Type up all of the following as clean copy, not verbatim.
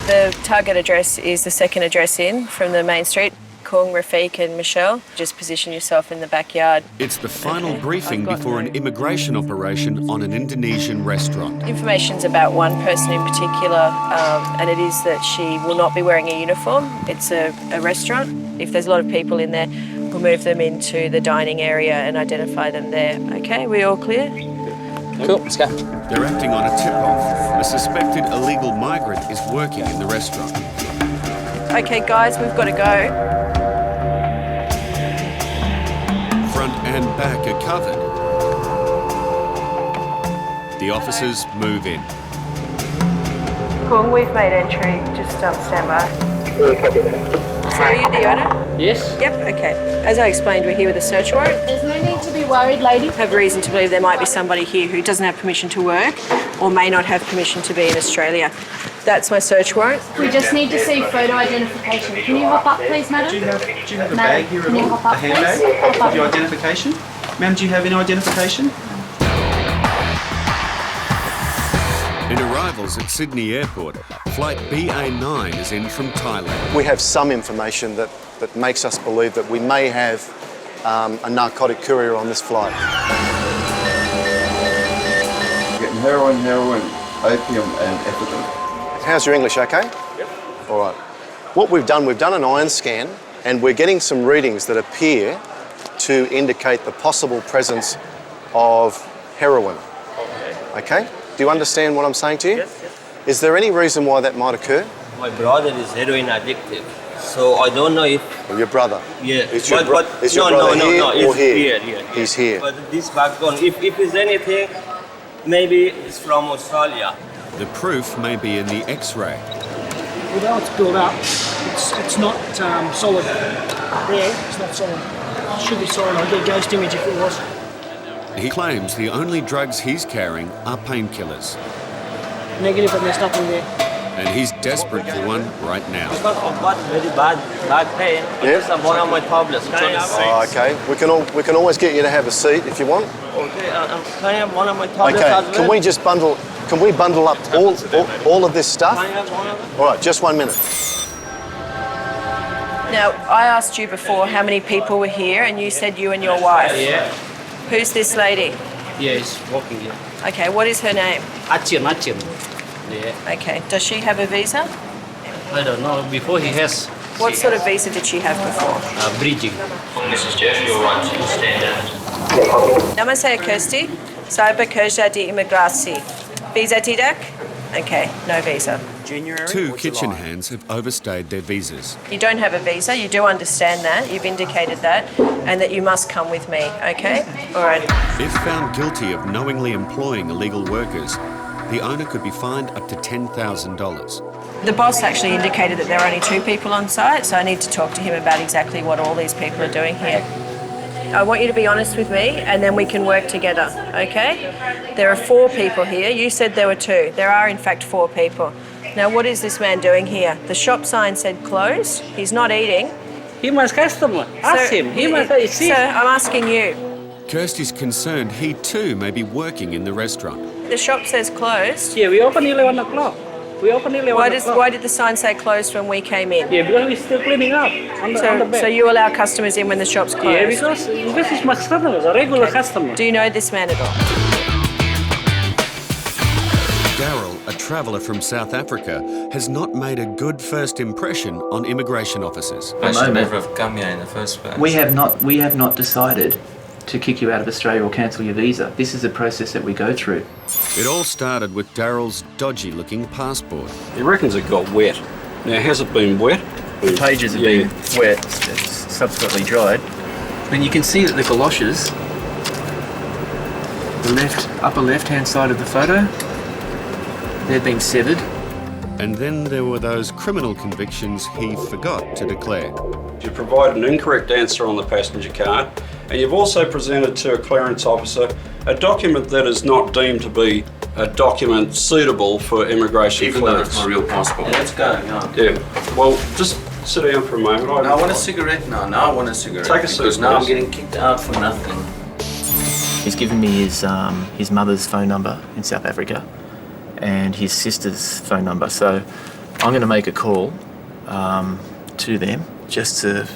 The target address is the second address in from the main street. Kung, Rafiq and Michelle, just position yourself in the backyard. It's the final briefing before an immigration operation on an Indonesian restaurant. Information's about one person in particular, and it is that she will not be wearing a uniform. It's a restaurant. If there's a lot of people in there, we'll move them into the dining area and identify them there. Okay, we all clear? Cool, let's go. They're acting on a tip-off. A suspected illegal migrant is working in the restaurant. Okay, guys, we've got to go. Front and back are covered. The officers move in. Kung, we've made entry. Just stand by. So are you the owner? Yes. Yep, okay. As I explained, we're here with a search warrant. There's no need to be worried, lady. I have reason to believe there might be somebody here who doesn't have permission to work or may not have permission to be in Australia. That's my search warrant. We just need to see photo identification. Can you hop up, please, madam? Do you have a bag here at all? Hop up, A handbag? please? Hop up. With your identification? Ma'am, do you have any identification? In arrivals at Sydney Airport, flight BA9 is in from Thailand. We have some information that makes us believe that we may have a narcotic courier on this flight. Getting heroin, opium and ephedrine. How's your English, okay? Yep. All right. What we've done an iron scan and we're getting some readings that appear to indicate the possible presence of heroin. Okay? Do you understand what I'm saying to you? Yes, yes. Is there any reason why that might occur? My brother is heroin addicted, so I don't know if... Your brother? Yeah. Is your brother here or here? Here. He's here. But this background, if it's anything, maybe it's from Australia. The proof may be in the X-ray. Although it's built up, it's not solid. Yeah, it's not solid. It should be solid. I'll get a ghost image if it was. He claims the only drugs he's carrying are painkillers. Negative, and there's nothing there. And he's desperate for one right now. I've got very bad pain. Yeah. It's one of my tablets. Can I have Oh, okay. We can always get you to have a seat if you want. Okay, can I have one of my tablets Okay. as well? Can we bundle up all of this stuff? Can I have one of them? All right, just 1 minute. Now, I asked you before how many people were here and you said you and your wife. Yeah. Who's this lady? Yeah, he's walking here. Okay, what is her name? Achin. Yeah. Okay, does she have a visa? I don't know. Before he has. What sort of visa did she have before? Bridging. Mrs. Jeff, you're right to stand out. Nama saya Kirsty. Saya bekerja di imigrasi. Visa tidak? Okay, no visa. Two kitchen hands have overstayed their visas. You don't have a visa, you do understand that, you've indicated that, and that you must come with me, okay? All right. If found guilty of knowingly employing illegal workers, the owner could be fined up to $10,000. The boss actually indicated that there are only 2 people on site, so I need to talk to him about exactly what all these people are doing here. I want you to be honest with me, and then we can work together, okay? There are 4 people here. You said there were 2. There are, in fact, 4 people. Now, what is this man doing here? The shop sign said closed. He's not eating. He must customer. Ask him. He must see. Sir, I'm asking you. Kirsty's concerned he too may be working in the restaurant. The shop says closed. Yeah, we open 11 o'clock. We open 11 o'clock. Why did the sign say closed when we came in? Yeah, because we're still cleaning up on the back. So you allow customers in when the shop's closed? Yeah, because this is my customer, a regular customer. Do you know this man at all? Daryl, a traveller from South Africa, has not made a good first impression on immigration officers. I should never have come here in the first place. We have not decided to kick you out of Australia or cancel your visa. This is a process that we go through. It all started with Daryl's dodgy-looking passport. He reckons it got wet. Now, has it been wet? The pages have been wet, it's subsequently dried. And you can see that the galoshes, the upper left-hand side of the photo, they've been severed. And then there were those criminal convictions he forgot to declare. You provide an incorrect answer on the passenger card, and you've also presented to a clearance officer a document that is not deemed to be a document suitable for immigration Even clearance. though it's my real passport. Yeah, let's go. Yeah. Yeah. Well, just sit down for a moment. No, I want a cigarette now. No, I want a cigarette. Take a cigarette. Because now I'm getting kicked out for nothing. He's given me his mother's phone number in South Africa and his sister's phone number. So I'm going to make a call to them just to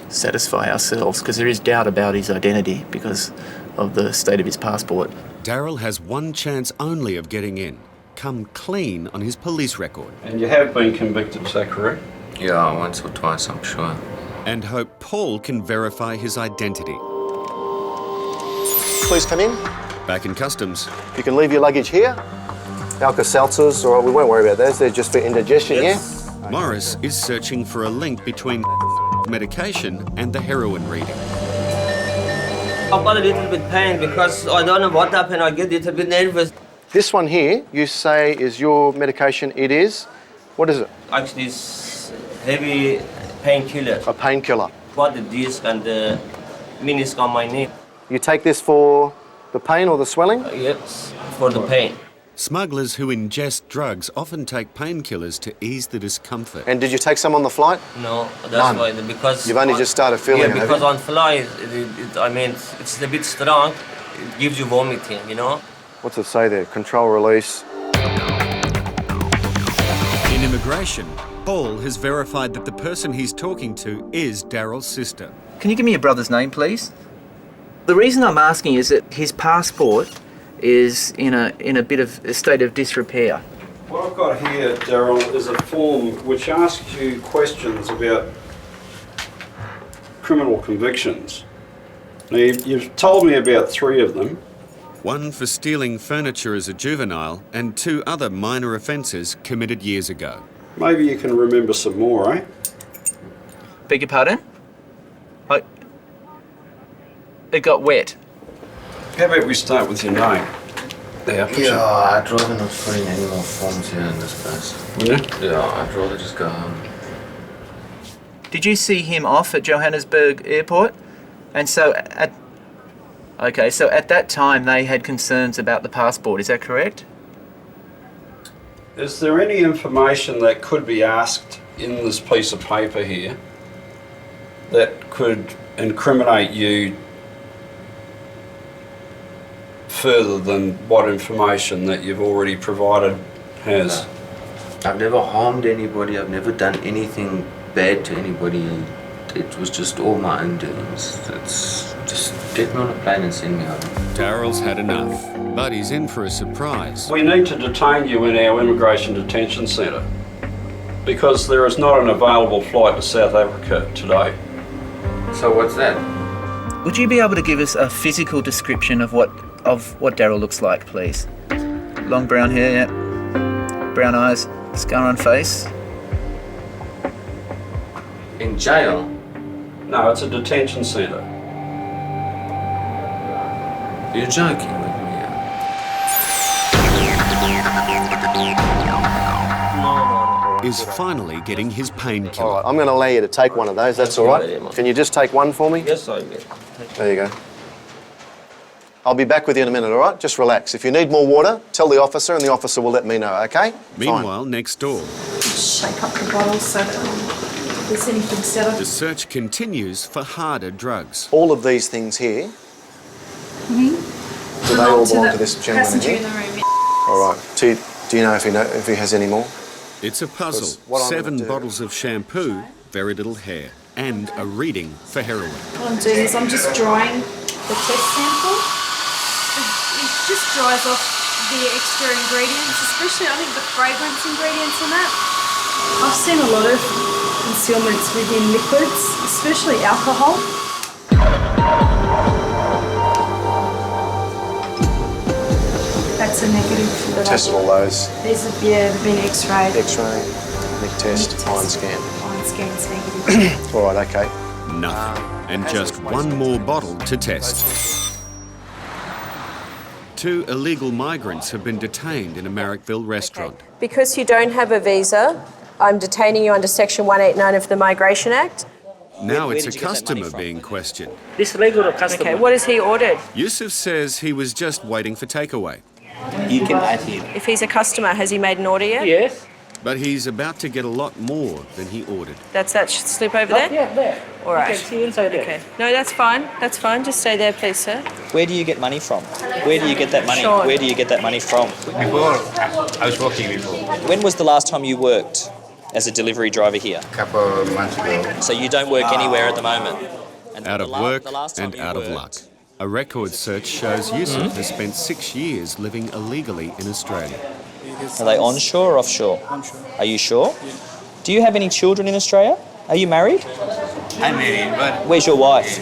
satisfy ourselves, because there is doubt about his identity because of the state of his passport. Daryl has one chance only of getting in. Come clean on his police record. And you have been convicted, is that correct? Yeah, once or twice, I'm sure. And hope Paul can verify his identity. Please come in. Back in customs. You can leave your luggage here. Alka-Seltzers, all right, we won't worry about those. They're just for indigestion, Yes. yeah? Morris is searching for a link between medication and the heroin reading. I've got a little bit pain because I don't know what happened. I get a little bit nervous. This one here, you say is your medication. It is. What is it? Actually, it's heavy painkiller. A painkiller. Got the disc and the menisc on my knee. You take this for the pain or the swelling? Yes, for the pain. Smugglers who ingest drugs often take painkillers to ease the discomfort. And did you take some on the flight? No, that's None. why. Because You've only just started feeling it, Yeah, have because you? on fly, I mean, it's a bit strong. It gives you vomiting, you know. What's it say there? Control release. In immigration, Paul has verified that the person he's talking to is Daryl's sister. Can you give me your brother's name, please? The reason I'm asking is that his passport is in a bit of a state of disrepair. What I've got here, Daryl, is a form which asks you questions about criminal convictions. Now, you've told me about 3 of them. One for stealing furniture as a juvenile and 2 other minor offences committed years ago. Maybe you can remember some more, eh? Beg your pardon? It got wet. How about we start with your name? Yeah, I'd rather not put in any more forms here in this place. Yeah? Yeah, I'd rather just go home. Did you see him off at Johannesburg Airport? And so at that time they had concerns about the passport, is that correct? Is there any information that could be asked in this piece of paper here that could incriminate you further than what information that you've already provided has? I've never harmed anybody, I've never done anything bad to anybody. It was just all my own doings. It's just get me on a plane and send me home. Daryl's had enough, but he's in for a surprise. We need to detain you in our immigration detention centre because there is not an available flight to South Africa today. So what's that? Would you be able to give us a physical description of what Daryl looks like, please? Long brown hair, yeah. Brown eyes, scar on face. In jail? No, it's a detention centre. You're joking with me. Is finally getting his painkiller. All right, I'm going to allow you to take one of those. That's all right. Can you just take one for me? Yes, I will. There you go. I'll be back with you in a minute, all right? Just relax. If you need more water, tell the officer and the officer will let me know, okay? Meanwhile, next door, Shake up the bottles so that there's anything set up. the search continues for harder drugs. All of these things here, Mm-hmm. do they all belong to this gentleman Passenger here? in the room. Yeah. All right. Do you know if he has any more? It's a puzzle. What I'm 7 gonna do- bottles of shampoo, very little hair, and a reading for heroin. What I'm doing is I'm just drying the test sample. It just dries off the extra ingredients, especially I think the fragrance ingredients in that. I've seen a lot of concealments within liquids, especially alcohol. That's a negative for the Tested all those. These have, they've been x-rayed. X-ray, nick test, iron scan. Iron scan's negative. All right, okay. Nothing. And just one more bottle to test. 2 illegal migrants have been detained in a Marrickville restaurant. Because you don't have a visa, I'm detaining you under Section 189 of the Migration Act. Now it's a customer being questioned. This regular customer. Okay, what has he ordered? Yusuf says he was just waiting for takeaway. You can add him. If he's a customer, has he made an order yet? Yes. But he's about to get a lot more than he ordered. That's that slip over there? Yeah, there. All right. You can see inside there. Okay. No, that's fine. That's fine. Just stay there, please, sir. Where do you get money from? Where do you get that money? Sean. Where do you get that money from? Before, I was working before. When was the last time you worked? as a delivery driver here? A couple of months ago. So you don't work anywhere at the moment? And Out of work and out of worked- luck. A record search shows Yusuf has spent 6 years living illegally in Australia. Are they onshore or offshore? Onshore. Are you sure? Do you have any children in Australia? Are you married? I'm married, but Where's your wife?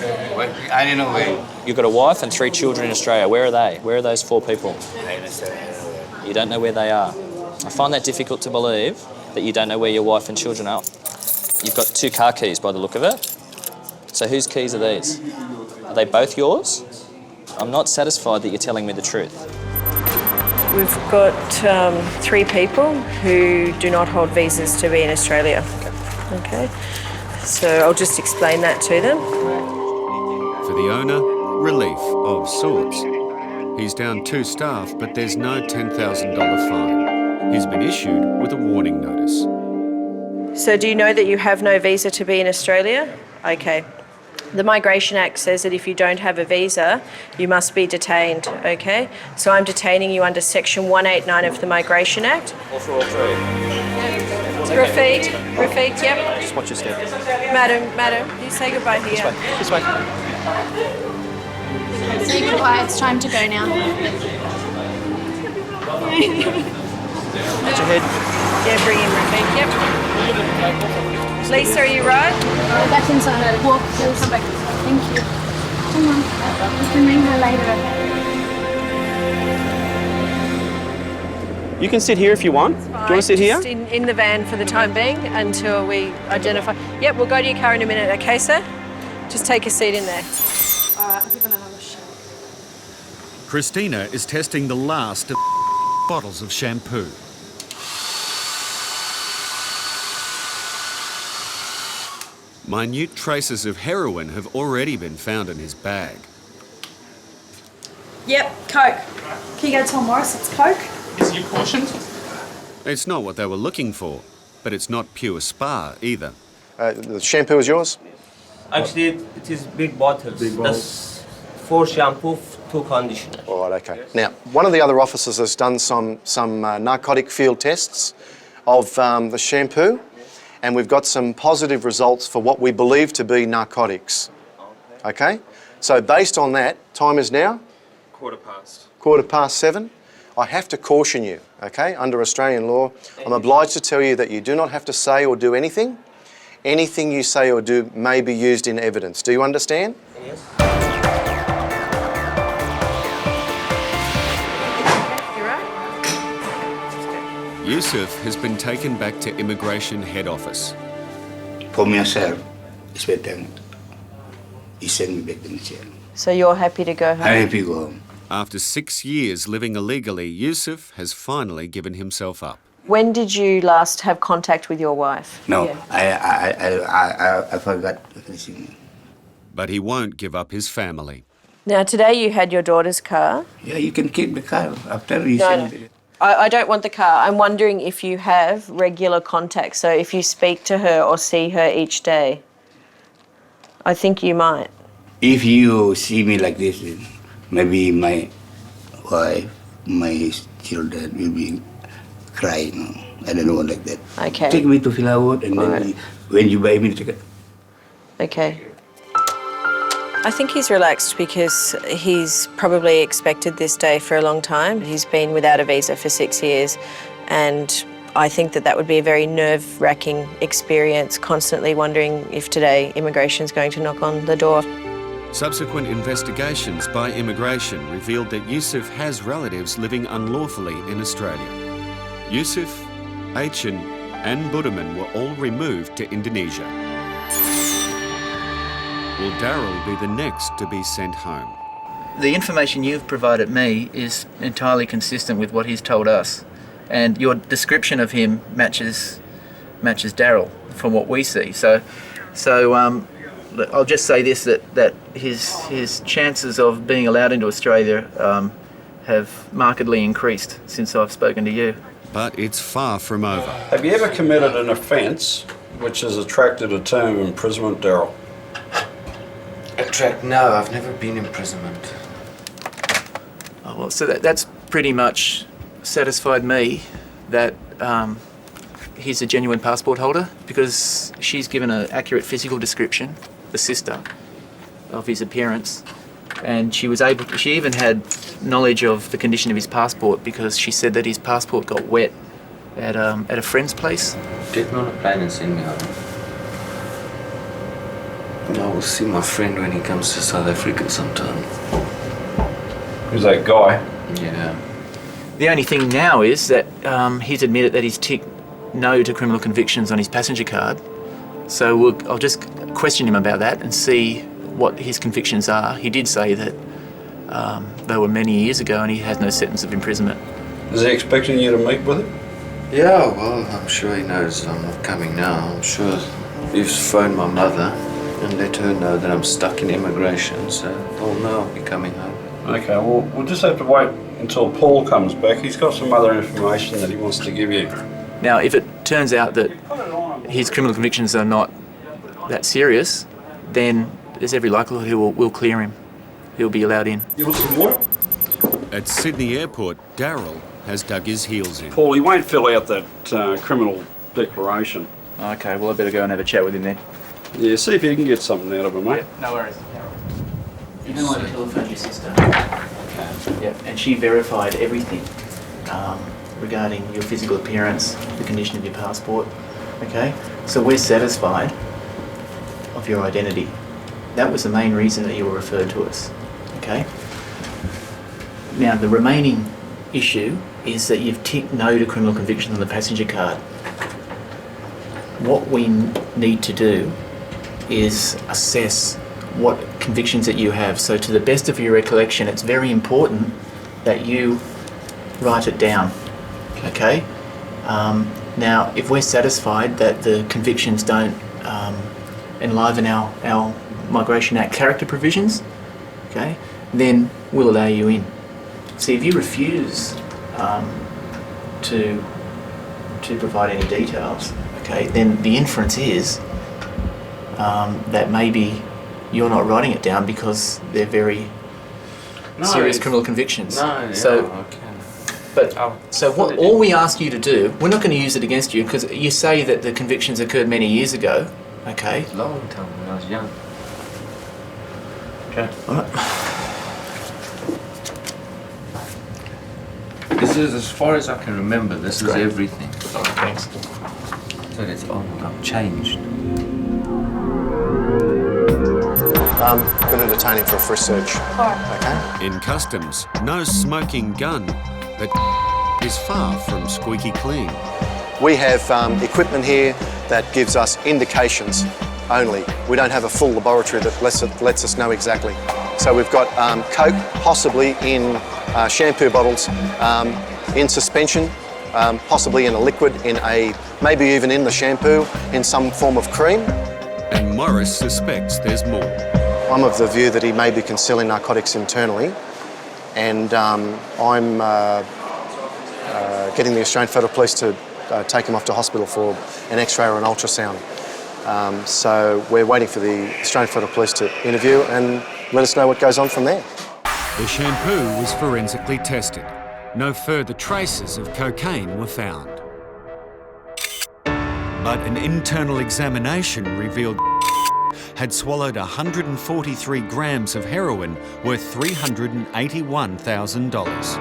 I don't know where. You've got a wife and 3 children in Australia. Where are they? Where are those 4 people? You don't know where they are. I find that difficult to believe that you don't know where your wife and children are. You've got 2 car keys by the look of it. So whose keys are these? Are they both yours? I'm not satisfied that you're telling me the truth. We've got 3 people who do not hold visas to be in Australia. Okay. So I'll just explain that to them. For the owner, relief of sorts. He's down 2 staff, but there's no $10,000 fine. He's been issued with a warning notice. So do you know that you have no visa to be in Australia? Okay. The Migration Act says that if you don't have a visa, you must be detained, okay? So I'm detaining you under Section 189 of the Migration Act. All for all 3. Rafiq, yep. Just watch your step. Madam, you say goodbye here. This way. Say goodbye, it's time to go now. Watch your head. Yeah, bring in Rafiq, yep. Lisa, are you right? Back inside. Walk, please. Come back. Thank you. Come on. We can ring her later, okay? You can sit here if you want. Do you want to sit here? Just in the van for the time being until we identify. Yep, we'll go to your car in a minute, okay, sir? Just take a seat in there. All right, I'll give it another shot. Christina is testing the last of bottles of shampoo. Minute traces of heroin have already been found in his bag. Yep, Coke. Can you go tell Morris it's Coke? Is you cautioned? It's not what they were looking for, but it's not pure spa either. The shampoo is yours? Actually, it is big bottles. That's 4 shampoo, 2 conditioner. All right, okay. Now, one of the other officers has done some narcotic field tests of the shampoo, and we've got some positive results for what we believe to be narcotics. Okay? So based on that, time is now? 7:15. I have to caution you, okay? Under Australian law, I'm obliged to tell you that you do not have to say or do anything. Anything you say or do may be used in evidence. Do you understand? Yes. Yusuf has been taken back to Immigration Head Office. For myself, it's better. He sent me back to Nigeria. So you're happy to go home? I'm happy to go home. After 6 years living illegally, Yusuf has finally given himself up. When did you last have contact with your wife? No, Yeah. I forgot everything. But he won't give up his family. Now, today you had your daughter's car. Yeah, you can keep the car after you No, send no. it. I don't want the car. I'm wondering if you have regular contact. So if you speak to her or see her each day. I think you might. If you see me like this, then maybe my wife, my children will be crying. I don't know, like that. Okay. Take me to fill out, and then Alright. when you buy me the ticket. Okay. I think he's relaxed because he's probably expected this day for a long time. He's been without a visa for 6 years, and I think that would be a very nerve-wracking experience, constantly wondering if today immigration's going to knock on the door. Subsequent investigations by immigration revealed that Yusuf has relatives living unlawfully in Australia. Yusuf, Achin and Budaman were all removed to Indonesia. Will Daryl be the next to be sent home? The information you've provided me is entirely consistent with what he's told us, and your description of him matches Daryl from what we see. So I'll just say this, that his chances of being allowed into Australia have markedly increased since I've spoken to you. But it's far from over. Have you ever committed an offence which has attracted a term of imprisonment, Daryl? No, I've never been imprisonment. Oh, well, so that's pretty much satisfied me that he's a genuine passport holder because she's given an accurate physical description, the sister, of his appearance, and she even had knowledge of the condition of his passport because she said that his passport got wet at a friend's place. Get me on a plane and send me home. I will see my friend when he comes to South Africa sometime. Who's that guy? Yeah. The only thing now is that he's admitted that he's ticked no to criminal convictions on his passenger card. So I'll just question him about that and see what his convictions are. He did say that they were many years ago and he has no sentence of imprisonment. Is he expecting you to meet with him? Yeah, well, I'm sure he knows I'm not coming now. I'm sure he's phoned my mother and let her know that I'm stuck in immigration, so they'll know I'll be coming home. Okay, well, we'll just have to wait until Paul comes back. He's got some other information that he wants to give you. Now, if it turns out that his criminal convictions are not that serious, then there's every likelihood we'll clear him. He'll be allowed in. You want some water? At Sydney Airport, Daryl has dug his heels in. Paul, he won't fill out that criminal declaration. Okay, well, I better go and have a chat with him then. Yeah, see if you can get something out of him, mate. No worries. You know, I telephoned your sister. Yep, and she verified everything regarding your physical appearance, the condition of your passport. Okay, so we're satisfied of your identity. That was the main reason that you were referred to us. Okay. Now the remaining issue is that you've ticked no to criminal convictions on the passenger card. What we need to do is assess what convictions that you have. So to the best of your recollection, it's very important that you write it down, okay? Now, if we're satisfied that the convictions don't enliven our Migration Act character provisions, okay, then we'll allow you in. See, if you refuse to provide any details, okay, then the inference is that maybe you're not writing it down because they're very serious criminal convictions. No, so, yeah, okay. But all we ask you to do, we're not going to use it against you because you say that the convictions occurred many years ago. Okay. Long time when I was young. Okay. All right. This is, as far as I can remember, this is everything. All right, thanks. So it's old, I've changed. I'm going to detain him for a frisk search. Okay. In customs, no smoking gun, but is far from squeaky clean. We have equipment here that gives us indications only. We don't have a full laboratory that lets us know exactly. So we've got coke, possibly in shampoo bottles, in suspension, possibly in a liquid, maybe even in the shampoo, in some form of cream. And Morris suspects there's more. I'm of the view that he may be concealing narcotics internally, and I'm getting the Australian Federal Police to take him off to hospital for an X-ray or an ultrasound. So we're waiting for the Australian Federal Police to interview and let us know what goes on from there. The shampoo was forensically tested. No further traces of cocaine were found. But an internal examination revealed had swallowed 143 grams of heroin worth $381,000.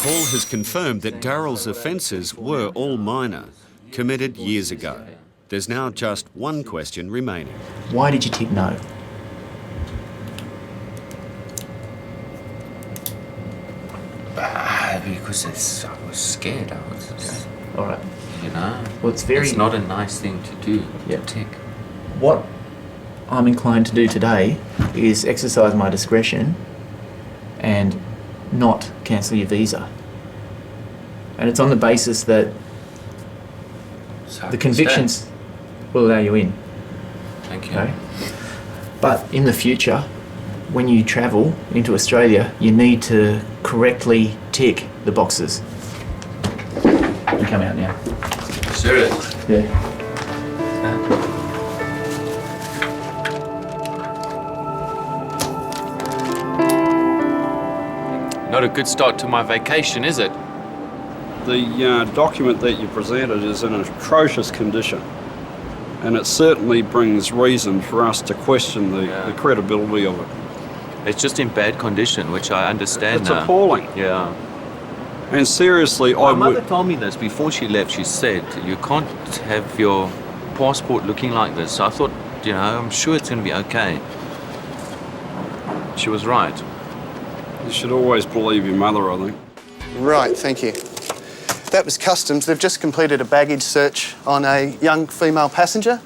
Paul has confirmed that Daryl's offences were all minor, committed years ago. There's now just one question remaining. Why did you tick no? Because I was scared. I was just, all right. You know, well, it's not a nice thing to do. Yeah. Tick. What I'm inclined to do today is exercise my discretion and not cancel your visa. And it's on the basis that the convictions will allow you in. Thank you. Okay? But in the future, when you travel into Australia, you need to correctly tick the boxes. You come out now. Serious? Yeah. Not a good start to my vacation, is it? The document that you presented is in atrocious condition, and it certainly brings reason for us to question the credibility of it. It's just in bad condition, which I understand It's now. appalling. Yeah. And seriously, My I mother would... told me this before she left. She said, you can't have your passport looking like this. So I thought, you know, I'm sure it's going to be okay. She was right. You should always believe your mother, I think. Right, thank you. That was customs. They've just completed a baggage search on a young female passenger.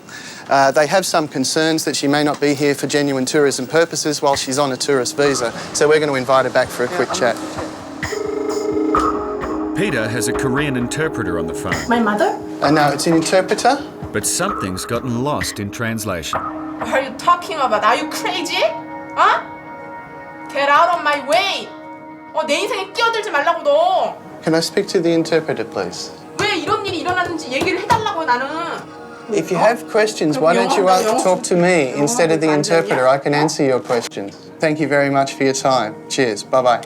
They have some concerns that she may not be here for genuine tourism purposes while she's on a tourist visa, so we're going to invite her back for a quick chat. Peter has a Korean interpreter on the phone. My mother? No, it's an interpreter. But something's gotten lost in translation. What are you talking about? Are you crazy? Huh? Get out of my way! 내 인생에 끼어들지 말라고 너! Can I speak to the interpreter, please? 왜 이런 일이 일어났는지 얘기를 해달라고 나는! If you have questions, why don't you talk to me instead of the interpreter? I can answer your questions. Thank you very much for your time. Cheers. Bye-bye.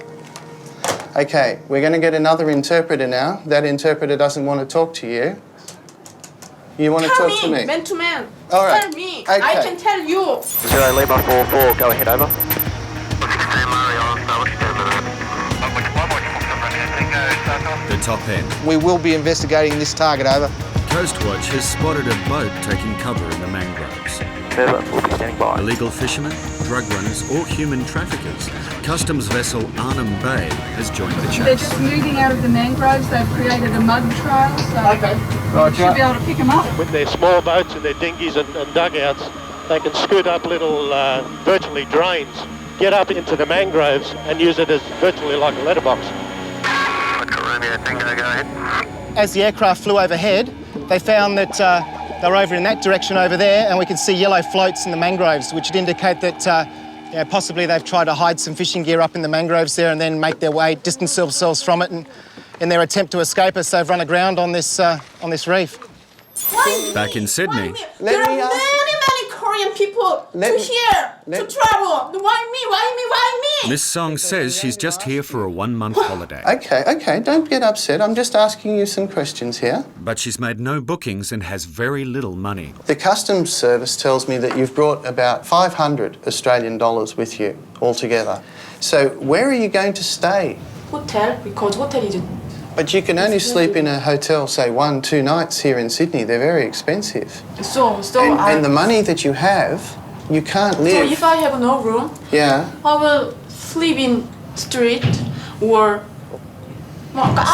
Okay, we're going to get another interpreter now. That interpreter doesn't want to talk to you. You want to talk to me? Man to man. All right. Tell me. Okay. I can tell you. 0 Lima 44, go ahead, over. The top end. We will be investigating this target, over. Coastwatch has spotted a boat taking cover in the mangroves. Over, we'll be standing by. Illegal fishermen, drug runners or human traffickers. Customs vessel Arnhem Bay has joined the chase. They're just moving out of the mangroves. They've created a mud trail, so we should be able to pick them up. With their small boats and their dinghies and dugouts, they can scoot up little virtually drains, get up into the mangroves and use it as virtually like a letterbox. As the aircraft flew overhead, they found that they were over in that direction over there, and we can see yellow floats in the mangroves, which would indicate that possibly they've tried to hide some fishing gear up in the mangroves there and then make their way, distance themselves from it, and in their attempt to escape us, they've run aground on this reef. Back in Sydney. There are many Korean people to travel. Why me? Miss Song says she's just here for a 1-month holiday. Okay, don't get upset. I'm just asking you some questions here. But she's made no bookings and has very little money. The Customs Service tells me that you've brought about 500 Australian dollars with you altogether. So where are you going to stay? Hotel, because hotel is... But you can only sleep in a hotel, say 1-2 nights here in Sydney. They're very expensive. And the money that you have, you can't live. So if I have no room, yeah, I will sleep in street or...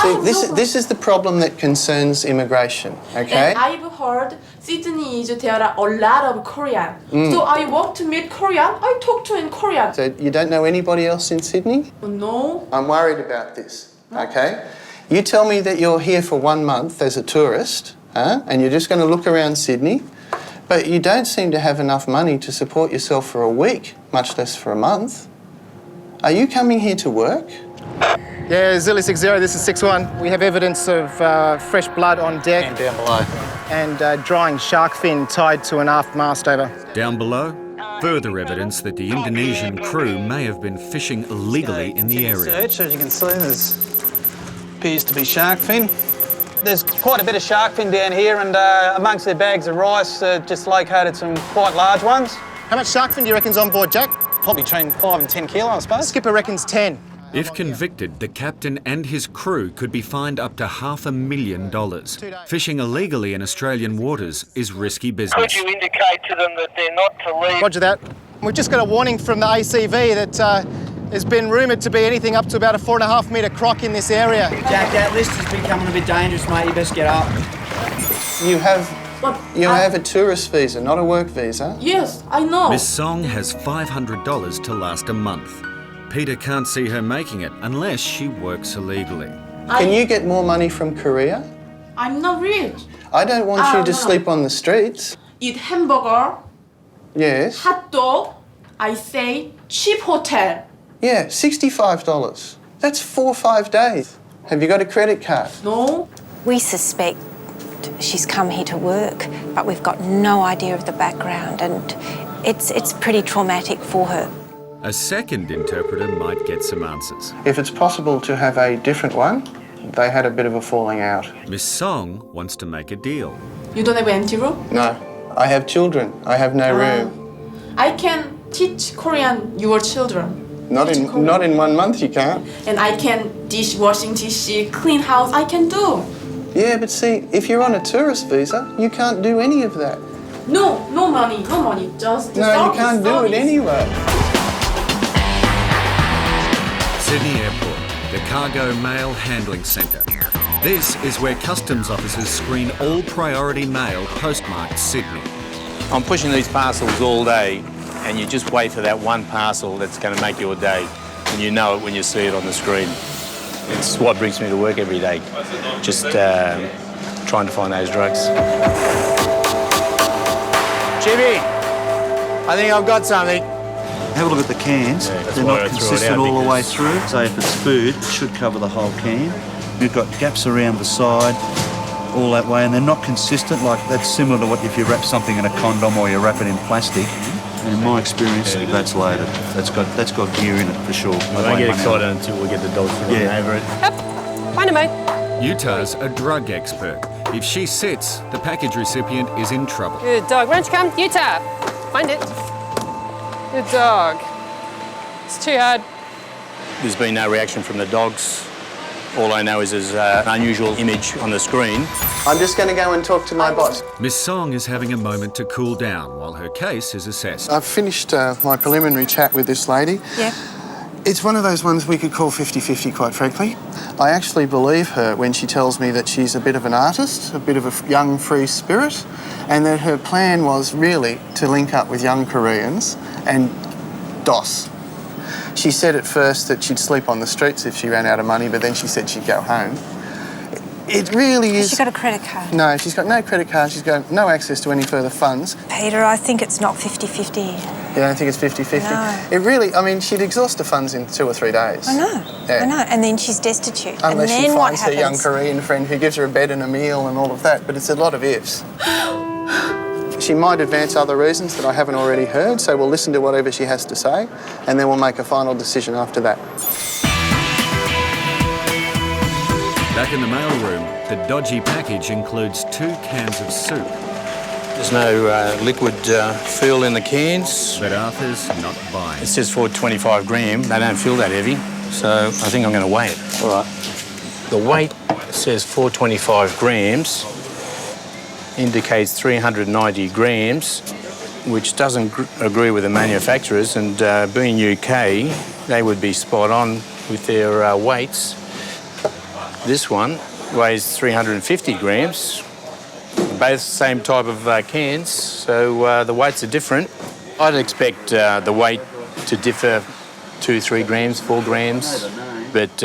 See, this is the problem that concerns immigration, okay? And I've heard Sydney there are a lot of Korean. So I want to meet Korean, I talk to in Korean. So you don't know anybody else in Sydney? No. I'm worried about this, okay? You tell me that you're here for 1 month as a tourist, and you're just going to look around Sydney, but you don't seem to have enough money to support yourself for a week, much less for a month. Are you coming here to work? Yeah, Zulu 60, this is 61. We have evidence of fresh blood on deck. And down below. And drying shark fin tied to an aft mast, over. Down below, further evidence that the Indonesian crew may have been fishing illegally in the area. Search, as you can see, there's appears to be shark fin. There's quite a bit of shark fin down here, and amongst their bags of rice, just located some quite large ones. How much shark fin do you reckon's on board, Jack? Probably between 5 and 10 kilo, I suppose. Skipper reckons 10. If convicted, the captain and his crew could be fined up to $500,000. Fishing illegally in Australian waters is risky business. Could you indicate to them that they're not to leave? Roger that. We've just got a warning from the ACV that there's been rumoured to be anything up to about a 4.5 metre croc in this area. Jack, that list is becoming a bit dangerous, mate. You best get up. You have a tourist visa, not a work visa. Yes, I know. Miss Song has $500 to last a month. Peter can't see her making it unless she works illegally. Can you get more money from Korea? I'm not rich. I don't want you to sleep on the streets. Eat hamburger, Yes. hot dog, I say cheap hotel. Yeah, $65. That's 4 or 5 days. Have you got a credit card? No. We suspect she's come here to work, but we've got no idea of the background, and it's pretty traumatic for her. A second interpreter might get some answers. If it's possible to have a different one, they had a bit of a falling out. Miss Song wants to make a deal. You don't have an empty room? No, I have children. I have no room. I can teach Korean your children. Not in 1 month you can't. And I can dishwashing, clean house, I can do. Yeah, but see, if you're on a tourist visa, you can't do any of that. No money, just No, you can't do it anyway. Sydney Airport, the cargo mail handling centre. This is where customs officers screen all priority mail postmarked Sydney. I'm pushing these parcels all day, and you just wait for that one parcel that's going to make your day, and you know it when you see it on the screen. It's what brings me to work every day, just trying to find those drugs. Jimmy, I think I've got something. Have a look at the cans. They're not consistent all the way through. So if it's food, it should cover the whole can. We've got gaps around the side, all that way, and they're not consistent. Like that's similar to what if you wrap something in a condom or you wrap it in plastic. And in my experience, that's loaded. That's got gear in it for sure. I don't get excited until we get the dogs running over it. Find a mate. Utah's a drug expert. If she sits, the package recipient is in trouble. Good dog. Why don't you come? Utah. Find it. Good dog. It's too hard. There's been no reaction from the dogs. All I know is there's an unusual image on the screen. I'm just going to go and talk to my boss. Miss Song is having a moment to cool down while her case is assessed. I've finished my preliminary chat with this lady. Yeah. It's one of those ones we could call 50-50, quite frankly. I actually believe her when she tells me that she's a bit of an artist, a bit of a young, free spirit, and that her plan was really to link up with young Koreans and DOS. She said at first that she'd sleep on the streets if she ran out of money, but then she said she'd go home. It really is... Has she got a credit card? No, she's got no credit card. She's got no access to any further funds. Peter, I think it's not 50-50. You don't think it's 50-50? No. It really... I mean, she'd exhaust the funds in 2 or 3 days. I know. Yeah. I know. And then she's destitute. Unless and then she what finds her happens? young Korean friend who gives her a bed and a meal and all of that, but it's a lot of ifs. She might advance other reasons that I haven't already heard, so we'll listen to whatever she has to say, and then we'll make a final decision after that. Back in the mailroom, the dodgy package includes 2 cans of soup. There's no liquid fuel in the cans. But Arthur's not buying. It says 425 gram. They don't feel that heavy, so I think I'm going to weigh it. All right. The weight says 425 grams, indicates 390 grams, which doesn't agree with the manufacturers, and being UK, they would be spot on with their weights. This one weighs 350 grams, both same type of cans, so the weights are different. I'd expect the weight to differ 2, 3 grams, 4 grams, but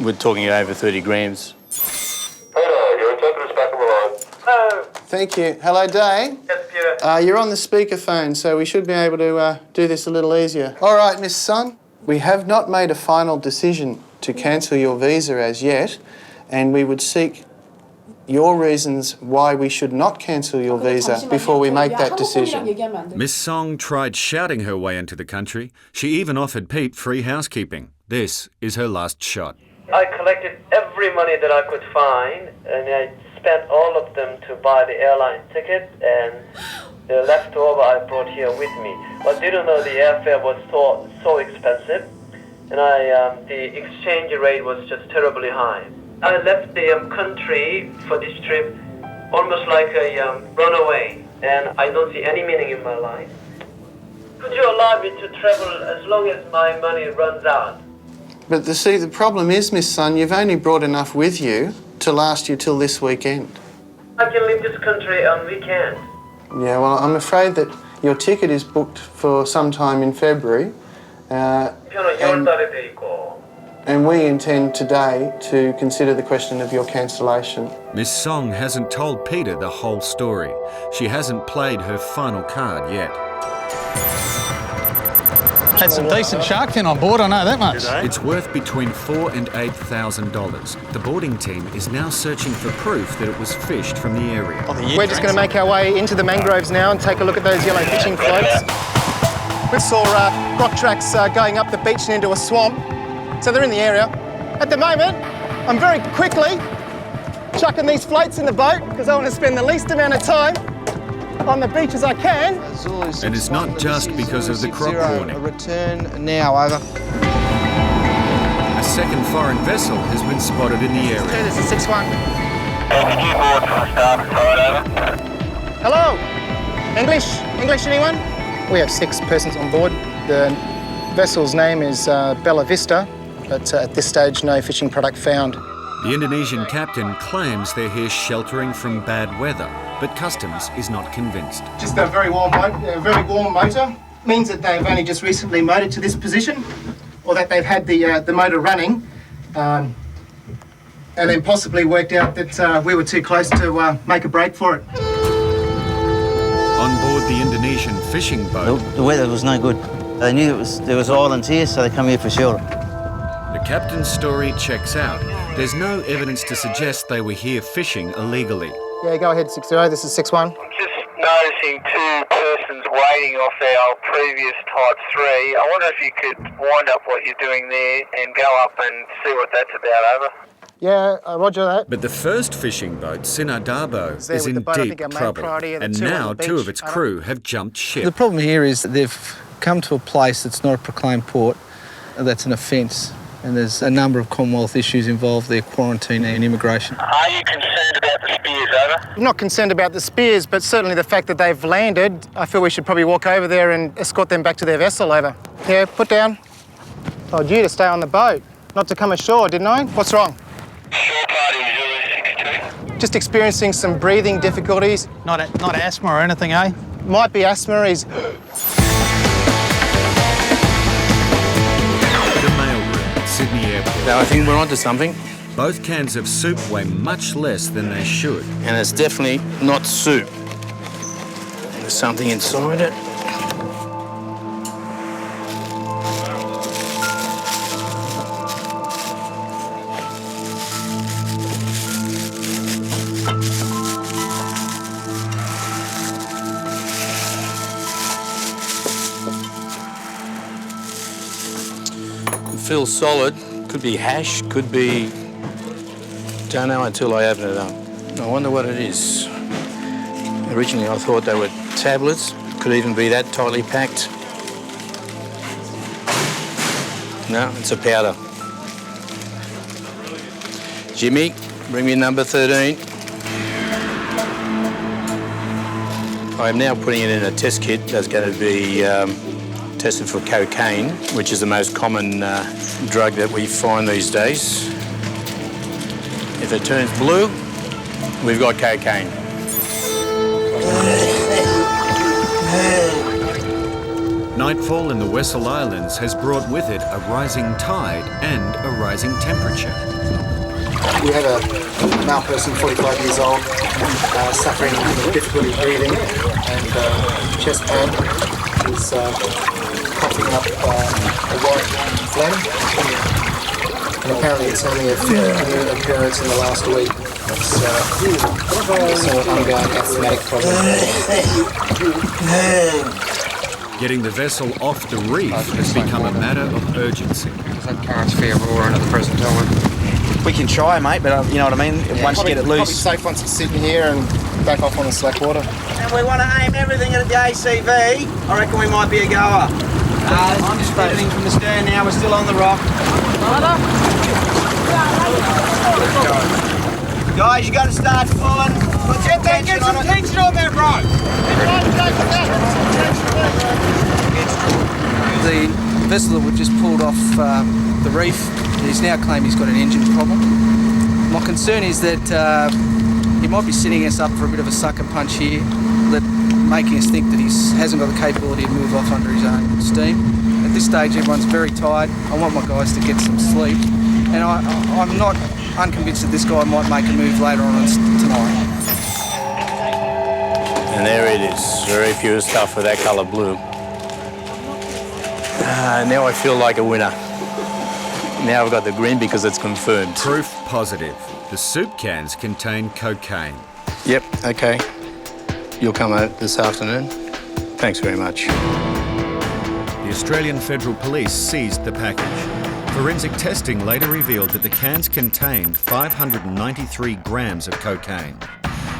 we're talking over 30 grams. Thank you. Hello, Day. Yes, Peter. You're on the speakerphone, so we should be able to do this a little easier. All right, Miss Sun, we have not made a final decision to cancel your visa as yet, and we would seek your reasons why we should not cancel your visa before we make that decision. Miss Song tried shouting her way into the country. She even offered Pete free housekeeping. This is her last shot. I collected every money that I could find, and I spent all of them to buy the airline ticket, and the leftover I brought here with me. But I didn't know the airfare was so expensive, and the exchange rate was just terribly high. I left the country for this trip almost like a runaway, and I don't see any meaning in my life. Could you allow me to travel as long as my money runs out? But the problem is, Miss Sun, you've only brought enough with you to last you till this weekend. I can leave this country on weekend. Yeah, well, I'm afraid that your ticket is booked for sometime in February. And we intend today to consider the question of your cancellation. Miss Song hasn't told Peter the whole story. She hasn't played her final card yet. Had some decent shark fin on board, I know that much. It's worth between $4,000 and $8,000. The boarding team is now searching for proof that it was fished from the area. We're just going to make our way into the mangroves now and take a look at those yellow fishing floats. We saw rock tracks going up the beach and into a swamp, so they're in the area. At the moment, I'm very quickly chucking these floats in the boat because I want to spend the least amount of time on the beach as I can. And it's not just because of the crop warning. A return now, over. A second foreign vessel has been spotted in the area. This is 6-1. Hello? English anyone? We have 6 persons on board. The vessel's name is Bella Vista, but at this stage no fishing product found. The Indonesian captain claims they're here sheltering from bad weather, but Customs is not convinced. Just a very warm boat, a very warm motor. Means that they've only just recently motored to this position, or that they've had the motor running, and then possibly worked out that we were too close to make a break for it. On board the Indonesian fishing boat, The weather was no good. They knew there was islands here, so they come here for shelter. the captain's story checks out. There's no evidence to suggest they were here fishing illegally. Yeah, go ahead, 6-0. This is 6-1. Just noticing 2 persons waiting off our previous Type 3. I wonder if you could wind up what you're doing there and go up and see what that's about, over. Yeah, roger that. But the first fishing boat, Sinardabo, there is with in the boat. I deep think our main trouble. priority are the And 2 on now the 2 beach. of its crew have jumped ship. The problem here is that they've come to a place that's not a proclaimed port, that's an offence. And there's a number of Commonwealth issues involved there, quarantine and immigration. Are you concerned about the spears, over? I'm not concerned about the spears, but certainly the fact that they've landed, I feel we should probably walk over there and escort them back to their vessel, over. Yeah, put down. I told you to stay on the boat, not to come ashore, didn't I? What's wrong? Shore party, Zulu 62. Just experiencing some breathing difficulties. Not asthma or anything, eh? Might be asthma. He's Sydney Airport. Now I think we're onto something. Both cans of soup weigh much less than they should. And it's definitely not soup. There's something inside it. Feels solid. Could be hash, could be... Don't know until I open it up. I wonder what it is. Originally I thought they were tablets. Could even be that tightly packed. No, it's a powder. Jimmy, bring me number 13. I'm now putting it in a test kit that's going to be tested for cocaine, which is the most common drug that we find these days. If it turns blue, we've got cocaine. Nightfall in the Wessel Islands has brought with it a rising tide and a rising temperature. We have a male person, 45 years old, suffering with difficulty breathing and chest pain. He's coughing up a white phlegm. And apparently it's only a new occurrence in the last week. It's an ongoing asthmatic problem. Getting the vessel off the reef has become a matter of urgency. That current's fair roaring at the present time. We can try, mate, but you know what I mean? Once you get it Probably loose. safe once it's sitting here and back off on the slack water. And we want to aim everything at the ACV. I reckon we might be a goer. I'm just everything from the stern now. We're still on the rock. Guys, you got to start pulling. Put your tension on it. Tension on that rope. The vessel that we've just pulled off the reef, he's now claimed he's got an engine problem. My concern is that he might be setting us up for a bit of a sucker punch here, making us think that he hasn't got the capability to move off under his own steam. At this stage, everyone's very tired. I want my guys to get some sleep. And I'm not unconvinced that this guy might make a move later on tonight. And there it is. Very pure stuff with that colour blue. Now I feel like a winner. Now I've got the grin because it's confirmed. Proof positive. The soup cans contain cocaine. Yep, okay. You'll come out this afternoon. Thanks very much. the Australian Federal Police seized the package. Forensic testing later revealed that the cans contained 593 grams of cocaine.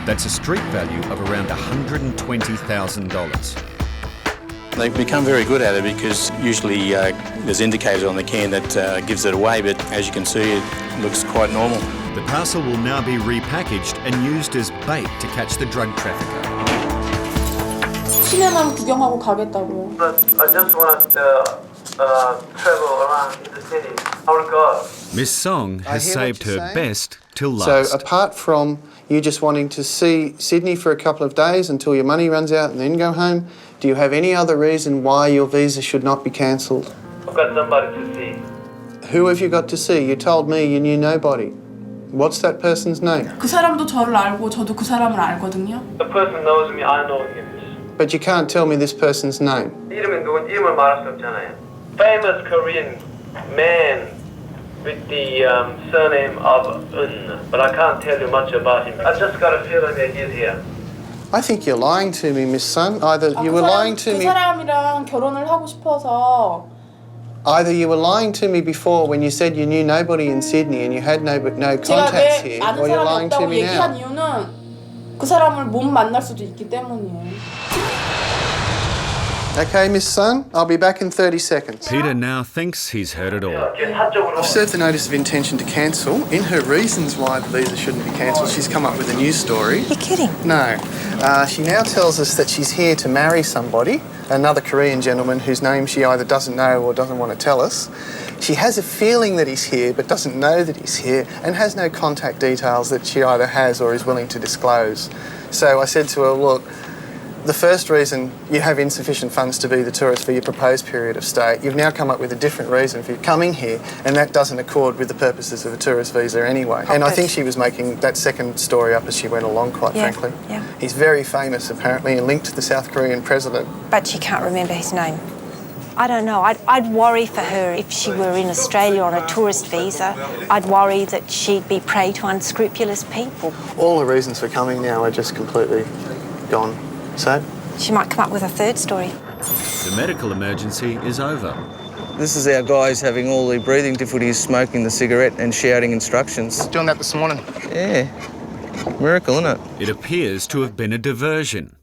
That's a street value of around $120,000. They've become very good at it because usually there's indicators on the can that gives it away, but as you can see, it looks quite normal. The parcel will now be repackaged and used as bait to catch the drug trafficker. 시내만 구경하고 가겠다고. But I just want to travel around in the city. Our God. Miss Song has saved her best till So last. apart from you just wanting to see Sydney for a couple of days until your money runs out and then go home, do you have any other reason why your visa should not be cancelled? I've got somebody to see. Who have you got to see? You told me you knew nobody. What's that person's name? 그 사람도 저를 알고 저도 그 사람을 알거든요. The person knows me, I know him. But you can't tell me this person's name. 이름은 누군지 이름을 말할 수 없잖아요. Famous Korean man with the surname of Un, but I can't tell you much about him. I just got a feeling that he's here. I think you're lying to me, Miss Sun. Either you were lying to 그 me. 사람이랑 결혼을 하고 싶어서. Either you were lying to me before when you said you knew nobody in Sydney and you had no contacts here, or you're lying to me 얘기한 now. 이유는 그 사람을 못 만날 수도 있기 때문이에요. Okay, Miss Sun, I'll be back in 30 seconds. Peter now thinks he's heard it all. I've served the notice of intention to cancel. In her reasons why the visa shouldn't be cancelled, she's come up with a new story. You're kidding? No. She now tells us that she's here to marry somebody, another Korean gentleman whose name she either doesn't know or doesn't want to tell us. She has a feeling that he's here but doesn't know that he's here and has no contact details that she either has or is willing to disclose. So I said to her, look, the first reason you have insufficient funds to be the tourist for your proposed period of stay. You've now come up with a different reason for you coming here, and that doesn't accord with the purposes of a tourist visa anyway. And I think she was making that second story up as she went along, quite frankly. Yeah. He's very famous, apparently, and linked to the South Korean president. But she can't remember his name. I don't know. I'd worry for her if she were in Australia on a tourist visa. I'd worry that she'd be prey to unscrupulous people. All the reasons for coming now are just completely gone. So? She might come up with a third story. The medical emergency is over. This is our guys having all the breathing difficulties, smoking the cigarette and shouting instructions. Doing that this morning. Yeah. Miracle, isn't it? It appears to have been a diversion.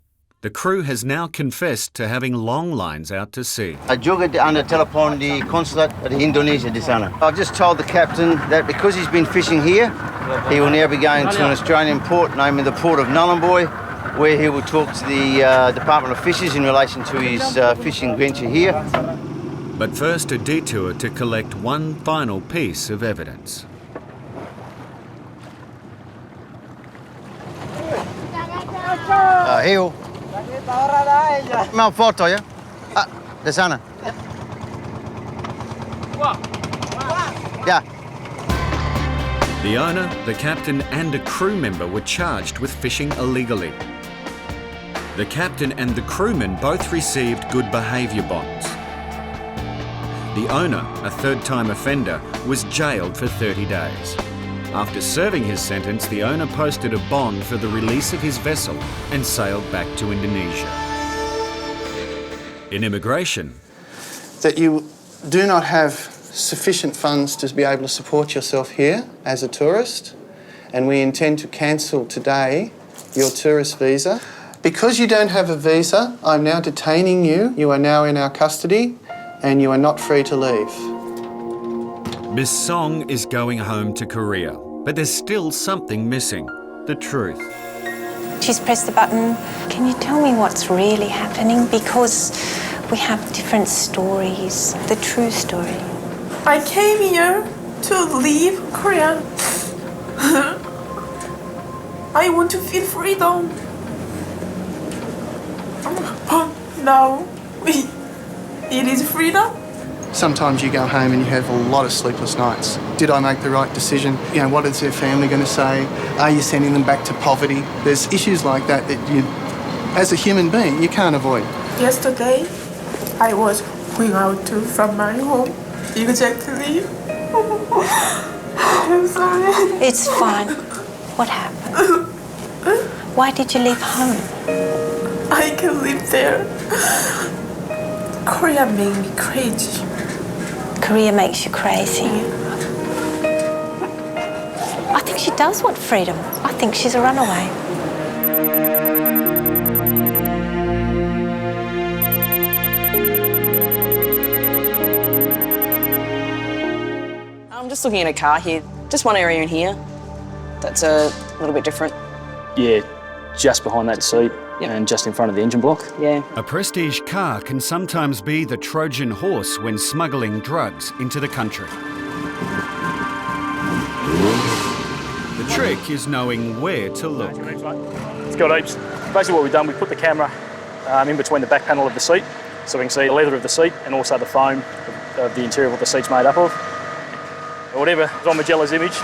The crew has now confessed to having long lines out to sea. I jogged on the telephone the consulate at Indonesia di sana. I've just told the captain that because he's been fishing here, he will now be going to an Australian port, namely the port of Nhulunbuy, where he will talk to the Department of Fisheries in relation to his fishing venture here. But first, a detour to collect one final piece of evidence. Hill. Mau foto ya? Di sana. Yeah. The owner, the captain and a crew member were charged with fishing illegally. The captain and the crewmen both received good behaviour bonds. The owner, a third-time offender, was jailed for 30 days. After serving his sentence, the owner posted a bond for the release of his vessel and sailed back to Indonesia. In immigration, that you do not have sufficient funds to be able to support yourself here as a tourist, and we intend to cancel today your tourist visa. Because you don't have a visa, I'm now detaining you. You are now in our custody and you are not free to leave. Miss Song is going home to Korea, but there's still something missing, the truth. She's pressed the button. Can you tell me what's really happening? Because we have different stories, the true story. I came here to leave Korea. I want to feel freedom. But now, it is freedom. Sometimes you go home and you have a lot of sleepless nights. Did I make the right decision? You know, what is their family going to say? Are you sending them back to poverty? There's issues like that that you, as a human being, you can't avoid. Yesterday, I was going out from my home. Exactly. I'm sorry. It's fine. What happened? Why did you leave home? I can live there. Korea made me crazy. Korea makes you crazy. I think she does want freedom. I think she's a runaway. I'm just looking at a car here. Just one area in here that's a little bit different. Yeah, just behind that seat and just in front of the engine block. Yeah. A prestige car can sometimes be the Trojan horse when smuggling drugs into the country. The trick is knowing where to look. It's got heaps. Basically what we've done, we've put the camera in between the back panel of the seat so we can see the leather of the seat and also the foam of the interior of what the seat's made up of. Whatever is on Magella's image,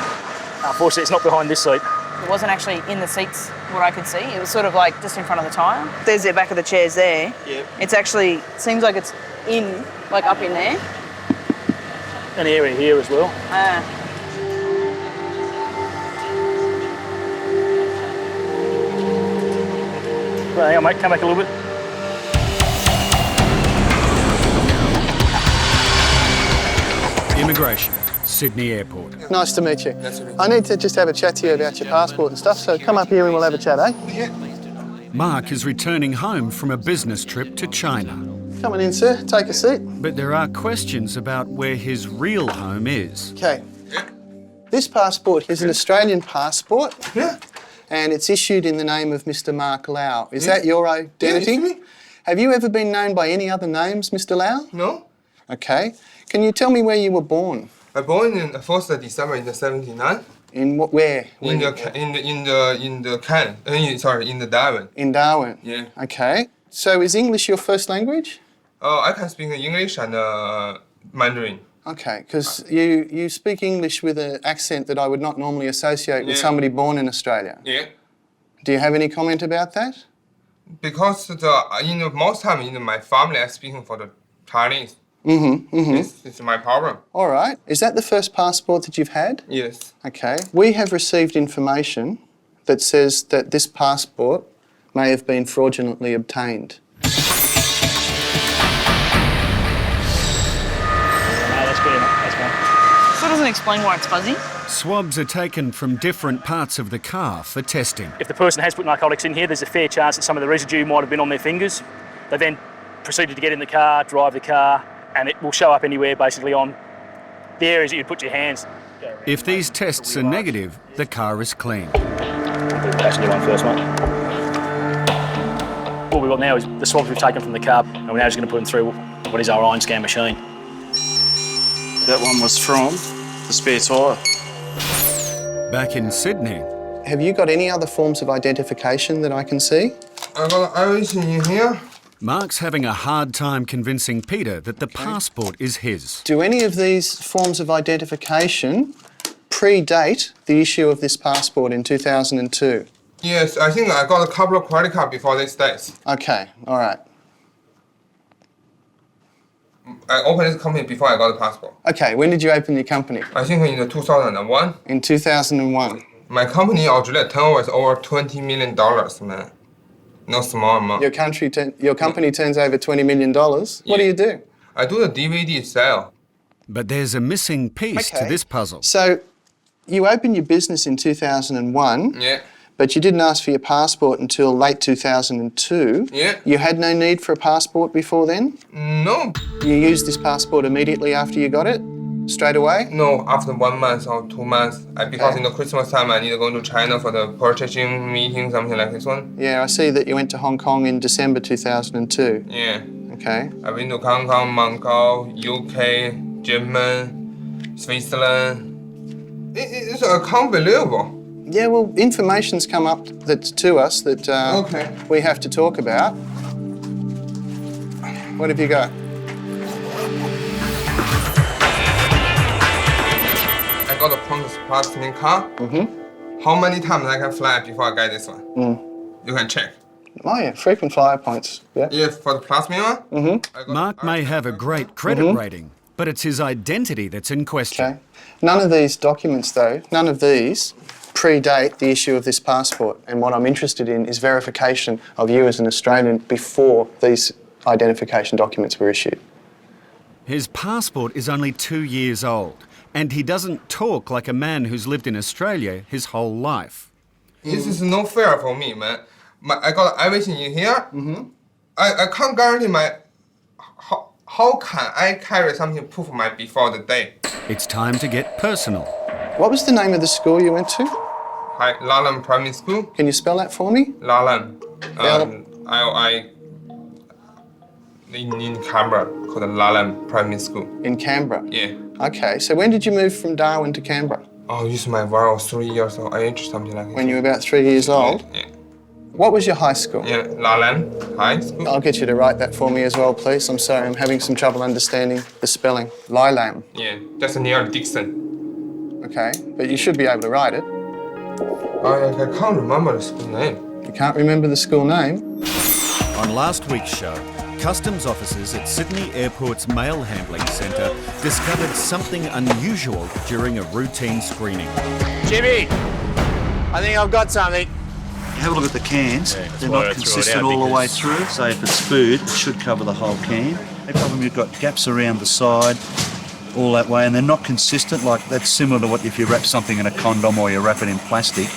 unfortunately it's not behind this seat. It wasn't actually in the seats, what I could see. It was sort of like just in front of the tyre. There's the back of the chairs there. Yeah. It's actually, seems like it's in, like up in there. And the area here as well. Right, hang on mate, come back a little bit. Immigration, Sydney Airport. Nice to meet you. I need to just have a chat to you about your passport and stuff, so come up here and we'll have a chat, eh? Yeah. Mark is returning home from a business trip to China. Come on in, sir. Take a seat. But there are questions about where his real home is. Okay. This passport is an Australian passport. Yeah. And it's issued in the name of Mr. Mark Lau. Is that your identity? Yeah, it's me. Have you ever been known by any other names, Mr. Lau? No. Okay. Can you tell me where you were born? I born in 1st December in the 79. In what? Where? In the Darwin. In Darwin. Yeah. Okay. So is English your first language? I can speak English and Mandarin. Okay, because you speak English with an accent that I would not normally associate with somebody born in Australia. Yeah. Do you have any comment about that? Because most time in my family I'm speaking for the Chinese. It's my problem. All right. Is that the first passport that you've had? Yes. Okay. We have received information that says that this passport may have been fraudulently obtained. So it doesn't explain why it's fuzzy. Swabs are taken from different parts of the car for testing. If the person has put narcotics in here, there's a fair chance that some of the residue might have been on their fingers. They then proceeded to get in the car, drive the car, and it will show up anywhere basically on the areas that you'd put your hands. If these tests are negative, the car is clean. Do the passenger one first, mate. What we've got now is the swabs we've taken from the car, and we're now just going to put them through what is our iron scan machine. That one was from the spare tyre. Back in Sydney. Have you got any other forms of identification that I can see? I got everything in here. Mark's having a hard time convincing Peter that the passport is his. Do any of these forms of identification predate the issue of this passport in 2002? Yes, I think I got a couple of credit cards before this dates. Okay, all right. I opened this company before I got the passport. Okay, when did you open your company? I think in 2001. In 2001. My company originally turnover is over $20 million, man. No small amount. Your company turns over $20 million. What do you do? I do the DVD sale. But there's a missing piece to this puzzle. So you opened your business in 2001. Yeah. But you didn't ask for your passport until late 2002. Yeah. You had no need for a passport before then? No. You used this passport immediately after you got it? Straight away? No, after 1 month or 2 months. Because in the Christmas time, I need to go to China for the purchasing meeting, something like this one. Yeah, I see that you went to Hong Kong in December 2002. Yeah. Okay. I've been to Hong Kong, Macau, UK, Germany, Switzerland. It's unbelievable. Yeah, well, information's come up to us that we have to talk about. What have you got? I got a Pontus Plus car. How many times I can fly before I get this one? You can check. Oh yeah, frequent flyer points. Yeah. Yeah, for the Plus one. Mark may have a great credit rating, but it's his identity that's in question. Okay. None of these documents, though, none of these predate the issue of this passport. And what I'm interested in is verification of you as an Australian before these identification documents were issued. His passport is only 2 years old, and he doesn't talk like a man who's lived in Australia his whole life. This is no fair for me, man. I got everything in here. I can't guarantee my... How can I carry something to prove my before the day? It's time to get personal. What was the name of the school you went to? Hi, Lalam Primary School. Can you spell that for me? Lalam. In Canberra, called Lalam Primary School. In Canberra? Yeah. Okay, so when did you move from Darwin to Canberra? Oh, this is my wow, 3 years old age, something like that. When you were about 3 years old? Yeah. What was your high school? Yeah, Lalam High School. I'll get you to write that for me as well, please. I'm sorry, I'm having some trouble understanding the spelling. Lilam. Yeah, just near Dixon. Okay, but you should be able to write it. I can't remember the school name. You can't remember the school name? On last week's show, customs officers at Sydney Airport's mail handling centre discovered something unusual during a routine screening. Jimmy, I think I've got something. Have a look at the cans. They're not consistent all the way through. So if it's food, it should cover the whole can. The problem, you've got gaps around the side, all that way, and they're not consistent. Like, that's similar to what if you wrap something in a condom or you wrap it in plastic.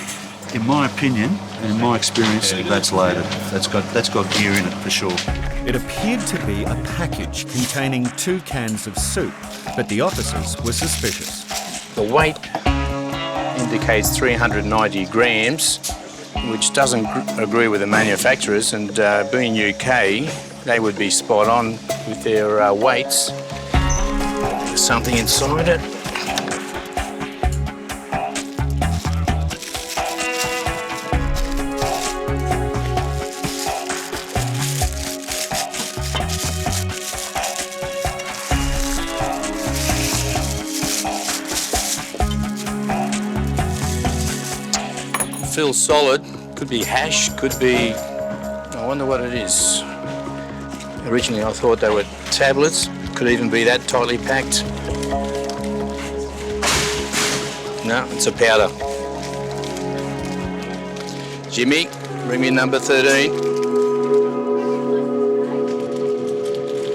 In my opinion, and in my experience, that's loaded. That's got gear in it for sure. It appeared to be a package containing 2 cans of soup, but the officers were suspicious. The weight indicates 390 grams, which doesn't agree with the manufacturers, and being UK, they would be spot on with their weights. There's something inside it. Feels solid. Could be hash, could be... I wonder what it is. Originally I thought they were tablets. Could even be that tightly packed. No, it's a powder. Jimmy, bring me number 13.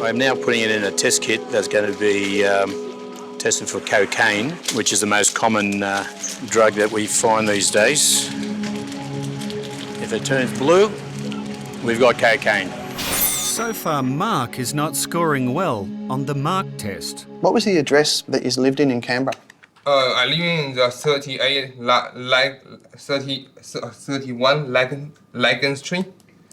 I'm now putting it in a test kit that's going to be tested for cocaine, which is the most common drug that we find these days. If it turns blue, we've got cocaine. So far, Mark is not scoring well on the Mark test. What was the address that you lived in Canberra? I live in the 31 Lichen Street.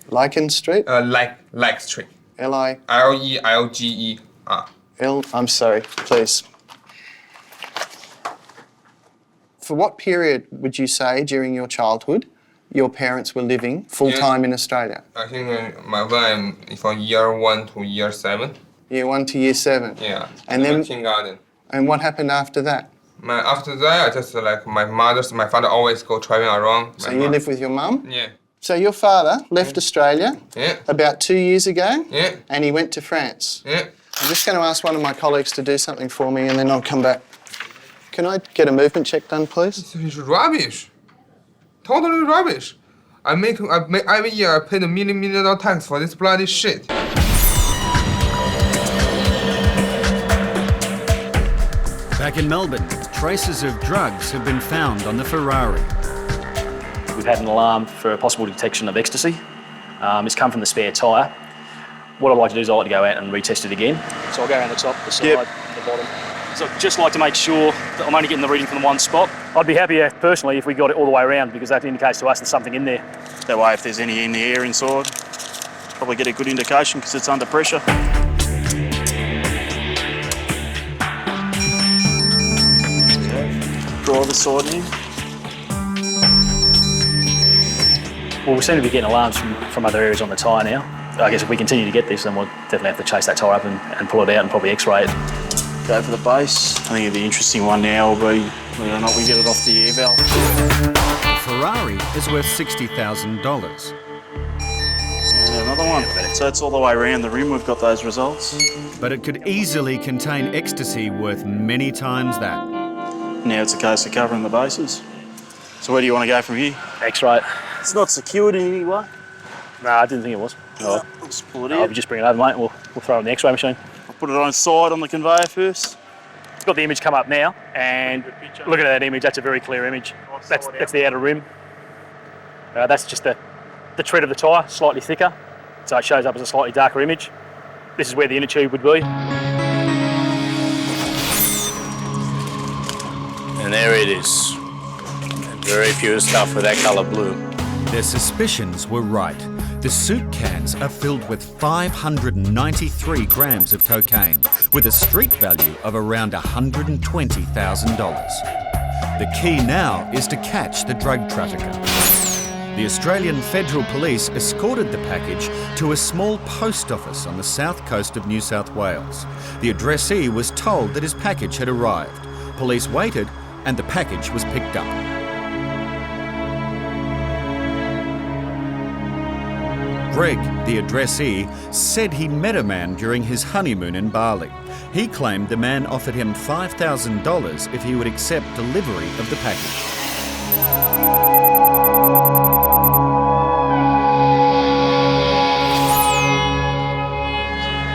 Lichen Street? Lichen Street. L-I? L-E-L-G-E-R. I'm sorry, please. For what period would you say during your childhood your parents were living full-time in Australia? I think when I'm from year 1 to year 7. Year 1 to year 7? Yeah. And then kindergarten. And what happened after that? After that, I just like my father always go traveling around. So you live with your mum? Yeah. So your father left Australia about 2 years ago? Yeah. And he went to France? Yeah. I'm just going to ask one of my colleagues to do something for me and then I'll come back. Can I get a movement check done, please? It's rubbish. Totally rubbish. Every year I pay the million tax for this bloody shit. Back in Melbourne, traces of drugs have been found on the Ferrari. We've had an alarm for a possible detection of ecstasy. It's come from the spare tyre. What I'd like to do is I'd like to go out and retest it again. So I'll go around the top, the side, the bottom. So I'd just like to make sure that I'm only getting the reading from the one spot. I'd be happier, personally, if we got it all the way around because that indicates to us there's something in there. That way, if there's any in the air inside, probably get a good indication because it's under pressure. Driver's side in. Well, we seem to be getting alarms from other areas on the tyre now. I guess if we continue to get this, then we'll definitely have to chase that tyre up and pull it out and probably X-ray it. Go for the base. I think the interesting one now will be whether or not we get it off the air valve. The Ferrari is worth $60,000. Another one. So it's all the way around the rim, we've got those results. But it could easily contain ecstasy worth many times that. Now it's a case of covering the bases. So where do you want to go from here? X-ray. It's not secured in any way. No, I didn't think it was. Right, let's pull it in. I'll just bring it over, mate, and we'll throw it in the X-ray machine. I'll put it on its side on the conveyor first. Got the image come up now, and look at that image. That's a very clear image. That's the outer rim. That's just the tread of the tyre, slightly thicker, so it shows up as a slightly darker image. This is where the inner tube would be. And there it is. And very few stuff with that colour blue. Their suspicions were right. The soup cans are filled with 593 grams of cocaine, with a street value of around $120,000. The key now is to catch the drug trafficker. The Australian Federal Police escorted the package to a small post office on the south coast of New South Wales. The addressee was told that his package had arrived. Police waited and the package was picked up. Greg, the addressee, said he met a man during his honeymoon in Bali. He claimed the man offered him $5,000 if he would accept delivery of the package.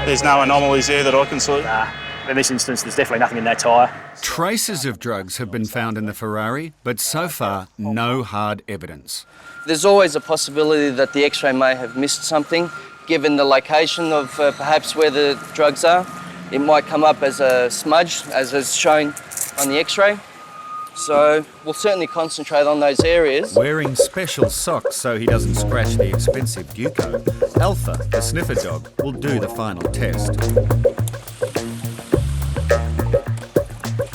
There's no anomalies there that I can see. Nah, in this instance, there's definitely nothing in that tyre. Traces of drugs have been found in the Ferrari, but so far, no hard evidence. There's always a possibility that the X-ray may have missed something, given the location of perhaps where the drugs are. It might come up as a smudge, as is shown on the X-ray. So we'll certainly concentrate on those areas. Wearing special socks so he doesn't scratch the expensive Duco, Alpha, the sniffer dog, will do the final test.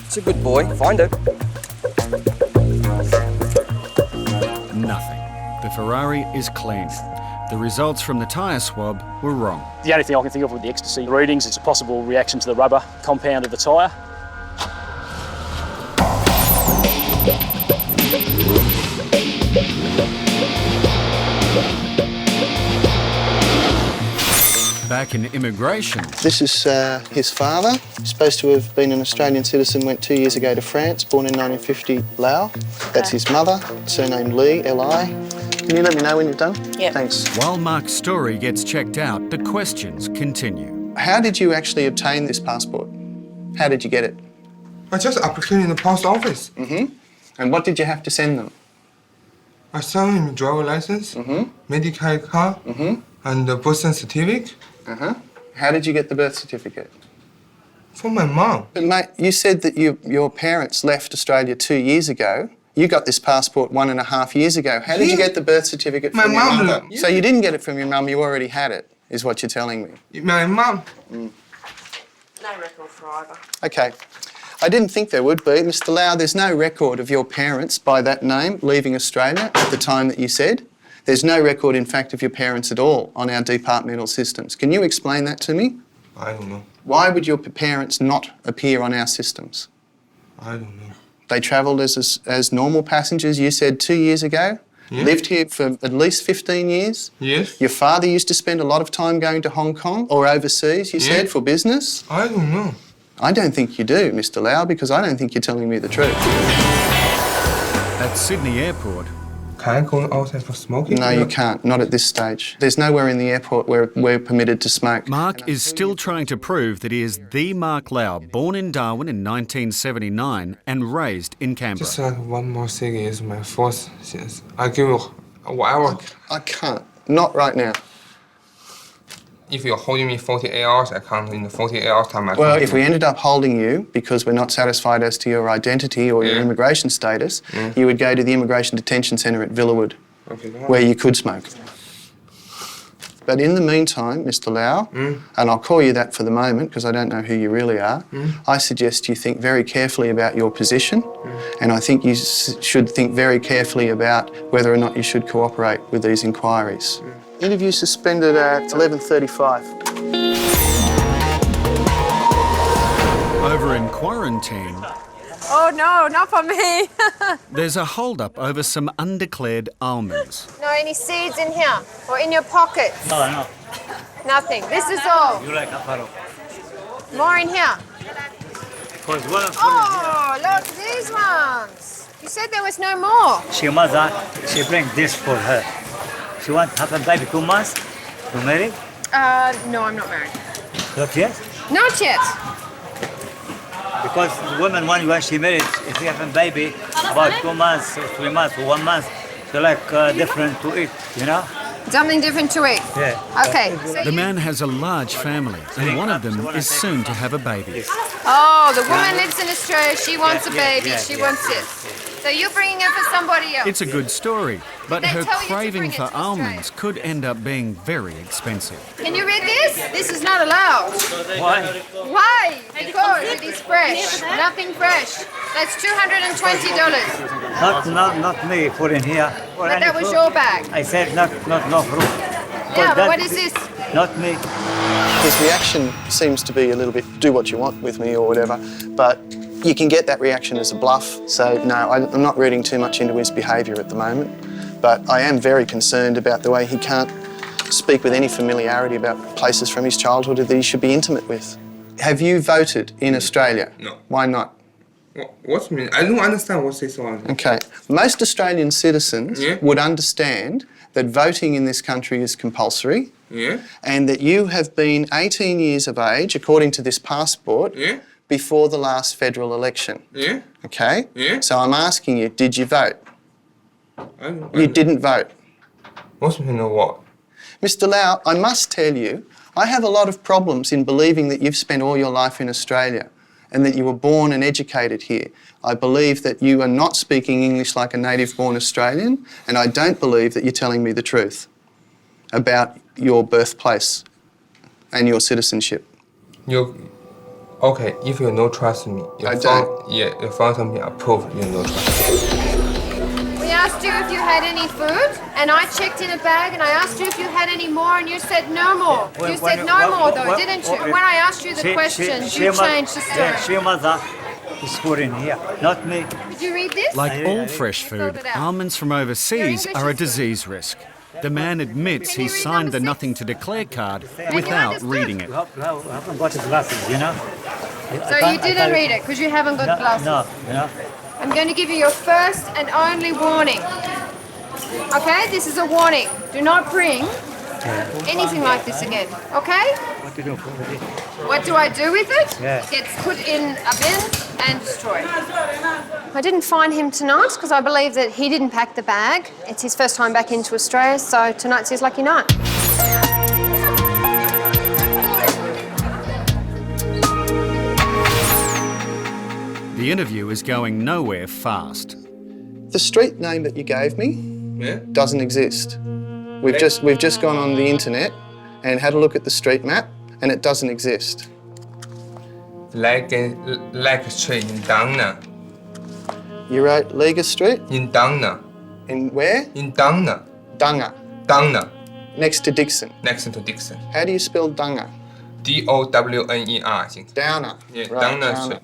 It's a good boy. Find it. Nothing. The Ferrari is clean. The results from the tyre swab were wrong. The only thing I can think of with the ecstasy readings is a possible reaction to the rubber compound of the tyre. Back in immigration. This is his father. He's supposed to have been an Australian citizen, went 2 years ago to France, born in 1950, Lao. That's his mother, surnamed Lee, L-I. Can you let me know when you've done? Yeah. Thanks. While Mark's story gets checked out, the questions continue. How did you actually obtain this passport? How did you get it? I just applied in the post office. Mm-hmm. And what did you have to send them? I sent him driver license, medical card, and the birth certificate. How did you get the birth certificate? From my mom. But mate, you said that your parents left Australia 2 years ago. You got this passport 1.5 years ago. How did you get the birth certificate from your mother? So you didn't get it from your mum, you already had it, is what you're telling me. My mom. No record for either. Okay. I didn't think there would be. Mr. Lau, there's no record of your parents by that name leaving Australia at the time that you said. There's no record, in fact, of your parents at all on our departmental systems. Can you explain that to me? I don't know. Why would your parents not appear on our systems? I don't know. They travelled as normal passengers, you said 2 years ago? Yeah. Lived here for at least 15 years? Yes. Your father used to spend a lot of time going to Hong Kong or overseas, you said, for business? I don't know. I don't think you do, Mr. Lau, because I don't think you're telling me the truth. At Sydney Airport. Can I go outside for smoking? No, you can't. Not at this stage. There's nowhere in the airport where we're permitted to smoke. Mark is still trying to prove that he is the Mark Lau, born in Darwin in 1979 and raised in Canberra. Just one more thing is my first sentence. I give you whatever. I can't. Not right now. If you're holding me 48 hours, I can't. In the 48 hours time, I Well, can't. if we ended up holding you because we're not satisfied as to your identity or your immigration status, you would go to the Immigration Detention Centre at Villawood, where you could smoke. But in the meantime, Mr. Lau, and I'll call you that for the moment because I don't know who you really are, I suggest you think very carefully about your position, and I think you should think very carefully about whether or not you should cooperate with these inquiries. Interview suspended at 11:35. Over in quarantine, Oh no, not for me. there's a hold-up over some undeclared almonds. No, any seeds in here or in your pockets? No. Nothing. This is all. You like aparo. More in here. Because one Oh, look, these ones. You said there was no more. she mother, she bring this for her. She wants to have a baby 2 months. You married? No, I'm not married. Not yet? Not yet. Because women, when she married, if you have a baby, about 2 months, or 3 months, or 1 month, they like different to eat, you know? Something different to eat. Yeah. Okay. The man has a large family, and one of them is soon to have a baby. Oh, the woman lives in Australia. She wants a baby. She wants it. So you're bringing her for somebody else. It's a good story, but They her tell you to craving bring it for to Australia. almonds could end up being very expensive. Can you read this? This is not allowed. Why? Why? Because it is fresh. Nothing fresh. That's $220. Not me putting here. But that was your bag. I said no fruit. Yeah, but what is this? Not me. His reaction seems to be a little bit, do what you want with me or whatever, but you can get that reaction as a bluff. So no, I'm not reading too much into his behaviour at the moment, but I am very concerned about the way he can't speak with any familiarity about places from his childhood that he should be intimate with. Have you voted in Australia? No. Why not? What mean? I don't understand what this one. Okay. Most Australian citizens would understand that voting in this country is compulsory and that you have been 18 years of age, according to this passport, before the last federal election. Okay? So I'm asking you, did you vote? You didn't vote. What mean what? Mr. Lau, I must tell you, I have a lot of problems in believing that you've spent all your life in Australia and that you were born and educated here. I believe that you are not speaking English like a native-born Australian, and I don't believe that you're telling me the truth about your birthplace and your citizenship. Okay, if you don't trust me, you found something approved, you don't trust me. We asked you if you had any food, and I checked in a bag, and I asked you if you had any more, and you said no more. You said no more, though, didn't you? When I asked you the questions, you changed the story. She mother is put in here, not me. Did you read this? Like all fresh food, almonds from overseas are a disease risk. The man admits he signed the nothing to declare card without reading it. I haven't got the glasses, you know? So you didn't read it because you haven't got glasses? No, no. I'm going to give you your first and only warning. Okay, this is a warning. Do not bring anything like this again, okay? What do you do with it? What do I do with it? Yeah. It gets put in a bin and destroyed. I didn't find him tonight because I believe that he didn't pack the bag. It's his first time back into Australia, so tonight's his lucky night. The interview is going nowhere fast. The street name that you gave me doesn't exist. We've just gone on the internet and had a look at the street map, and it doesn't exist. Like Street in Dangna. You wrote Liga Street? In Dangna. In where? In Dangna. Danga. Dangna. Next to Dixon. Next to Dixon. How do you spell Danga? Downer, I think. Downer. Yeah, Right, Downer Downer. Street.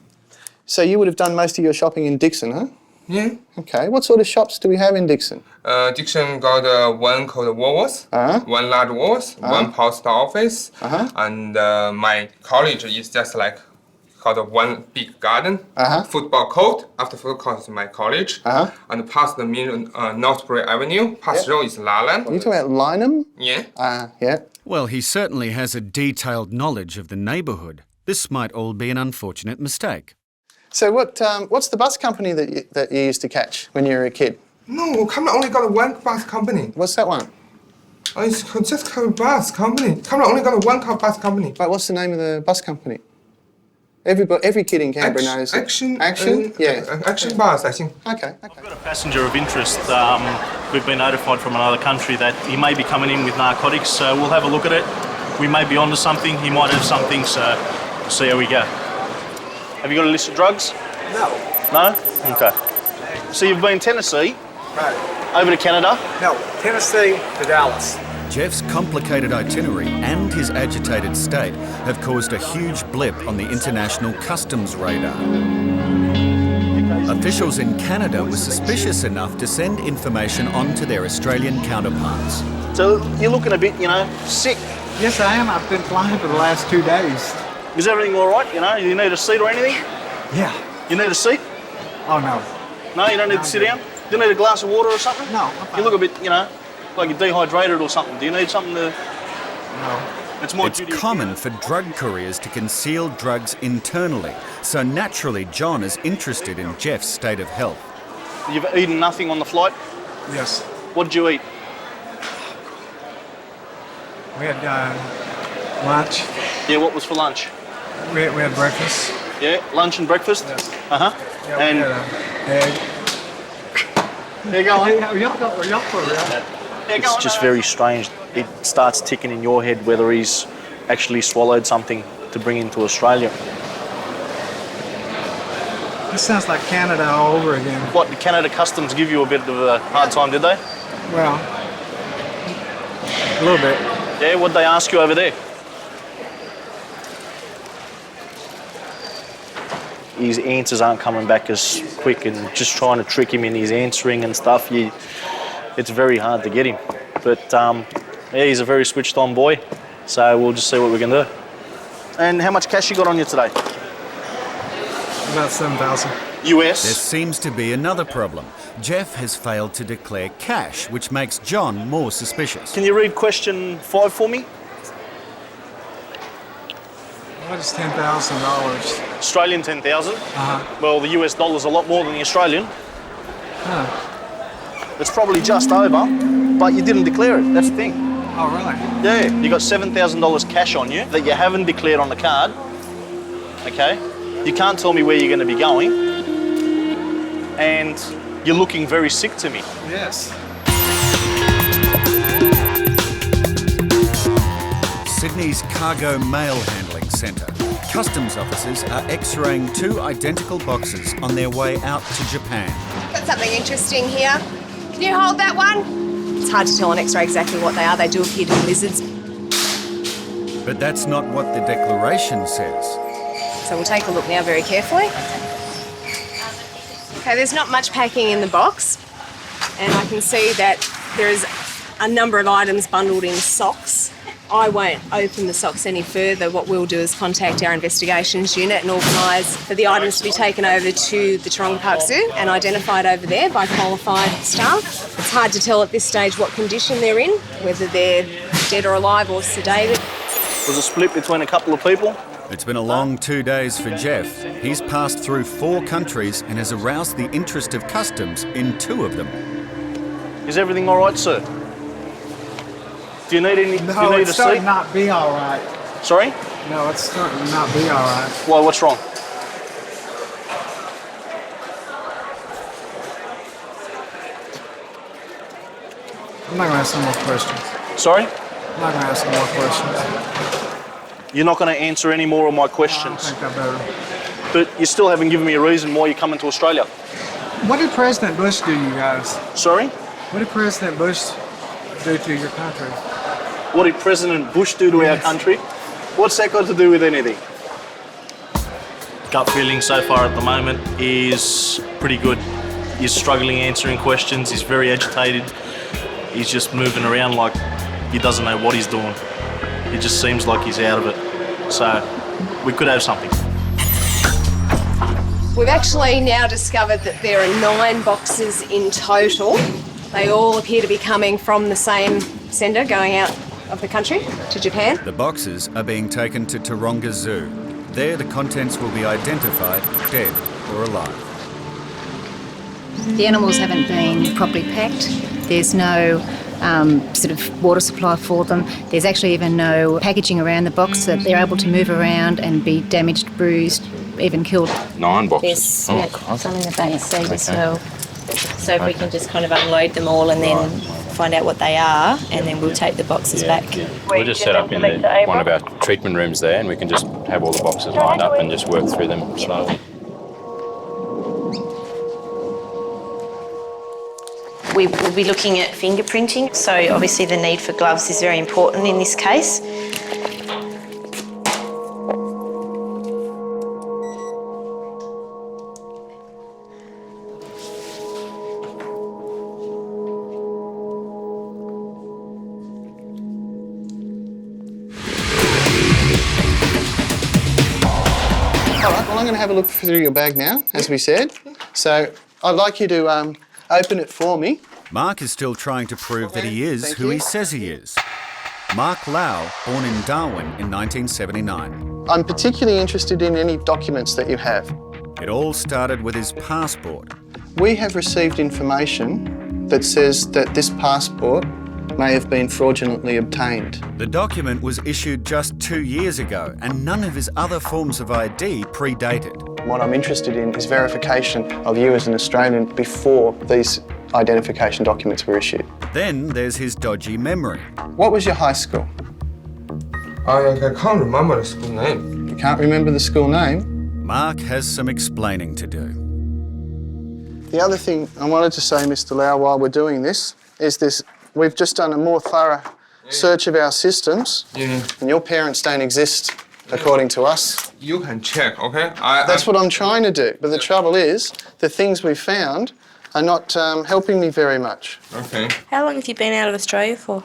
So you would have done most of your shopping in Dixon, huh? Yeah. Okay. What sort of shops do we have in Dixon? Dixon got one called Woolworths, one large Woolworths, one post office, and my college is just like called one big garden, football court. After football court is my college, and past the main Northbury Avenue, past road is Laland. You talking about Lynham? Yeah. Yeah. Well, he certainly has a detailed knowledge of the neighbourhood. This might all be an unfortunate mistake. So what's the bus company that you used to catch when you were a kid? No, Canada only got one bus company. What's that one? It's just called bus company. Canada only got one bus company. But what's the name of the bus company? Every kid in Canberra knows it. Action? Yeah. Action Bus, I think. Okay. I've got a passenger of interest. We've been notified from another country that he may be coming in with narcotics, so we'll have a look at it. We may be onto something, he might have something, so we'll see how we go. Have you got a list of drugs? No. No? Okay. So you've been Tennessee? Right. Over to Canada? No, Tennessee to Dallas. Jeff's complicated itinerary and his agitated state have caused a huge blip on the international customs radar. Officials in Canada were suspicious enough to send information on to their Australian counterparts. So you're looking a bit, sick? Yes, I am. I've been flying for the last 2 days. Is everything all right? You need a seat or anything? Yeah. You need a seat? Oh, no. No, you don't need to sit down? You need a glass of water or something? No. You look a bit, Like you're dehydrated or something. Do you need something to... No. It's my It's duty. common for drug couriers to conceal drugs internally, so naturally John is interested in Jeff's state of health. You've eaten nothing on the flight? Yes. What did you eat? We had lunch. Yeah, what was for lunch? We had breakfast. Yeah, lunch and breakfast? Yes. Uh-huh. Yeah, And we had egg. there you go. It's just very strange. It starts ticking in your head whether he's actually swallowed something to bring into Australia. This sounds like Canada all over again. What, did Canada Customs give you a bit of a hard time, did they? Well, a little bit. Yeah, what'd they ask you over there? His answers aren't coming back as quick, and just trying to trick him in his answering and stuff, it's very hard to get him. But yeah, he's a very switched on boy, so we'll just see what we can do. And how much cash you got on you today? About 7,000. US? There seems to be another problem. Jeff has failed to declare cash, which makes John more suspicious. Can you read question 5 for me? What is $10,000? Australian 10,000? Uh-huh. Well, the US dollar's a lot more than the Australian. Huh. It's probably just over, but you didn't declare it. That's the thing. Oh, really? Yeah, you got $7,000 cash on you that you haven't declared on the card. Okay? You can't tell me where you're going to be going, and you're looking very sick to me. Yes. Sydney's Cargo Mail Handling Centre. Customs officers are x-raying 2 identical boxes on their way out to Japan. Got something interesting here. Can you hold that one? It's hard to tell on X-ray exactly what they are. They do appear to be lizards. But that's not what the declaration says. So we'll take a look now very carefully. Okay, there's not much packing in the box, and I can see that there is a number of items bundled in socks. I won't open the socks any further. What we'll do is contact our investigations unit and organise for the items to be taken over to the Taronga Park Zoo and identified over there by qualified staff. It's hard to tell at this stage what condition they're in, whether they're dead or alive or sedated. Was it split between a couple of people? It's been a long 2 days for Jeff. He's passed through 4 countries and has aroused the interest of customs in 2 of them. Is everything all right, sir? Do you need any? No, do you need it's a starting seat? not be all right. Sorry? No, it's starting to not be all right. Why? What's wrong? I'm not going to ask some more questions. Sorry? I'm not going to ask some more questions. You're not going to answer any more of my questions. I think I better. But you still haven't given me a reason why you're coming to Australia. What did President Bush do, you guys? Sorry? What did President Bush do to your country? What did President Bush do to our country? What's that got to do with anything? Gut feeling so far at the moment is pretty good. He's struggling answering questions. He's very agitated. He's just moving around like he doesn't know what he's doing. It just seems like he's out of it. So we could have something. We've actually now discovered that there are 9 boxes in total. They all appear to be coming from the same sender going out of the country to Japan. The boxes are being taken to Taronga Zoo. There the contents will be identified, dead or alive. The animals haven't been properly packed. There's no sort of water supply for them. There's actually even no packaging around the box so that they're able to move around and be damaged, bruised, even killed. 9 boxes? There's some in the back seat as well. So if we can just kind of unload them all and then find out what they are, and then we'll take the boxes back. We'll just set up in one of our treatment rooms there, and we can just have all the boxes lined up and just work through them slowly. We will be looking at fingerprinting, so obviously the need for gloves is very important in this case. All right, well, I'm going to have a look through your bag now, as we said. So I'd like you to open it for me. Mark is still trying to prove that he is who he says he is. Mark Lau, born in Darwin in 1979. I'm particularly interested in any documents that you have. It all started with his passport. We have received information that says that this passport may have been fraudulently obtained. The document was issued just 2 years ago and none of his other forms of ID predated. What I'm interested in is verification of you as an Australian before these identification documents were issued. Then there's his dodgy memory. What was your high school? I can't remember the school name. You can't remember the school name? Mark has some explaining to do. The other thing I wanted to say, Mr. Lau, while we're doing this, is we've just done a more thorough search of our systems, and your parents don't exist, according to us. You can check, okay? That's what I'm trying to do, but the trouble is, the things we found are not helping me very much. Okay. How long have you been out of Australia for?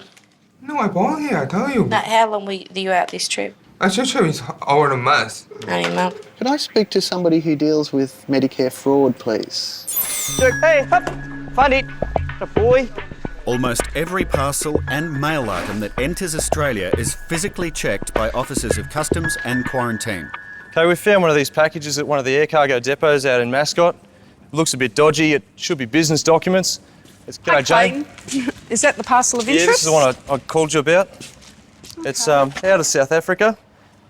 No, I born here, I tell you. No, how long were you out this trip? Actually, it's over a month. Only a month. Could I speak to somebody who deals with Medicare fraud, please? Hey, find it. A boy. Almost every parcel and mail item that enters Australia is physically checked by officers of customs and quarantine. Okay, we found one of these packages at one of the air cargo depots out in Mascot. It looks a bit dodgy. It should be business documents. G'day, Jane. Is that the parcel of interest? Yeah, this is the one I called you about. It's out of South Africa.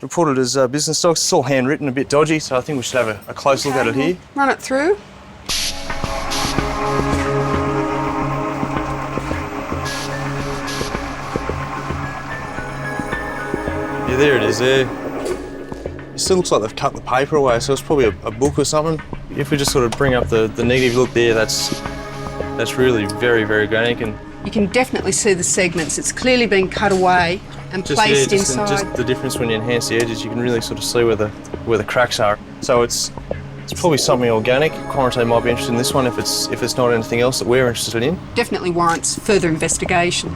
Reported as business docs. It's all handwritten, a bit dodgy, so I think we should have a close look at it here. Run it through. Yeah, there it is there. It still looks like they've cut the paper away, so it's probably a book or something. If we just sort of bring up the negative look there, that's really very, very organic. And You can definitely see the segments. It's clearly been cut away and placed inside. Just the difference when you enhance the edges, you can really sort of see where the cracks are. So it's probably something organic. Quarantine might be interested in this one if it's not anything else that we're interested in. Definitely warrants further investigation.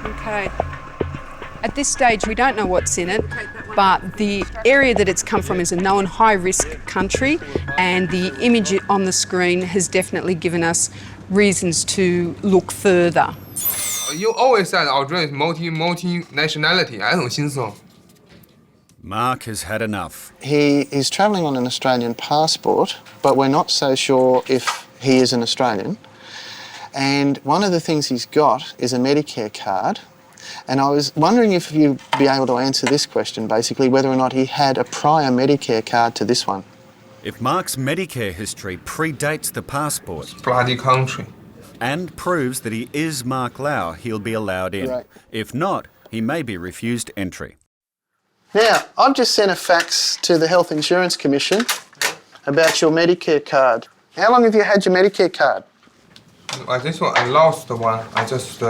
Okay. At this stage, we don't know what's in it, but the area that it's come from is a known high-risk country, and the image on the screen has definitely given us reasons to look further. You always said Australia is multi-nationality. I don't think so. Mark has had enough. He is travelling on an Australian passport, but we're not so sure if he is an Australian. And one of the things he's got is a Medicare card. And I was wondering if you'd be able to answer this question, basically, whether or not he had a prior Medicare card to this one. If Mark's Medicare history predates the passport... Bloody country. ...and proves that he is Mark Lau, he'll be allowed in. Right. If not, he may be refused entry. Now, I've just sent a fax to the Health Insurance Commission about your Medicare card. How long have you had your Medicare card? This one, I lost the one. I just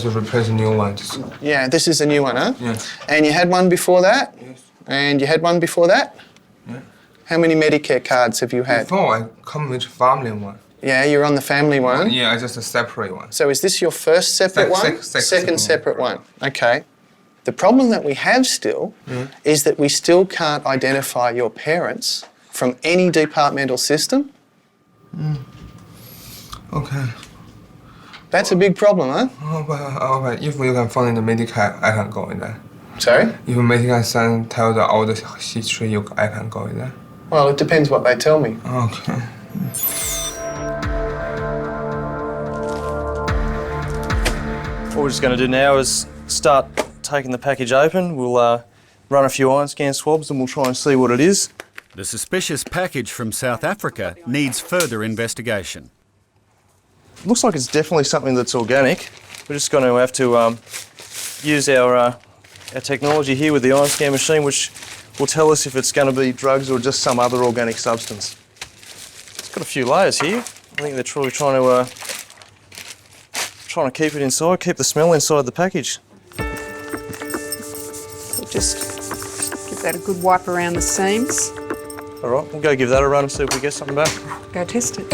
replaced a new one. Yeah, this is a new one, huh? Yeah. And you had one before that? Yes. And you had one before that? Yeah. How many Medicare cards have you had? Before, I come with family one. Yeah, you're on the family one? Yeah, I just a separate one. So is this your first separate one? Second separate one. Okay. The problem that we have still is that we still can't identify your parents from any departmental system. Okay. That's a big problem, huh? Oh, but if you can find the Medicare, I can go in there. Sorry? If Medicare can tell all the history, I can go in there. Well, it depends what they tell me. Okay. What we're just going to do now is start taking the package open. We'll run a few iron scan swabs and we'll try and see what it is. The suspicious package from South Africa needs further investigation. Looks like it's definitely something that's organic. We're just going to have to use our technology here with the iron scan machine, which will tell us if it's going to be drugs or just some other organic substance. It's got a few layers here. I think they're truly trying to keep it inside, keep the smell inside the package. So just give that a good wipe around the seams. All right, we'll go give that a run and see if we get something back. Go test it.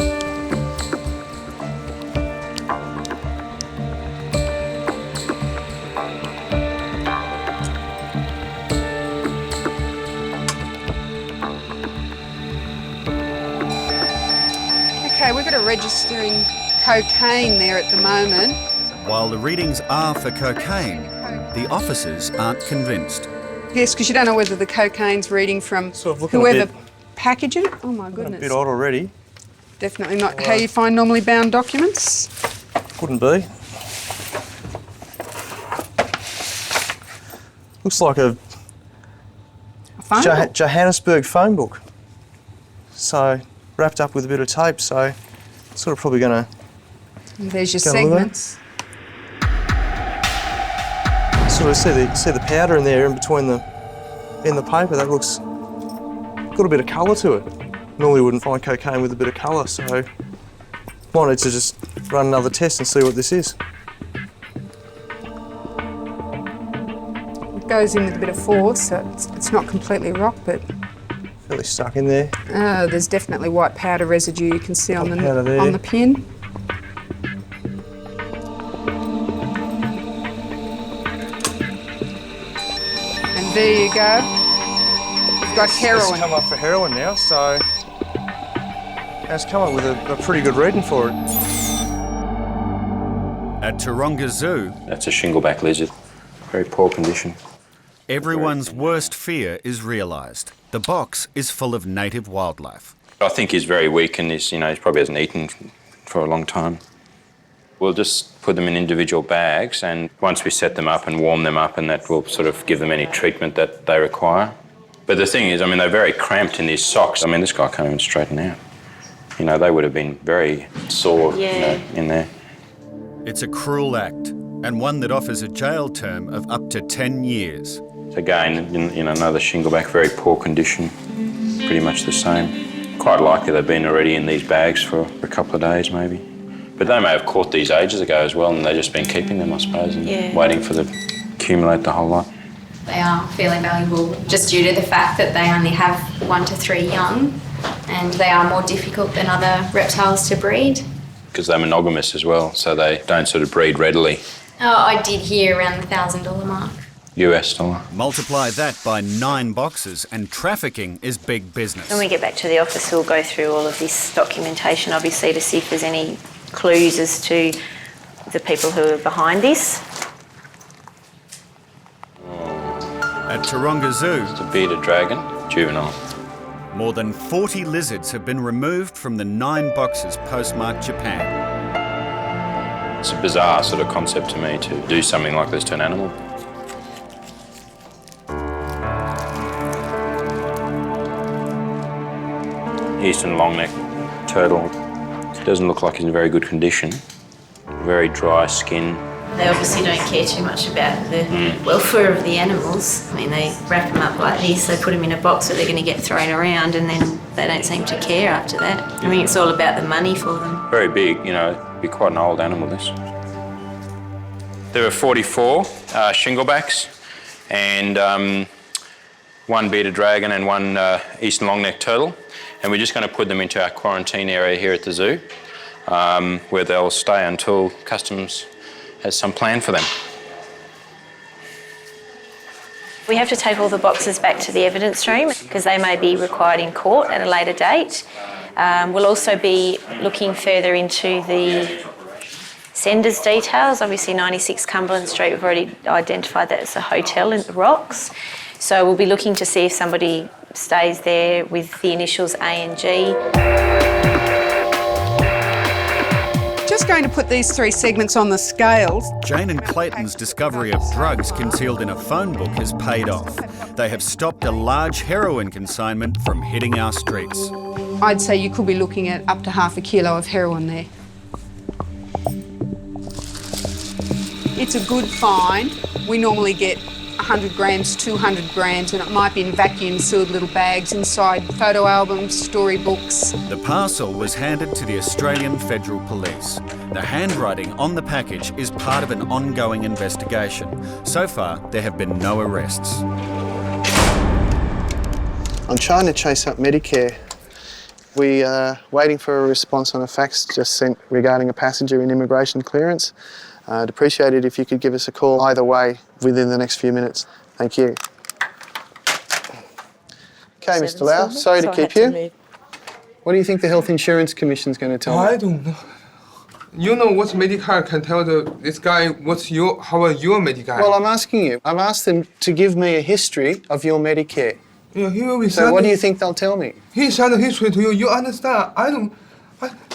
Okay, we've got a registering cocaine there at the moment. While the readings are for cocaine, the officers aren't convinced. Yes, because you don't know whether the cocaine's reading from looking whoever packaged it. Oh my A goodness. bit odd already. Definitely not how you find normally bound documents. Wouldn't be. Looks like a phone book. Johannesburg phone book. So, wrapped up with a bit of tape, so sort of probably going to... There's your segments. Sort of see the powder in there in between the paper. That looks got a bit of colour to it. Normally wouldn't find cocaine with a bit of colour, so might need to just run another test and see what this is. It goes in with a bit of force, so it's not completely rock, but Fairly stuck in there. there's definitely white powder residue you can see on powder there. the pin. And there you go. We've got heroin. It's come up for heroin now, so it's come up with a pretty good reading for it. At Taronga Zoo, That's a shingleback lizard. Very poor condition. everyone's worst fear is realised. The box is full of native wildlife. I think he's very weak and he probably hasn't eaten for a long time. We'll just put them in individual bags, and once we set them up and warm them up, and that will sort of give them any treatment that they require. But the thing is, they're very cramped in these socks. This guy can't even straighten out. They would have been very sore in there. It's a cruel act, and one that offers a jail term of up to 10 years. Again, another shingleback, very poor condition, pretty much the same. Quite likely they've been already in these bags for a couple of days maybe. But they may have caught these ages ago as well, and they've just been keeping them, I suppose, and waiting for them to accumulate the whole lot. They are fairly valuable just due to the fact that they only have 1 to 3 young, and they are more difficult than other reptiles to breed. Because they're monogamous as well, so they don't sort of breed readily. Oh, I did hear around the $1,000 mark. US dollar. Multiply that by 9 boxes and trafficking is big business. When we get back to the office, we'll go through all of this documentation, obviously, to see if there's any clues as to the people who are behind this. At Taronga Zoo, It's a bearded dragon, juvenile. more than 40 lizards have been removed from the 9 boxes postmarked Japan. It's a bizarre sort of concept to me to do something like this to an animal. Eastern longneck turtle. Doesn't look like he's in very good condition. Very dry skin. They obviously don't care too much about the welfare of the animals. They wrap them up like this, they put them in a box where they're going to get thrown around, and then they don't seem to care after that. I think it's all about the money for them. Very big, be quite an old animal, this. There were 44 shinglebacks and 1 bearded dragon and 1 eastern longneck turtle. And we're just going to put them into our quarantine area here at the zoo, where they'll stay until Customs has some plan for them. We have to take all the boxes back to the evidence room because they may be required in court at a later date. We'll also be looking further into the sender's details. Obviously 96 Cumberland Street, we've already identified that as a hotel in the Rocks. So we'll be looking to see if somebody stays there with the initials A and G. Just going to put these 3 segments on the scales. Jane and Clayton's discovery of drugs concealed in a phone book has paid off. They have stopped a large heroin consignment from hitting our streets. I'd say you could be looking at up to half a kilo of heroin there. It's a good find. We normally get 100 grams, 200 grams, and it might be in vacuum-sealed little bags inside photo albums, storybooks. The parcel was handed to the Australian Federal Police. The handwriting on the package is part of an ongoing investigation. So far, there have been no arrests. I'm trying to chase up Medicare. We are waiting for a response on a fax just sent regarding a passenger in immigration clearance. I'd appreciate it if you could give us a call either way within the next few minutes. Thank you. Okay, Mr. Lau, sorry to keep you. What do you think the Health Insurance Commission's going to tell me? I don't know. You know what Medicare can tell this guy how are your Medicare? Well, I'm asking you. I've asked them to give me a history of your Medicare. Yeah, he will be so what do you think they'll tell me? He sent a history to you. You understand?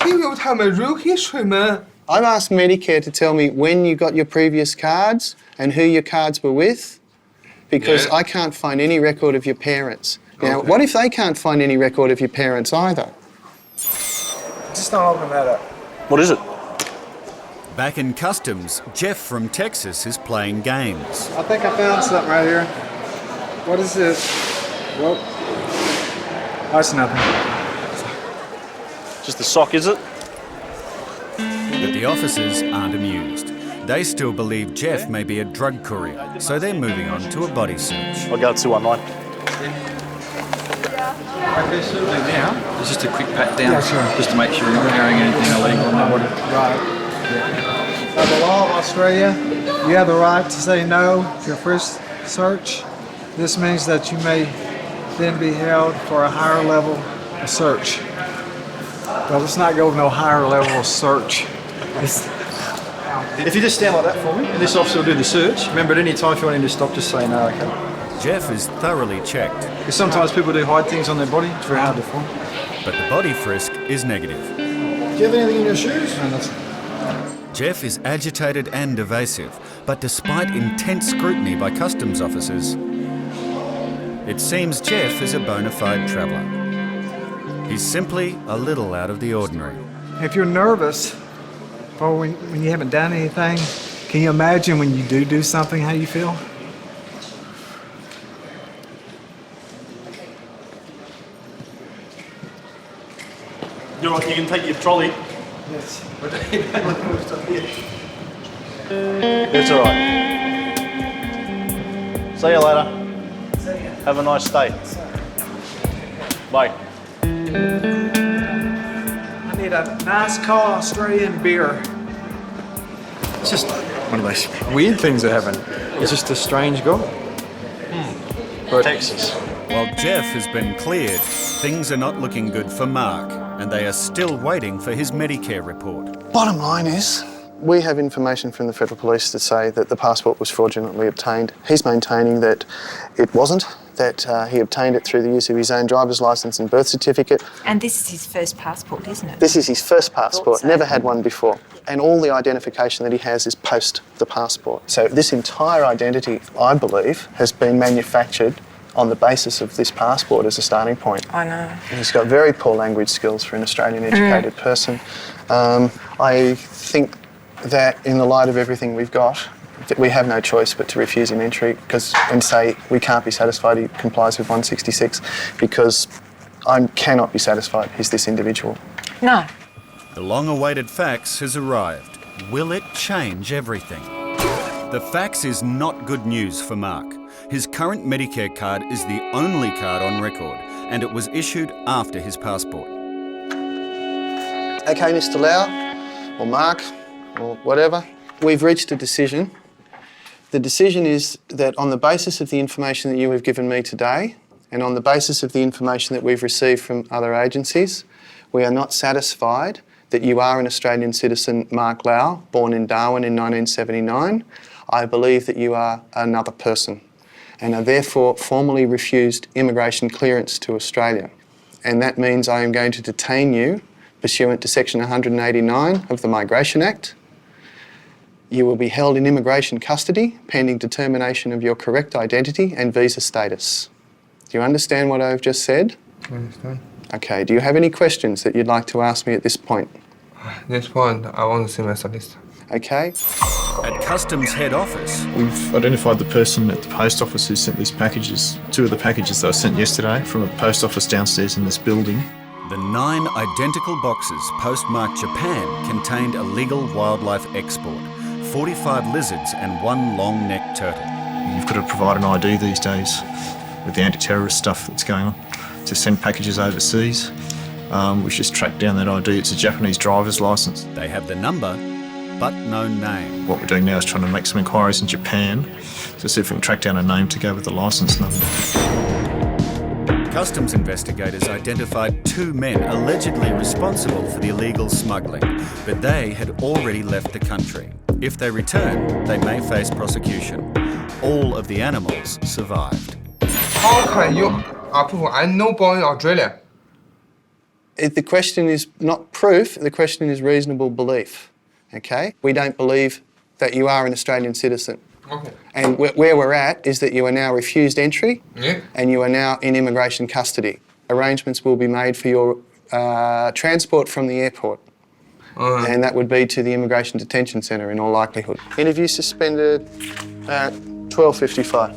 He will tell me real history, man. I've asked Medicare to tell me when you got your previous cards and who your cards were with, because I can't find any record of your parents. Now, what if they can't find any record of your parents either? Just don't open that up. What is it? Back in customs, Jeff from Texas is playing games. I think I found something right here. What is this? Well, that's nothing. Just a sock, is it? But the officers aren't amused. They still believe Jeff may be a drug courier, so they're moving on to a body search. I'll go 219. Now, it's just a quick pat down, just to make sure you're not carrying anything illegal on the body. Right. By the law of Australia, you have the right to say no to your first search. This means that you may then be held for a higher level of search. But let's not go no higher level of search. If you just stand like that for me, and this officer will do the search, remember at any time if you want him to stop, just say no, okay? Jeff is thoroughly checked. Because sometimes people do hide things on their body, it's very hard to find. But the body frisk is negative. Do you have anything in your shoes? No, nothing. Jeff is agitated and evasive, but despite intense scrutiny by customs officers, it seems Jeff is a bona fide traveller. He's simply a little out of the ordinary. If you're nervous, or when you haven't done anything, can you imagine when you do something, how you feel? You're right, you can take your trolley. Yes. It's all right. See you later. Have a nice day. Bye. I need a nice cold Australian beer. It's just one of those weird things that happen. It's just a strange guy. Texas. While Jeff has been cleared, things are not looking good for Mark, and they are still waiting for his Medicare report. Bottom line is, we have information from the Federal Police to say that the passport was fraudulently obtained. He's maintaining that it wasn't, that he obtained it through the use of his own driver's licence and birth certificate. And this is his first passport, isn't it? This is his first passport, never had one before. And all the identification that he has is post the passport. So this entire identity, I believe, has been manufactured on the basis of this passport as a starting point. I know. And he's got very poor language skills for an Australian educated person. I think that in the light of everything we've got, that we have no choice but to refuse him entry and say we can't be satisfied he complies with 166 because I cannot be satisfied he's this individual. No. The long-awaited fax has arrived. Will it change everything? The fax is not good news for Mark. His current Medicare card is the only card on record, and it was issued after his passport. Okay, Mr. Lau, or Mark, or whatever, we've reached a decision. The decision is that on the basis of the information that you have given me today, and on the basis of the information that we've received from other agencies, we are not satisfied that you are an Australian citizen, Mark Lau, born in Darwin in 1979. I believe that you are another person and are therefore formally refused immigration clearance to Australia. And that means I am going to detain you pursuant to Section 189 of the Migration Act. You will be held in immigration custody pending determination of your correct identity and visa status. Do you understand what I've just said? I understand. Okay, do you have any questions that you'd like to ask me at this point? At this point, I want to see my solicitor. Okay. At Customs head office, we've identified the person at the post office who sent these packages. 2 of the packages that were sent yesterday from a post office downstairs in this building. The 9 identical boxes postmarked Japan contained illegal wildlife export, 45 lizards and 1 long-necked turtle. You've got to provide an ID these days with the anti-terrorist stuff that's going on to send packages overseas. We've just tracked down that ID. It's a Japanese driver's licence. They have the number, but no name. What we're doing now is trying to make some inquiries in Japan to see if we can track down a name to go with the licence number. Customs investigators identified 2 men allegedly responsible for the illegal smuggling, but they had already left the country. If they return, they may face prosecution. All of the animals survived. How can you approve? I'm not born in Australia. The question is not proof, the question is reasonable belief, okay? We don't believe that you are an Australian citizen. Okay. And where we're at is that you are now refused entry Yeah. and you are now in immigration custody. Arrangements will be made for your transport from the airport. And that would be to the Immigration Detention Centre in all likelihood. Interview suspended at 12:55.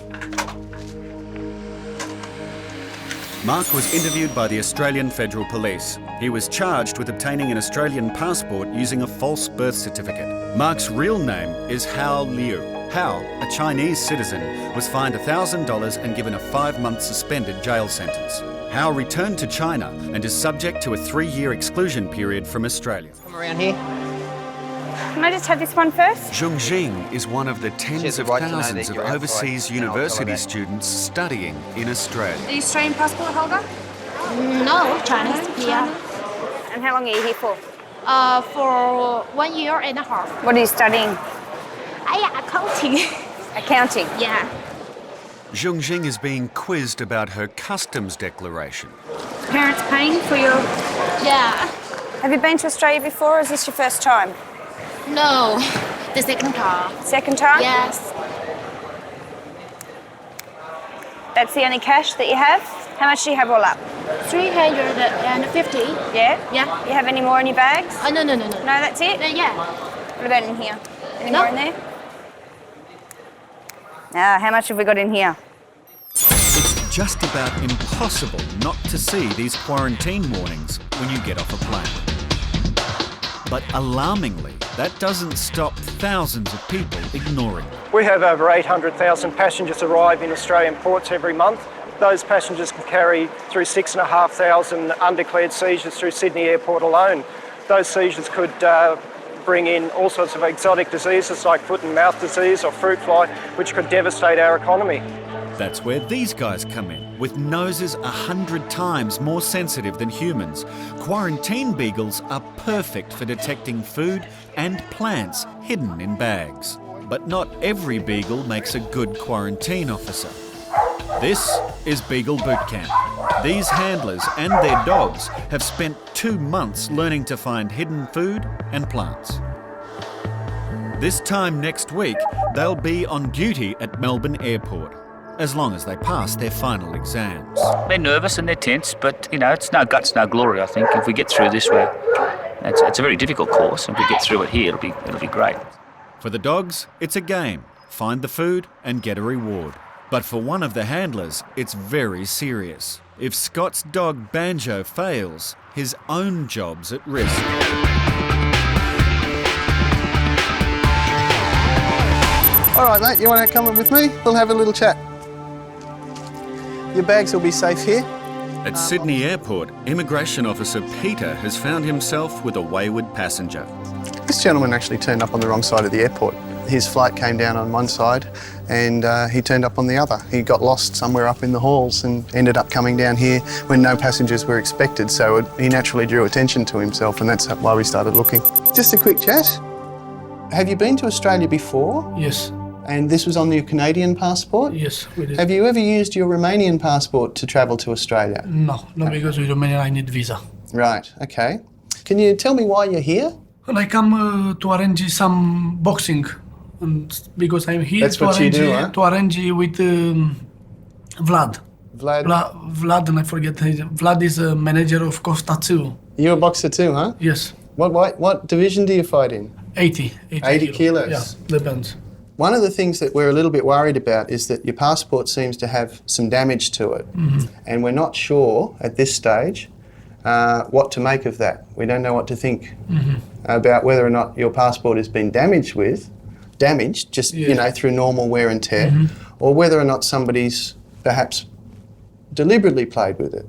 Mark was interviewed by the Australian Federal Police. He was charged with obtaining an Australian passport using a false birth certificate. Mark's real name is Hao Liu. Hao, a Chinese citizen, was fined $1,000 and given a 5-month suspended jail sentence. Hao returned to China and is subject to a 3-year exclusion period from Australia. Come around here. Can I just have this one first? Zhongjing is one of the tens of right to know thousands that of you're overseas outside, and I'll university cover that. students studying in Australia. The Australian passport holder? No, Chinese. Yeah. And how long are you here for? For 1 year and a half. What are you studying? Accounting. Accounting? Yeah. Zhongjing is being quizzed about her customs declaration. Parents paying for your... Yeah. Have you been to Australia before, or is this your first time? No, the second time. Second time? Yes. That's the only cash that you have? How much do you have all up? 350. Yeah? Yeah. You have any more in your bags? Oh, no. No, that's it? Yeah. What about in here? Any No. more in there? How much have we got in here? It's just about impossible not to see these quarantine warnings when you get off a plane. But alarmingly, that doesn't stop thousands of people ignoring them. We have over 800,000 passengers arrive in Australian ports every month. Those passengers can carry through 6,500 undeclared seizures through Sydney Airport alone. Those seizures could bring in all sorts of exotic diseases like foot and mouth disease or fruit fly, which could devastate our economy. That's where these guys come in, with noses 100 times more sensitive than humans. Quarantine beagles are perfect for detecting food and plants hidden in bags. But not every beagle makes a good quarantine officer. This is Beagle Boot Camp. These handlers and their dogs have spent 2 months learning to find hidden food and plants. This time next week, they'll be on duty at Melbourne Airport, as long as they pass their final exams. They're nervous and they're tense, but, you know, it's no guts, no glory, I think. If we get through this, it's a very difficult course. If we get through it here, it'll be great. For the dogs, it's a game. Find the food and get a reward. But for one of the handlers, it's very serious. If Scott's dog Banjo fails, his own job's at risk. All right, mate, you want to come in with me? We'll have a little chat. Your bags will be safe here. At Sydney Airport, Immigration Officer Peter has found himself with a wayward passenger. This gentleman actually turned up on the wrong side of the airport. His flight came down on one side and he turned up on the other. He got lost somewhere up in the halls and ended up coming down here when no passengers were expected, so he naturally drew attention to himself, and that's why we started looking. Just a quick chat. Have you been to Australia before? Yes. And this was on your Canadian passport? Yes, we did. Have you ever used your Romanian passport to travel to Australia? No, because with Romania I need visa. Right, okay. Can you tell me why you're here? Well, I come to arrange some boxing, and because I'm here That's to what you arrange do, huh? to arrange with Vlad. Vlad, and I forget his. Vlad is a manager of Costa too. You're a boxer too, huh? Yes. What division do you fight in? 80 kilos? Yeah, depends. One of the things that we're a little bit worried about is that your passport seems to have some damage to it. Mhm. And we're not sure at this stage what to make of that. We don't know what to think Mhm. about whether or not your passport has been damaged just through normal wear and tear, or whether or not somebody's perhaps deliberately played with it.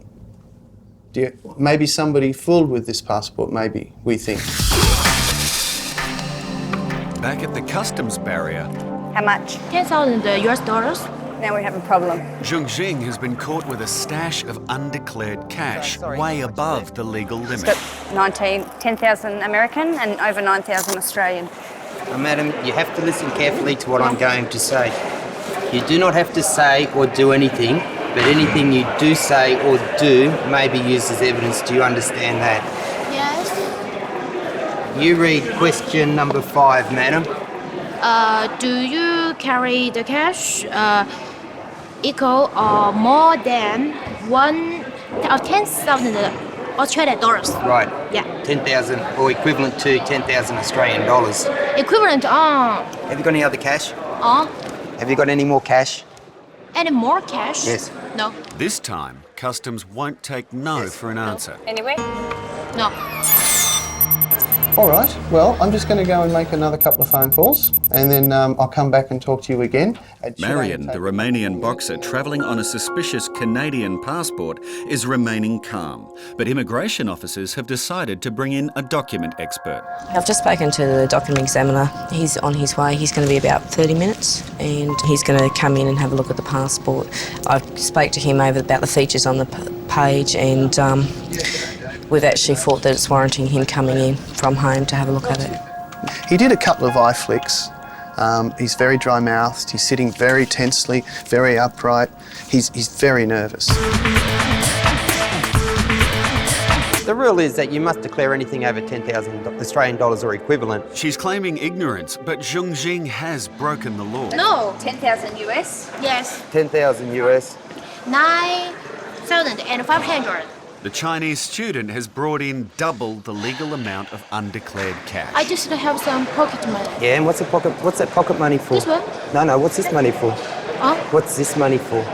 Maybe somebody fooled with this passport, maybe, we think. Back at the customs barrier, How much? $10,000 US dollars. Now we have a problem. Zheng Jing has been caught with a stash of undeclared cash, way above the legal It's limit. got 10,000 American and over 9,000 Australian. Madam, you have to listen carefully to what I'm going to say. You do not have to say or do anything, but anything you do say or do may be used as evidence. Do you understand that? Yes. You read question number 5, madam. Do you carry the cash equal or more than 10,000 Australian dollars? Right. Yeah. 10,000 or equivalent to 10,000 Australian dollars. Equivalent Have you got any other cash? Have you got any more cash? any more cash? Yes. No. This time, Customs won't take no for an answer. Anyway? No. All right, well, I'm just going to go and make another couple of phone calls and then I'll come back and talk to you again. Marion, the Romanian boxer travelling on a suspicious Canadian passport, is remaining calm. But immigration officers have decided to bring in a document expert. I've just spoken to the document examiner. He's on his way. He's going to be about 30 minutes and he's going to come in and have a look at the passport. I spoke to him about the features on the page and we've actually thought that it's warranting him coming in from home to have a look at it. He did a couple of eye flicks. He's very dry-mouthed, he's sitting very tensely, very upright. He's very nervous. The rule is that you must declare anything over 10,000 Australian dollars or equivalent. She's claiming ignorance, but Zheng Jing has broken the law. No. 10,000 US? Yes. 10,000 US. 9,500. The Chinese student has brought in double the legal amount of undeclared cash. I just have some pocket money. Yeah, and what's that pocket money for? This one? No, what's this money for? What's this money for?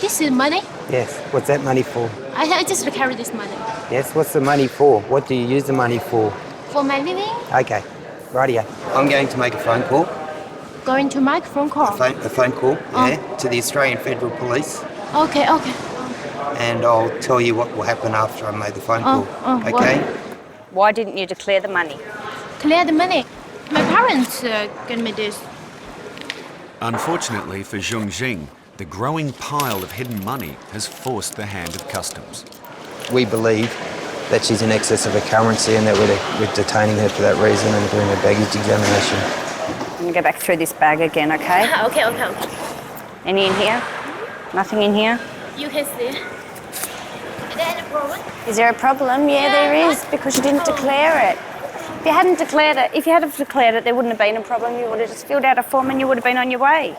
This is money. Yes, what's that money for? I just carry this money. Yes, what's the money for? What do you use the money for? For my living, Okay, rightio. I'm going to make a phone call. going to my phone call. A phone call, to the Australian Federal Police. Okay. And I'll tell you what will happen after I made the phone call. Okay? Why didn't you declare the money? Clear the money. My parents gave me this. Unfortunately for Zheng Jing, the growing pile of hidden money has forced the hand of Customs. We believe that she's in excess of her currency and that we're detaining her for that reason and doing a baggage examination. I'm going to go back through this bag again, okay? Okay. Any in here? Nothing in here? You can see. Is there any problem? Is there a problem? Yeah, there is, because you didn't declare it. If you had declared it, there wouldn't have been a problem. You would have just filled out a form and you would have been on your way.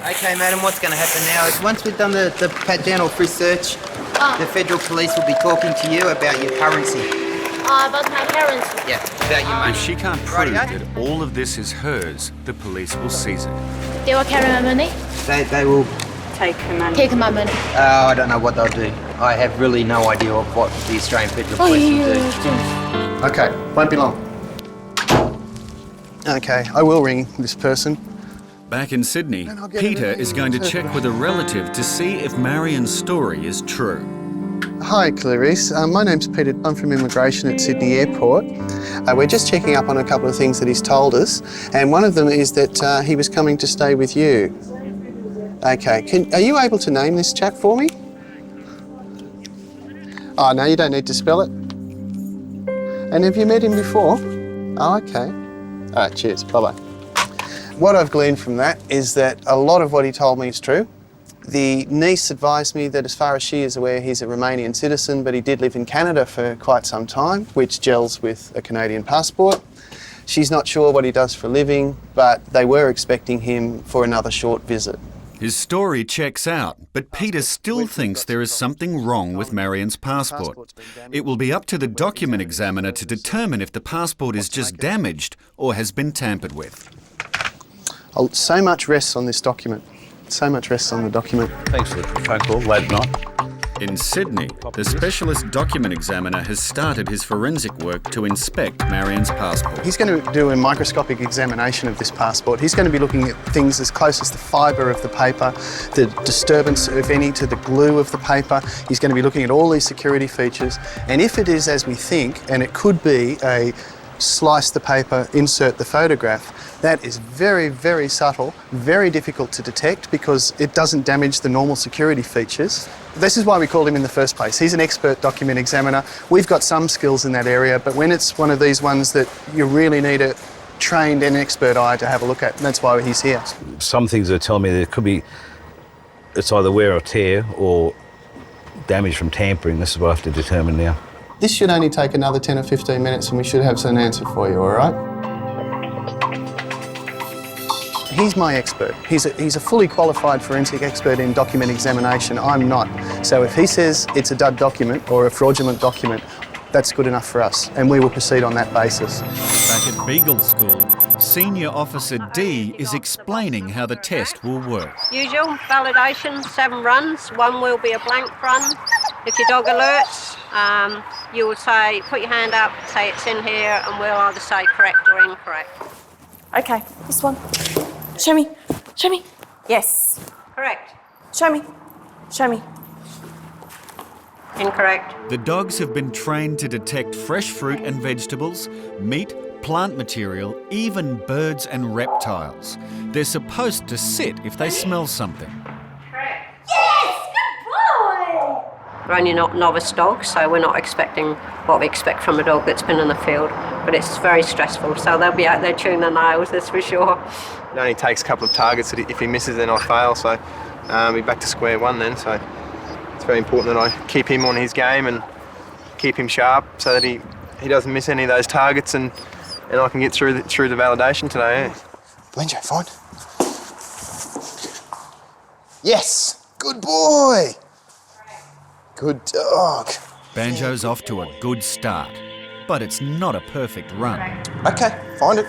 Okay, madam, what's going to happen now is once we've done the pat-down or frisk search, the Federal Police will be talking to you about your currency. About my parents. Yeah, about your money. If she can't prove that all of this is hers, the police will seize it. They will carry my money. They will take her money. Take my money. I don't know what they'll do. I have really no idea of what the Australian Federal Police will do. Okay, won't be long. Okay, I will ring this person. Back in Sydney, Peter is going to check with a relative to see if Marion's story is true. Hi, Clarice. My name's Peter. I'm from Immigration at Sydney Airport. We're just checking up on a couple of things that he's told us, and one of them is that he was coming to stay with you. Okay, are you able to name this chap for me? Oh, no, you don't need to spell it. And have you met him before? Oh, okay. All right, cheers. Bye-bye. What I've gleaned from that is that a lot of what he told me is true. The niece advised me that as far as she is aware, he's a Romanian citizen, but he did live in Canada for quite some time, which gels with a Canadian passport. She's not sure what he does for a living, but they were expecting him for another short visit. His story checks out, but Peter still thinks there is something wrong with Marion's passport. It will be up to the document examiner to determine if the passport is just damaged or has been tampered with. So much rests on this document. So much rests on the document. Thanks for the phone call, late night. In Sydney, the specialist document examiner has started his forensic work to inspect Marion's passport. He's going to do a microscopic examination of this passport. He's going to be looking at things as close as the fibre of the paper, the disturbance, if any, to the glue of the paper. He's going to be looking at all these security features. And if it is as we think, and it could be a slice the paper, insert the photograph. That is very, very subtle, very difficult to detect because it doesn't damage the normal security features. This is why we called him in the first place. He's an expert document examiner. We've got some skills in that area, but when it's one of these ones that you really need a trained and expert eye to have a look at, and that's why he's here. Some things are telling me there could be, it's either wear or tear or damage from tampering. This is what I have to determine now. This should only take another 10 or 15 minutes and we should have some answer for you, all right? He's my expert. He's a fully qualified forensic expert in document examination. I'm not. So if he says it's a dud document or a fraudulent document, that's good enough for us, and we will proceed on that basis. Back at Beagle School, Senior Officer D is explaining how the test will work. Usual validation, 7 runs. 1 will be a blank run. If your dog alerts, you will say, put your hand up, say it's in here, and we'll either say correct or incorrect. Okay, this one. Show me. Show me. Yes. Correct. Show me. Show me. Incorrect. The dogs have been trained to detect fresh fruit and vegetables, meat, plant material, even birds and reptiles. They're supposed to sit if they smell something. We're only not novice dogs, so we're not expecting what we expect from a dog that's been in the field. But it's very stressful, so they'll be out there chewing their nails, that's for sure. It only takes a couple of targets. If he misses, then I fail. So we're back to square one then. So it's very important that I keep him on his game and keep him sharp so that he doesn't miss any of those targets and I can get through the validation today. Yeah. Benjo, fine. Yes, good boy. Good dog. Banjo's off to a good start, but it's not a perfect run. Okay, find it.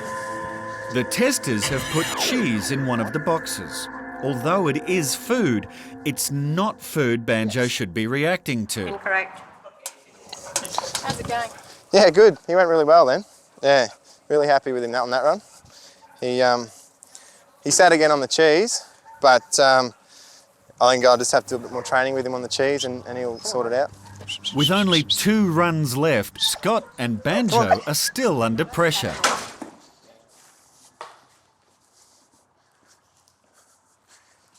The testers have put cheese in one of the boxes. Although it is food, it's not food Banjo should be reacting to. Incorrect. How's it going? Yeah, good. He went really well then. Yeah, really happy with him on that run. He sat again on the cheese, but I think I'll just have to do a bit more training with him on the cheese and he'll sort it out. With only 2 runs left, Scott and Banjo are still under pressure.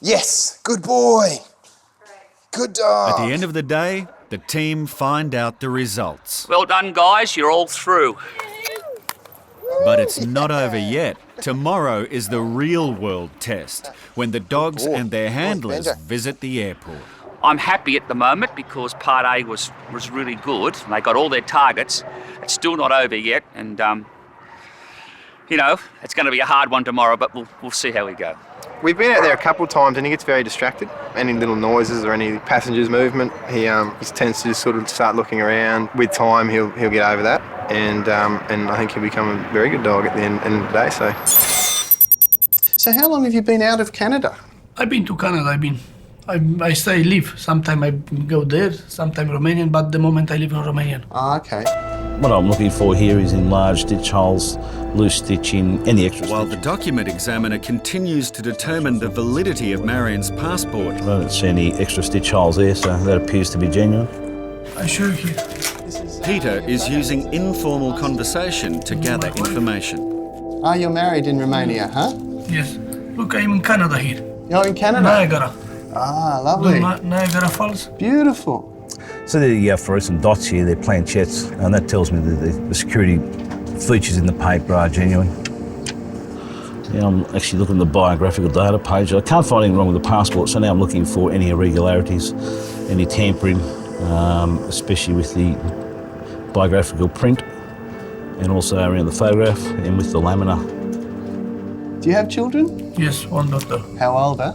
Yes, good boy. Good dog. At the end of the day, the team find out the results. Well done, guys. You're all through. But it's not over yet. Tomorrow is the real world test, when the dogs and their handlers visit the airport. I'm happy at the moment because Part A was really good. They got all their targets. It's still not over yet, and you know, it's going to be a hard one tomorrow, but we'll see how we go. We've been out there a couple of times and he gets very distracted. Any little noises or any passengers' movement, he tends to just sort of start looking around. With time, he'll get over that, and I think he'll become a very good dog at the end of the day. So how long have you been out of Canada? I've been to Canada. I stay, live. Sometimes I go there, sometimes Romanian, but the moment I live in Romanian. Ah, okay. What I'm looking for here is enlarged stitch holes, loose stitching, any extra While the document examiner continues to determine the validity of Marion's passport. I don't see any extra stitch holes there, so that appears to be genuine. I show you here. Peter is using informal conversation to gather information. Ah, you're married in Romania, huh? Yes. Look, I'm in Canada here. You're in Canada? Niagara. Ah, lovely. Niagara Falls. Beautiful. So the fluorescent dots here, they're planchettes, and that tells me that the security features in the paper are genuine. Yeah, I'm actually looking at the biographical data page. I can't find anything wrong with the passport, so now I'm looking for any irregularities, any tampering, especially with the biographical print, and also around the photograph and with the lamina. Do you have children? Yes, 1 daughter. How old, huh?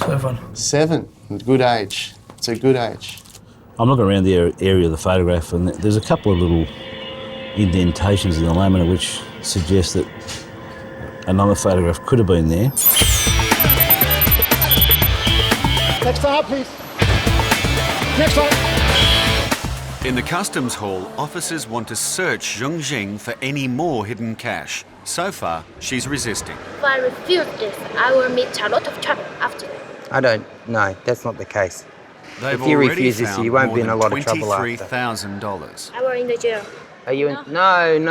7. 7. Good age. It's a good age. I'm looking around the area of the photograph, and there's a couple of little indentations in the lamina which suggest that another photograph could have been there. Next one up, please. Next one. In the customs hall, officers want to search Zheng Jing for any more hidden cash. So far, she's resisting. If I refuse this, I will meet a lot of trouble after. I don't know, that's not the case. They've if you already refuse this, found you won't more be in a than lot of trouble after. $23,000. I will in the jail. Are you in? No.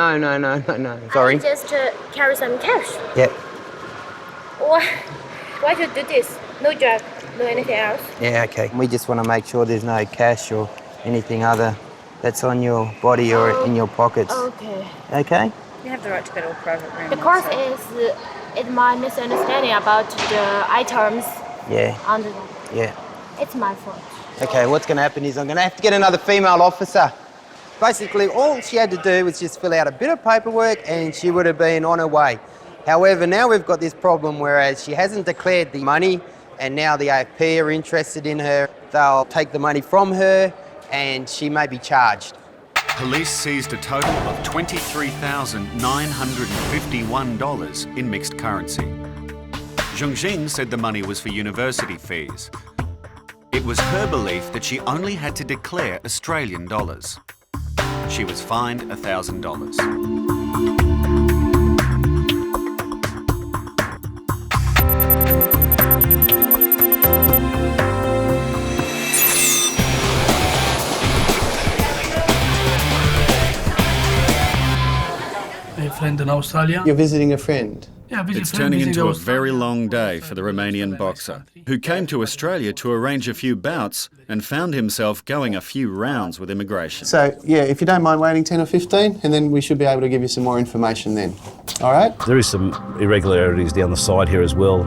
Sorry. I just carry some cash. Yeah. Why should do this? No drug, no anything else. Yeah, okay. We just want to make sure there's no cash or anything other that's on your body or in your pockets. Okay. Okay? You have the right to go to a private room. Because it's my misunderstanding about the items Yeah. under them. Yeah. It's my fault. Okay, what's going to happen is I'm going to have to get another female officer. Basically, all she had to do was just fill out a bit of paperwork and she would have been on her way. However, now we've got this problem whereas she hasn't declared the money and now the AFP are interested in her. They'll take the money from her and she may be charged. Police seized a total of $23,951 in mixed currency. Zhongjing said the money was for university fees. It was her belief that she only had to declare Australian dollars. She was fined $1,000. A friend in Australia. You're visiting a friend? Yeah, It's turning into a very long day for the Romanian boxer, who came to Australia to arrange a few bouts and found himself going a few rounds with immigration. So, yeah, if you don't mind waiting 10 or 15, and then we should be able to give you some more information then. All right? There is some irregularities down the side here as well.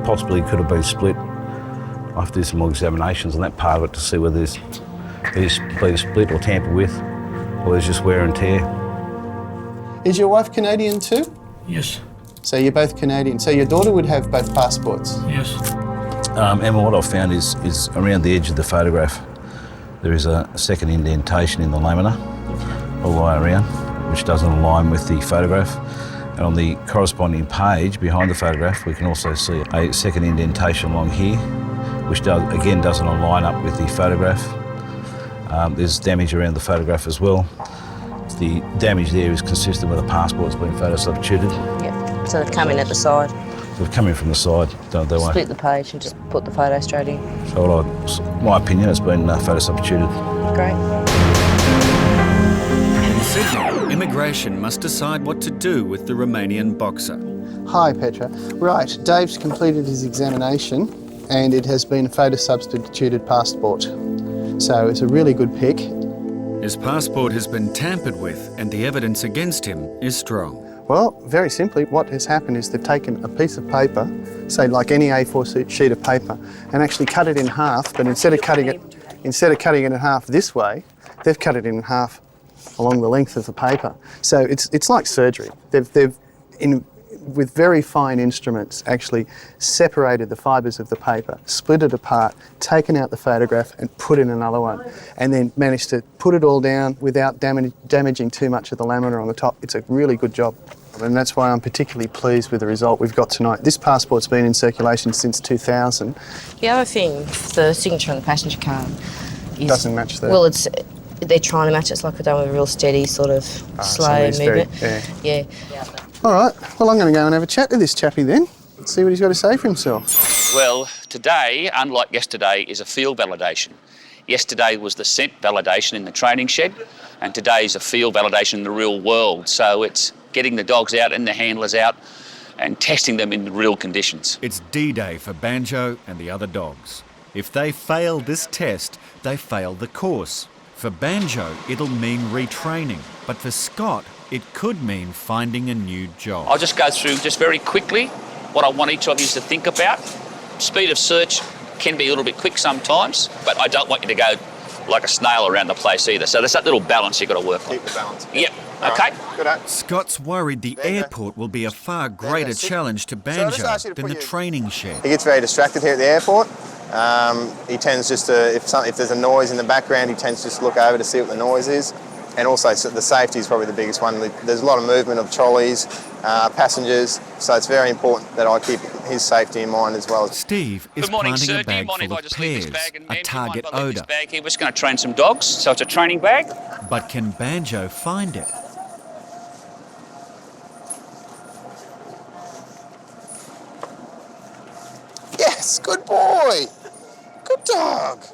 Possibly could have been split. I have to do some more examinations on that part of it to see whether there's been split or tampered with, or there's just wear and tear. Is your wife Canadian too? Yes. So you're both Canadian. So your daughter would have both passports? Yes. Emma, what I've found is around the edge of the photograph, there is a second indentation in the lamina all the way around, which doesn't align with the photograph. And on the corresponding page behind the photograph, we can also see a second indentation along here, which doesn't align up with the photograph. There's damage around the photograph as well. The damage there is consistent with a passport that's been photo substituted. Yep. So they've come in at the side. They've come in from the side, don't they? Split the page and just put the photo straight in. So my opinion, it's been photo substituted. Great. In Sydney, immigration must decide what to do with the Romanian boxer. Hi, Petra. Right, Dave's completed his examination and it has been a photo substituted passport. So it's a really good pick. His passport has been tampered with and the evidence against him is strong. Well, very simply, what has happened is they've taken a piece of paper, say like any A4 sheet of paper, and actually cut it in half, but instead of cutting it in half this way, they've cut it in half along the length of the paper. So it's like surgery. They've with very fine instruments, actually separated the fibres of the paper, split it apart, taken out the photograph and put in another one, and then managed to put it all down without damaging too much of the lamina on the top. It's a really good job. And that's why I'm particularly pleased with the result we've got tonight. This passport's been in circulation since 2000. The other thing, the signature on the passenger card is... Doesn't match the... Well, they're trying to match it. It's like we're done with a real steady sort of slow movement. Yeah. All right, well, I'm going to go and have a chat with this chappie then, see what he's got to say for himself. Well, today, unlike yesterday, is a field validation. Yesterday was the scent validation in the training shed, and today's a field validation in the real world. So it's getting the dogs out and the handlers out and testing them in real conditions. It's D-Day for Banjo and the other dogs. If they fail this test, they fail the course. For Banjo, it'll mean retraining, but for Scott, it could mean finding a new job. I'll just go through just very quickly what I want each of you to think about. Speed of search can be a little bit quick sometimes, but I don't want you to go like a snail around the place either. So there's that little balance you've got to work on. Keep the balance. Yep. Okay. Good. Scott's worried the airport will be a far greater challenge to Banjo than the training shed. He gets very distracted here at the airport. He tends just to, if there's a noise in the background, he tends to just look over to see what the noise is. And also the safety is probably the biggest one. There's a lot of movement of trolleys, passengers, so it's very important that I keep his safety in mind as well. Steve is planting a bag full of pears, a target odour. We're just going to train some dogs, so it's a training bag. But can Banjo find it? Yes, good boy. Good dog.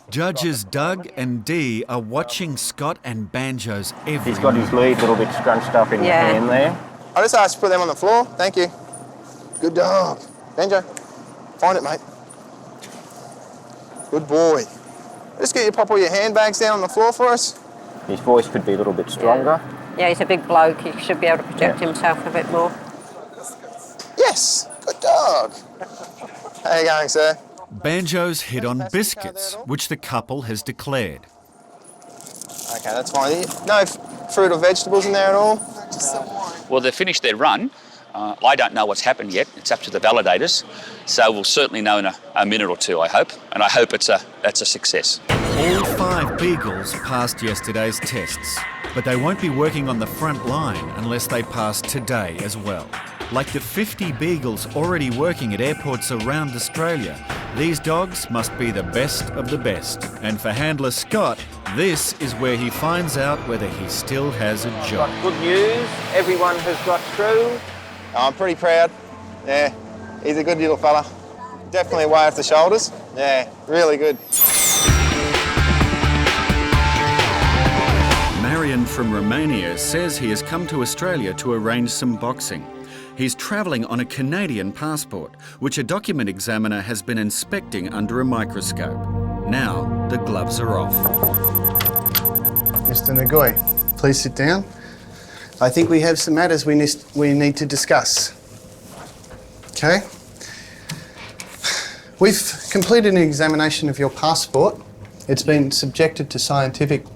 Judges Doug and Dee are watching Scott and Banjo's every He's got his lead a little bit scrunched up in the hand there. I just asked to put them on the floor. Thank you. Good dog. Banjo, find it, mate. Good boy. Just get you pop all your handbags down on the floor for us. His voice could be a little bit stronger. Yeah, he's a big bloke. He should be able to protect himself a bit more. Yes, good dog. How you going, sir? Banjo's hit on biscuits, which the couple has declared. Okay, that's fine. No fruit or vegetables in there at all? Well, they've finished their run. I don't know what's happened yet. It's up to the validators. So we'll certainly know in a minute or two, I hope. And I hope it's a success. All 5 beagles passed yesterday's tests, but they won't be working on the front line unless they pass today as well. Like the 50 beagles already working at airports around Australia, these dogs must be the best of the best. And for handler Scott, this is where he finds out whether he still has a job. Good news, everyone has got through. I'm pretty proud. Yeah, he's a good little fella. Definitely a way off the shoulders. Yeah, really good. Marian from Romania says he has come to Australia to arrange some boxing. He's travelling on a Canadian passport, which a document examiner has been inspecting under a microscope. Now the gloves are off. Mr. Ngoi, please sit down. I think we have some matters we need to discuss. Okay? We've completed an examination of your passport. It's been subjected to scientific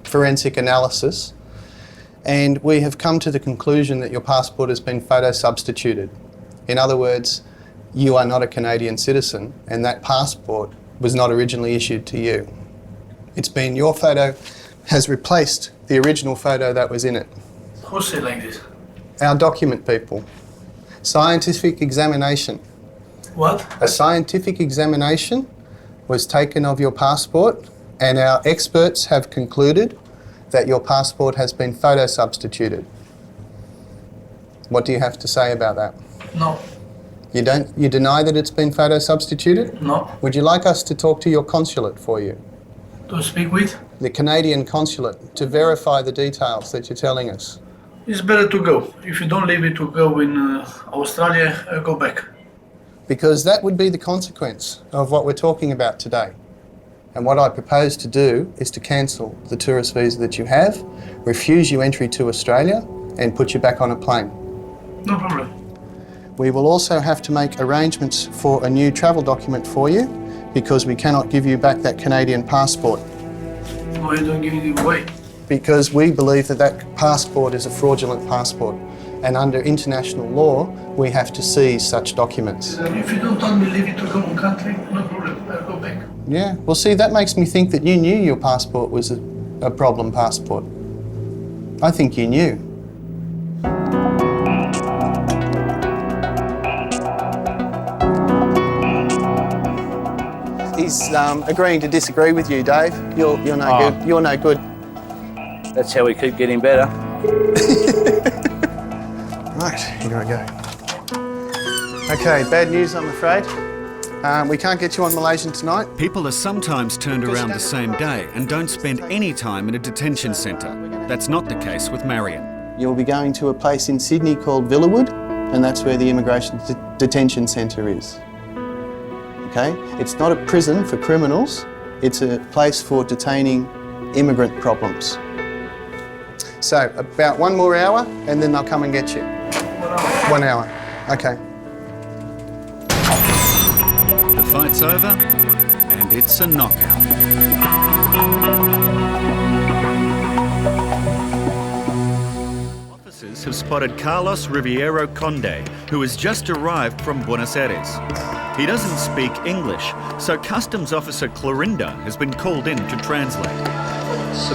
forensic analysis, and we have come to the conclusion that your passport has been photo substituted. In other words, you are not a Canadian citizen, and that passport was not originally issued to you. It's been your photo has replaced the original photo that was in it. Who said like this? Our document people. Scientific examination. What? A scientific examination was taken of your passport, and our experts have concluded that your passport has been photo substituted. What do you have to say about that? No. You deny that it's been photo substituted? No. Would you like us to talk to your consulate for you? To speak with? The Canadian consulate, to verify the details that you're telling us. It's better to go. If you don't leave it to go in Australia, go back. Because that would be the consequence of what we're talking about today. And what I propose to do is to cancel the tourist visa that you have, refuse you entry to Australia, and put you back on a plane. No problem. We will also have to make arrangements for a new travel document for you, because we cannot give you back that Canadian passport. Why don't give it away? Because we believe that that passport is a fraudulent passport, and under international law, we have to seize such documents. If you don't want me leave it to go in country, no problem, I'll go back. Yeah, well see, that makes me think that you knew your passport was a problem passport. I think you knew. He's agreeing to disagree with you, Dave. You're no good. You're no good. That's how we keep getting better. Right, here I go. Okay, bad news, I'm afraid. We can't get you on Malaysian tonight. People are sometimes turned around the same day and don't spend any time in a detention centre. That's not the case with Marian. You'll be going to a place in Sydney called Villawood, and that's where the immigration detention centre is. Okay? It's not a prison for criminals, it's a place for detaining immigrant problems. So, about 1 more hour, and then they'll come and get you. 1 hour. Okay. The fight's over, and it's a knockout. Officers have spotted Carlos Riviero Conde, who has just arrived from Buenos Aires. He doesn't speak English, so Customs Officer Clorinda has been called in to translate.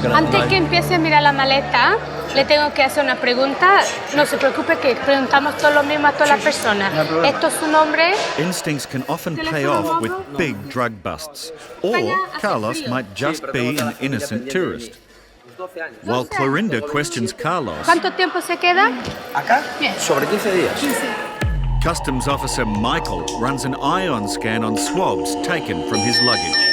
Antes que empiece a mirar la maleta, le tengo que hacer una pregunta. No se preocupe que preguntamos todo lo mismo a todas las personas. ¿Esto es su nombre? Instincts can often pay off with big drug busts, or Carlos might just be an innocent tourist. While Clorinda questions Carlos, ¿Cuánto tiempo se queda? Acá, sobre 15 días. Customs Officer Michael runs an ion scan on swabs taken from his luggage.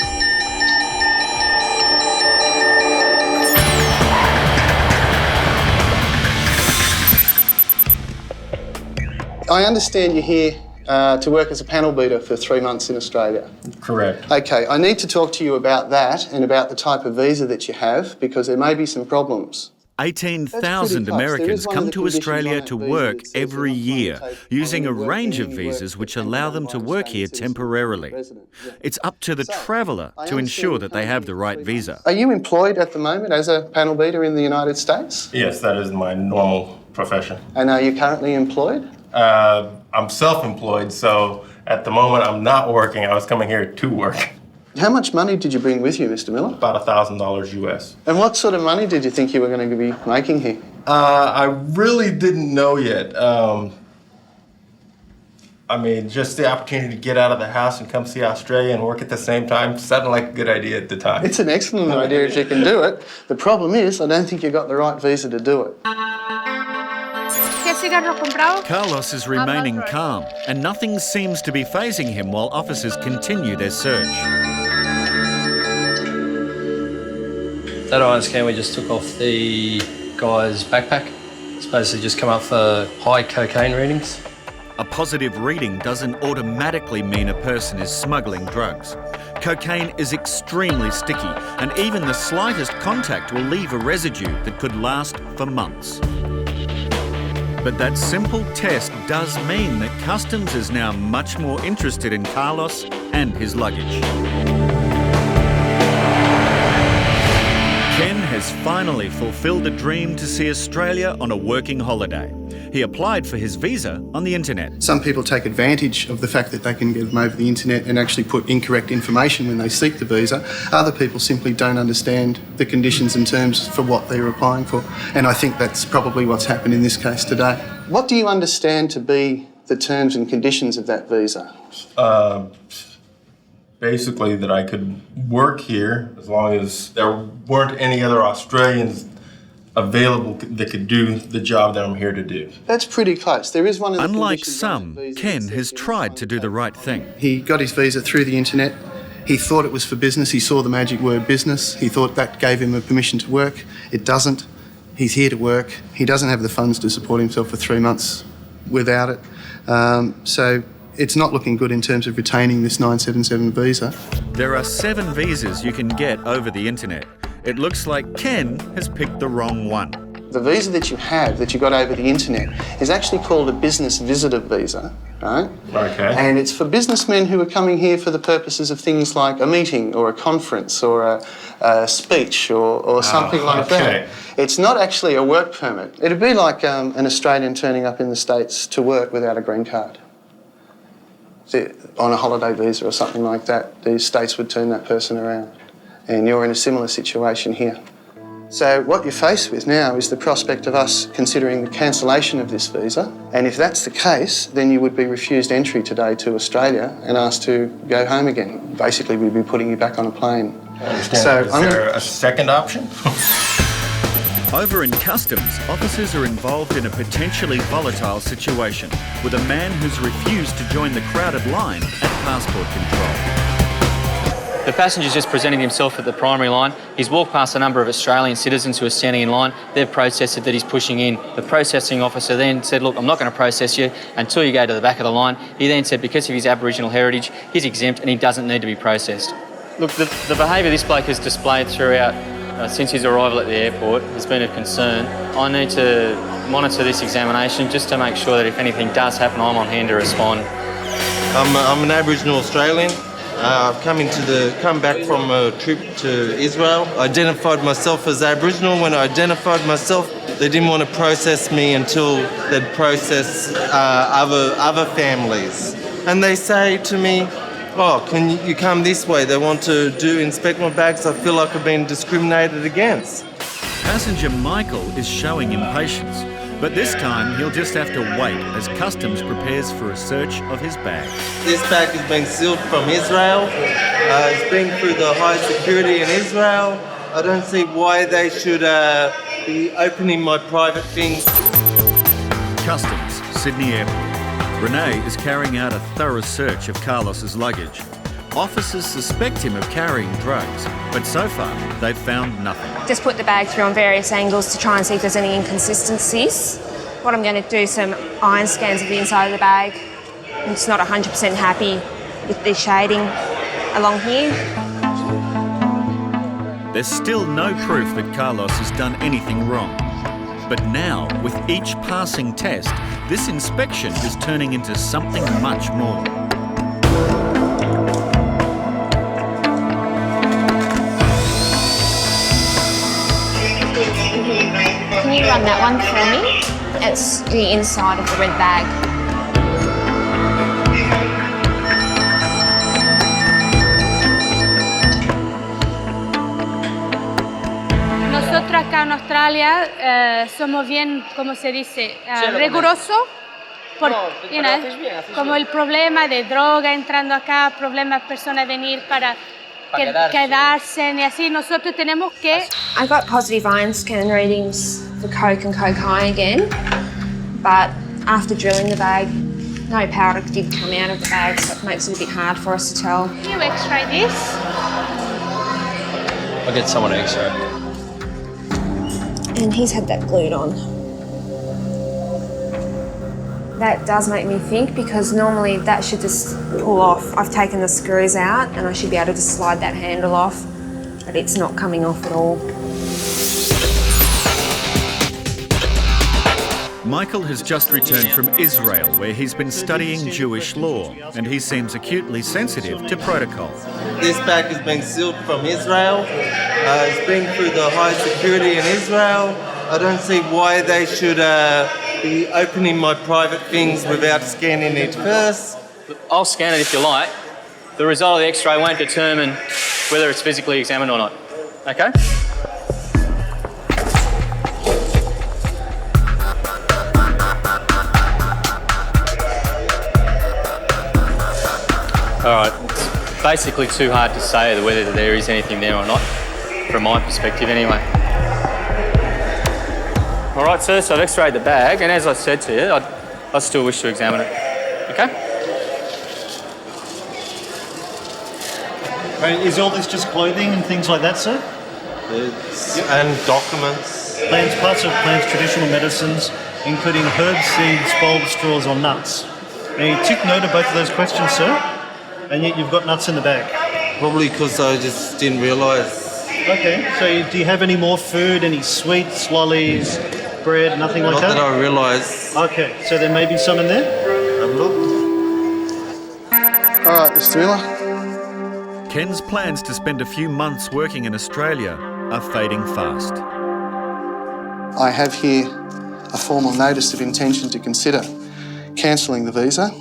I understand you're here to work as a panel beater for 3 months in Australia. Correct. Okay, I need to talk to you about that and about the type of visa that you have, because there may be some problems. 18,000 Americans come to Australia to work every year, using a range of visas which allow them to work here temporarily. It's up to the traveller to ensure that they have the right visa. Are you employed at the moment as a panel beater in the United States? Yes, that is my normal profession. And are you currently employed? I'm self-employed, so at the moment I'm not working. I was coming here to work. How much money did you bring with you, Mr. Miller? About $1,000 US. And what sort of money did you think you were going to be making here? I really didn't know yet. I mean, just the opportunity to get out of the house and come see Australia and work at the same time sounded like a good idea at the time. It's an excellent idea if you can do it. The problem is, I don't think you got the right visa to do it. Carlos is remaining calm, and nothing seems to be fazing him while officers continue their search. That iron scan we just took off the guy's backpack. It's basically just come up for high cocaine readings. A positive reading doesn't automatically mean a person is smuggling drugs. Cocaine is extremely sticky, and even the slightest contact will leave a residue that could last for months. But that simple test does mean that Customs is now much more interested in Carlos and his luggage. Ken has finally fulfilled a dream to see Australia on a working holiday. He applied for his visa on the internet. Some people take advantage of the fact that they can get them over the internet and actually put incorrect information when they seek the visa. Other people simply don't understand the conditions and terms for what they're applying for. And I think that's probably what's happened in this case today. What do you understand to be the terms and conditions of that visa? Basically that I could work here as long as there weren't any other Australians available that could do the job that I'm here to do. That's pretty close. There is one of the Unlike some, Ken has tried to do the right thing. He got his visa through the internet. He thought it was for business. He saw the magic word business. He thought that gave him a permission to work. It doesn't. He's here to work. He doesn't have the funds to support himself for 3 months without it. So it's not looking good in terms of retaining this 977 visa. There are 7 visas you can get over the internet. It looks like Ken has picked the wrong one. The visa that you have, that you got over the internet, is actually called a business visitor visa, right? Okay. And it's for businessmen who are coming here for the purposes of things like a meeting or a conference or a speech or something like that. It's not actually a work permit. It'd be like an Australian turning up in the States to work without a green card. On a holiday visa or something like that, the States would turn that person around. And you're in a similar situation here. So what you're faced with now is the prospect of us considering the cancellation of this visa. And if that's the case, then you would be refused entry today to Australia and asked to go home again. Basically, we'd be putting you back on a plane. I understand. Is there a second option? Over in Customs, officers are involved in a potentially volatile situation with a man who's refused to join the crowded line at passport control. The passenger's just presented himself at the primary line. He's walked past a number of Australian citizens who are standing in line. They've processed that he's pushing in. The processing officer then said, look, I'm not going to process you until you go to the back of the line. He then said because of his Aboriginal heritage, he's exempt and he doesn't need to be processed. Look, the behaviour this bloke has displayed throughout since his arrival at the airport has been a concern. I need to monitor this examination just to make sure that if anything does happen, I'm on hand to respond. I'm an Aboriginal Australian. I've come back from a trip to Israel. I identified myself as Aboriginal. When I identified myself, they didn't want to process me until they'd process other families. And they say to me, oh, can you come this way? They want to inspect my bags. I feel like I've been discriminated against. Passenger Michael is showing impatience, but this time he'll just have to wait as Customs prepares for a search of his bag. This bag has been sealed from Israel. It's been through the high security in Israel. I don't see why they should be opening my private things. Customs, Sydney Airport. Renee is carrying out a thorough search of Carlos's luggage. Officers suspect him of carrying drugs, but so far they've found nothing. Just put the bag through on various angles to try and see if there's any inconsistencies. What I'm going to do some iron scans of the inside of the bag. I'm just not 100% happy with the shading along here. There's still no proof that Carlos has done anything wrong. But now, with each passing test, this inspection is turning into something much more. Can you run that one for me? It's the inside of the red bag. Nosotros acá en Australia somos bien, ¿cómo se dice? Rigurosos. Como el problema de droga entrando acá, problemas personas venir para quedarse y así. Nosotros tenemos que... I got positive iron scan readings for coke and cocaine again, but after drilling the bag, no powder did come out of the bag, so it makes it a bit hard for us to tell. Can you x-ray this? I'll get someone to x-ray. And he's had that glued on. That does make me think, because normally that should just pull off. I've taken the screws out and I should be able to just slide that handle off, but it's not coming off at all. Michael has just returned from Israel, where he's been studying Jewish law, and he seems acutely sensitive to protocol. This bag has been sealed from Israel. It's been through the high security in Israel. I don't see why they should be opening my private things without scanning it first. I'll scan it if you like. The result of the x-ray won't determine whether it's physically examined or not. Okay? All right, it's basically too hard to say whether there is anything there or not, from my perspective anyway. All right, sir, so I've x-rayed the bag, and as I said to you, I still wish to examine it. Okay? Right, is all this just clothing and things like that, sir? And documents. Plants, parts of plants, traditional medicines, including herbs, seeds, bulbs, straws, or nuts. Now, you took note of both of those questions, sir, and yet you've got nuts in the bag. Probably because I just didn't realise. Okay, so do you have any more food, any sweets, lollies, bread, nothing like that? Not that I realise. Okay, so there may be some in there? I've looked. All right, Mr. Miller. Ken's plans to spend a few months working in Australia are fading fast. I have here a formal notice of intention to consider cancelling the visa,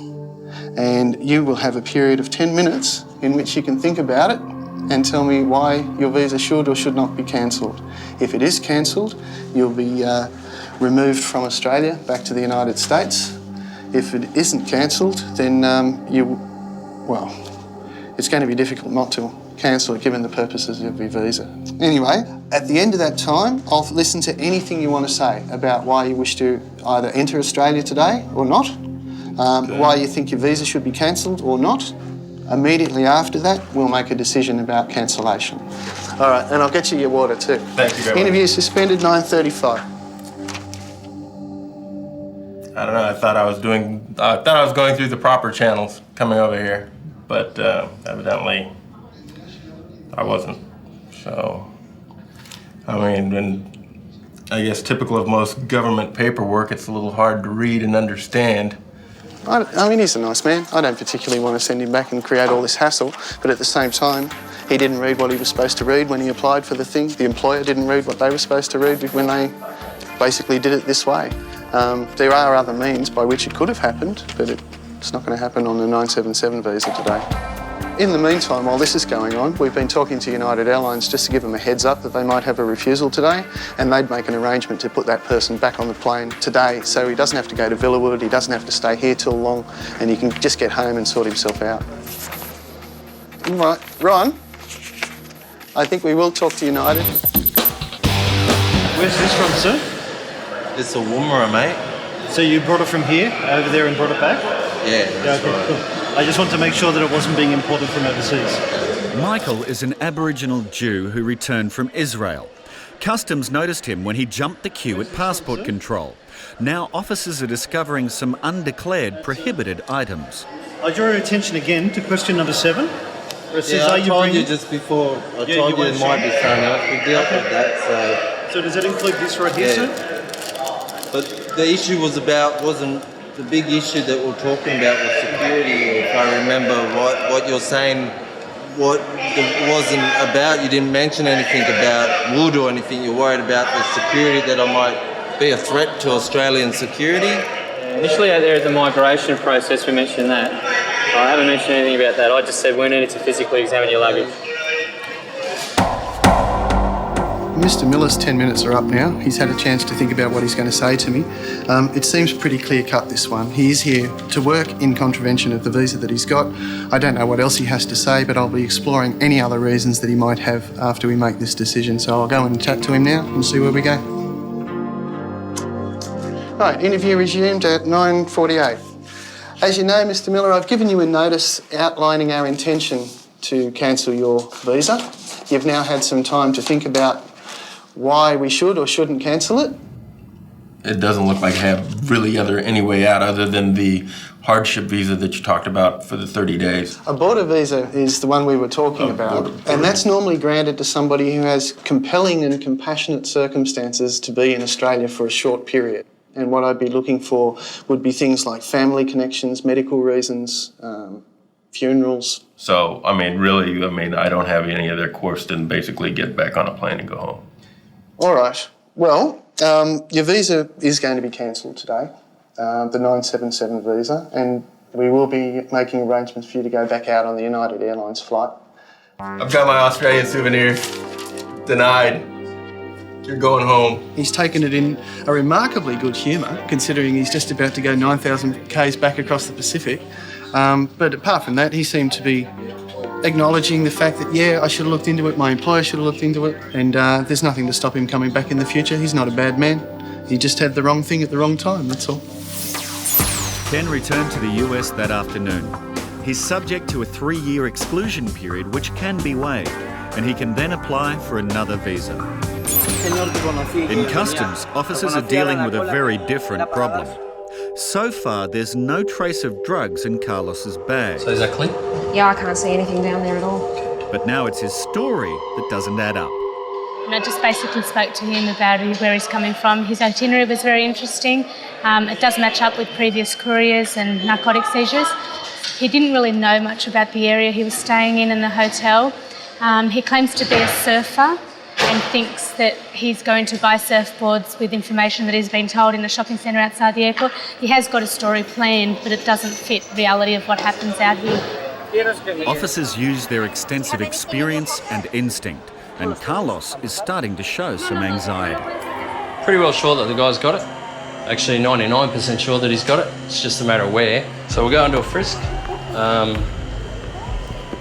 and you will have a period of 10 minutes in which you can think about it and tell me why your visa should or should not be cancelled. If it is cancelled, you'll be removed from Australia back to the United States. If it isn't cancelled, then it's going to be difficult not to cancel it given the purposes of your visa. Anyway, at the end of that time, I'll listen to anything you want to say about why you wish to either enter Australia today or not, why you think your visa should be cancelled or not. Immediately after that, we'll make a decision about cancellation. All right, and I'll get you your water too. Thank you very much. Interview suspended, 9:35. I don't know, I thought I was going through the proper channels coming over here, but evidently I wasn't. So, I guess typical of most government paperwork, it's a little hard to read and understand. He's a nice man. I don't particularly want to send him back and create all this hassle, but at the same time, he didn't read what he was supposed to read when he applied for the thing. The employer didn't read what they were supposed to read when they basically did it this way. There are other means by which it could have happened, but it's not going to happen on the 977 visa today. In the meantime, while this is going on, we've been talking to United Airlines just to give them a heads up that they might have a refusal today, and they'd make an arrangement to put that person back on the plane today, so he doesn't have to go to Villawood, he doesn't have to stay here till long, and he can just get home and sort himself out. All right, Ron, I think we will talk to United. Where's this from, sir? It's a Woomera, mate. So you brought it from here, over there, and brought it back? Yeah, that's okay, right. Cool. I just want to make sure that it wasn't being imported from overseas. Michael is an Aboriginal Jew who returned from Israel. Customs noticed him when he jumped the queue at passport control. Now officers are discovering some undeclared prohibited items. I draw your attention again to question number 7. Where it says, I are you told bringing... you just before. I told you it might be something else. We dealt with that, so... So does that include this right here, sir? But the issue wasn't the big issue that we're talking about was security. If I remember what you're saying, what it wasn't about. You didn't mention anything about wood or anything. You're worried about the security, that I might be a threat to Australian security. Initially out there at the migration process, we mentioned that. I haven't mentioned anything about that. I just said we needed to physically examine your luggage. Mr. Miller's 10 minutes are up now. He's had a chance to think about what he's going to say to me. It seems pretty clear-cut, this one. He is here to work in contravention of the visa that he's got. I don't know what else he has to say, but I'll be exploring any other reasons that he might have after we make this decision. So I'll go and chat to him now and see where we go. Right, interview resumed at 9:48. As you know, Mr. Miller, I've given you a notice outlining our intention to cancel your visa. You've now had some time to think about why we should or shouldn't cancel it. It doesn't look like I have really any way out other than the hardship visa that you talked about for the 30 days. A border visa is the one we were talking about, and that's normally granted to somebody who has compelling and compassionate circumstances to be in Australia for a short period. And what I'd be looking for would be things like family connections, medical reasons, funerals. So, really, I don't have any other course than basically get back on a plane and go home. All right. Well, your visa is going to be cancelled today, the 977 visa, and we will be making arrangements for you to go back out on the United Airlines flight. I've got my Australian souvenirs. Denied. You're going home. He's taken it in a remarkably good humour, considering he's just about to go 9,000 k's back across the Pacific. But apart from that, he seemed to be acknowledging the fact that, yeah, I should have looked into it, my employer should have looked into it, and there's nothing to stop him coming back in the future. He's not a bad man. He just had the wrong thing at the wrong time, that's all. Ken returned to the US that afternoon. He's subject to a 3-year exclusion period which can be waived, and he can then apply for another visa. In customs, officers are dealing with a very different problem. So far, there's no trace of drugs in Carlos's bag. So is that clean? Yeah, I can't see anything down there at all. But now it's his story that doesn't add up. And I just basically spoke to him about where he's coming from. His itinerary was very interesting. It does match up with previous couriers and narcotic seizures. He didn't really know much about the area he was staying in the hotel. He claims to be a surfer and thinks that he's going to buy surfboards with information that he's been told in a shopping centre outside the airport. He has got a story planned, but it doesn't fit reality of what happens out here. Officers use their extensive experience and instinct, and Carlos is starting to show some anxiety. Pretty well sure that the guy's got it. Actually 99% sure that he's got it. It's just a matter of where. So we'll go into a frisk.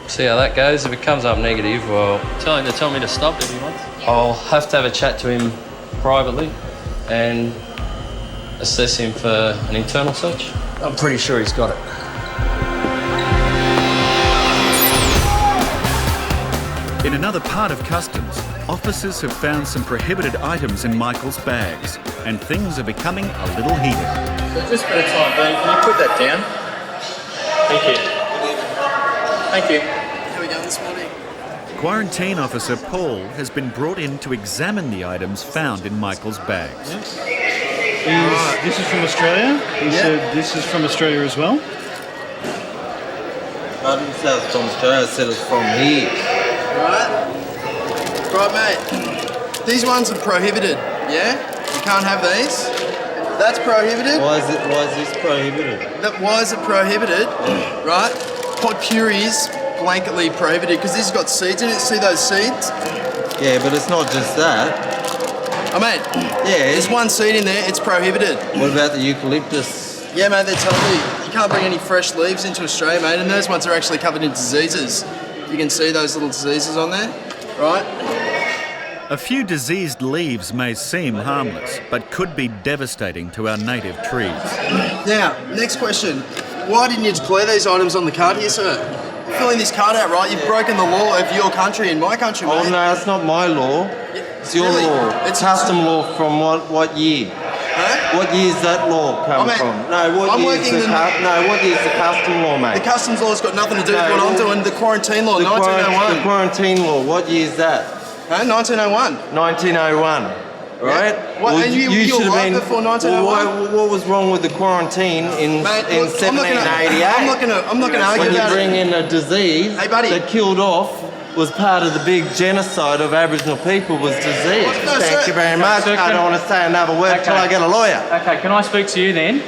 See how that goes. If it comes up negative, well, tell him to tell me to stop if he wants. I'll have to have a chat to him privately and assess him for an internal search. I'm pretty sure he's got it. In another part of customs, officers have found some prohibited items in Michael's bags, and things are becoming a little heated. So just for the time being, can you put that down? Thank you. Thank you. How are we going this morning? Quarantine officer Paul has been brought in to examine the items found in Michael's bags. This is from Australia. He said this is from Australia as well. I didn't say it's from Australia, I said it's from here. Right, mate. These ones are prohibited, yeah? You can't have these. That's prohibited. Why is this prohibited? Why is it prohibited? Right? Pot purées blanketly prohibited because this has got seeds in it. See those seeds? Yeah, but it's not just that. Oh, mate. Yeah. There's one seed in there. It's prohibited. What about the eucalyptus? Yeah, mate. They're telling me you can't bring any fresh leaves into Australia, mate. And those ones are actually covered in diseases. You can see those little diseases on there, right? A few diseased leaves may seem harmless, but could be devastating to our native trees. Now, next question. Why didn't you declare these items on the card here, sir? You're filling this card out, right? You've broken the law of your country and my country, mate. Oh, no, that's not my law. It's your Really? law. It's- custom law from what year? Huh? What year's that law come from? No, what year's the custom law, mate? The customs law's got nothing to do with what I'm doing. The quarantine law, 1901. The quarantine law, what year's that? Huh? 1901. 1901, right? Yeah. What, and you should were have alive been. before 1901? What was wrong with the quarantine in Mate, look, 1788? I'm not gonna argue when about you it. bring in a disease that killed off was part of the big genocide of Aboriginal people was disease. No, Thank sir. you very much. Sir, I don't want to say another word till I get a lawyer. Okay, can I speak to you then?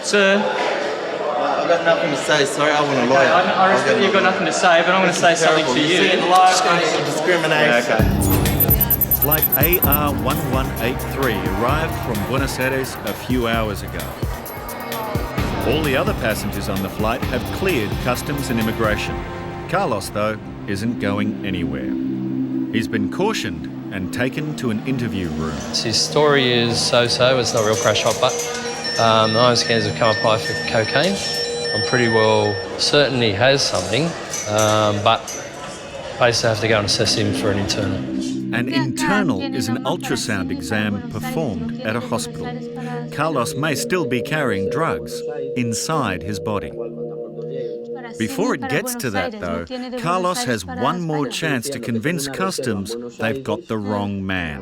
Sir? I've got nothing to say, sorry, I want a lawyer. I respect you've got nothing to say, but I'm going to say something to you. See it live, discrimination. Flight AR1183 arrived from Buenos Aires a few hours ago. All the other passengers on the flight have cleared customs and immigration. Carlos, though, isn't going anywhere. He's been cautioned and taken to an interview room. His story is so-so, it's not real crash hot, but iron scans have come up high for cocaine. I'm pretty well certain he has something, but basically I have to go and assess him for an internal. An internal is an ultrasound exam performed at a hospital. Carlos may still be carrying drugs inside his body. Before it gets to that, though, Carlos has one more chance to convince customs they've got the wrong man.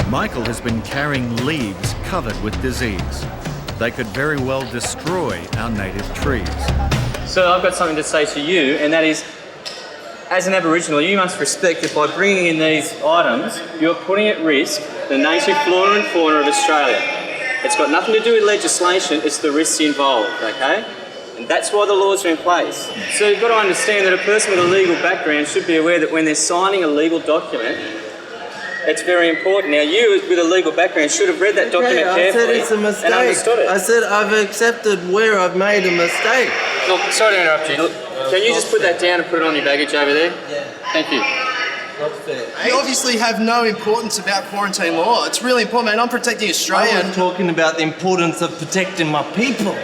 Michael has been carrying leaves covered with disease. They could very well destroy our native trees. So I've got something to say to you, and that is, as an Aboriginal, you must respect that by bringing in these items, you're putting at risk the native flora and fauna of Australia. It's got nothing to do with legislation, it's the risks involved, okay? And that's why the laws are in place. So you've got to understand that a person with a legal background should be aware that when they're signing a legal document, it's very important. Now, you with a legal background should have read that document carefully I said it's a mistake. and understood it. I said I've accepted where I've made a mistake. Look, sorry to interrupt you. Look, can you just put that down and put it on your baggage over there? Yeah. Thank you. You obviously have no importance about quarantine law. It's really important, man. I'm protecting Australia. I was talking about the importance of protecting my people.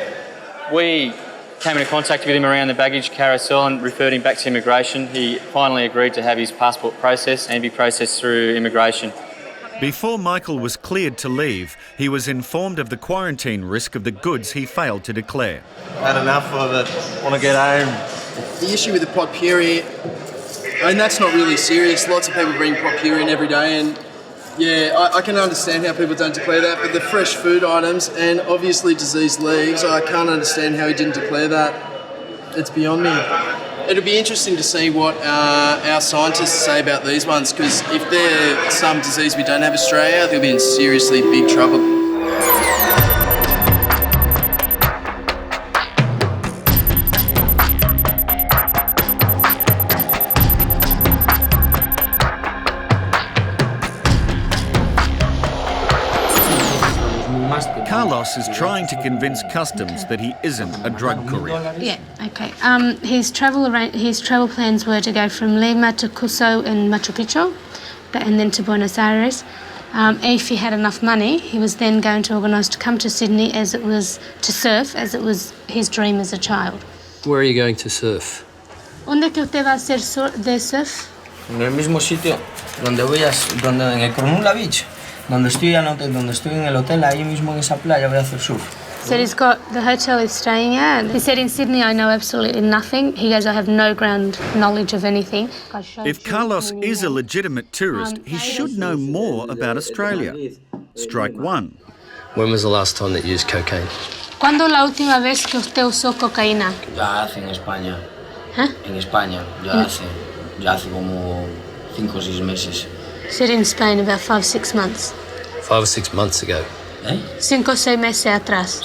We came into contact with him around the baggage carousel and referred him back to immigration. He finally agreed to have his passport processed and be processed through immigration. Before Michael was cleared to leave, he was informed of the quarantine risk of the goods he failed to declare. Had enough of it. Want to get home. The issue with the pot puree, and that's not really serious. Lots of people bring pot puree in every day, and yeah, I can understand how people don't declare that, but the fresh food items and obviously diseased leaves, I can't understand how he didn't declare that. It's beyond me. It'll be interesting to see what our scientists say about these ones, because if they're some disease we don't have in Australia, they'll be in seriously big trouble. Carlos is trying to convince customs that he isn't a drug courier. Yeah, okay. His travel plans were to go from Lima to Cusco and Machu Picchu, and then to Buenos Aires. If he had enough money, he was then going to organise to come to Sydney as it was to surf, as it was his dream as a child. Where are you going to surf? ¿Dónde que usted va a hacer de surf? En el mismo sitio donde en el Cronulla Beach, donde estoy en el hotel, ahí mismo en esa playa voy a hacer surf. Said he's got the hotel he's staying at. He said in Sydney I know absolutely nothing. He goes, I have no ground knowledge of anything. If Carlos is a legitimate tourist, he should know more about Australia. Strike one. When was the last time that you used cocaine? ¿Cuándo la última vez que usted usó cocaína? Ya hace en España. ¿Eh? En España, ya hace como 5 o 6 meses. Said in Spain about 5-6 months. 5 or 6 months ago. 5 o 6 meses atrás.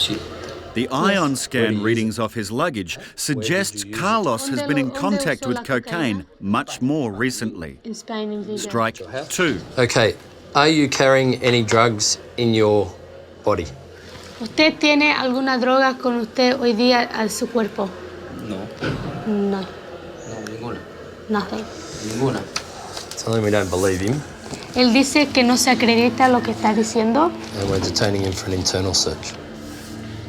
The ion scan readings off his luggage suggests Carlos has been in contact with cocaine much more recently. In Spain, in Vigo. Strike two. Okay, are you carrying any drugs in your body? ¿Usted tiene alguna droga con usted hoy día a su cuerpo? No. No. No, ninguna. Nothing. Ninguna. Tell him we don't believe him Él dice que no se acredita lo que está diciendo. and we're detaining him for an internal search.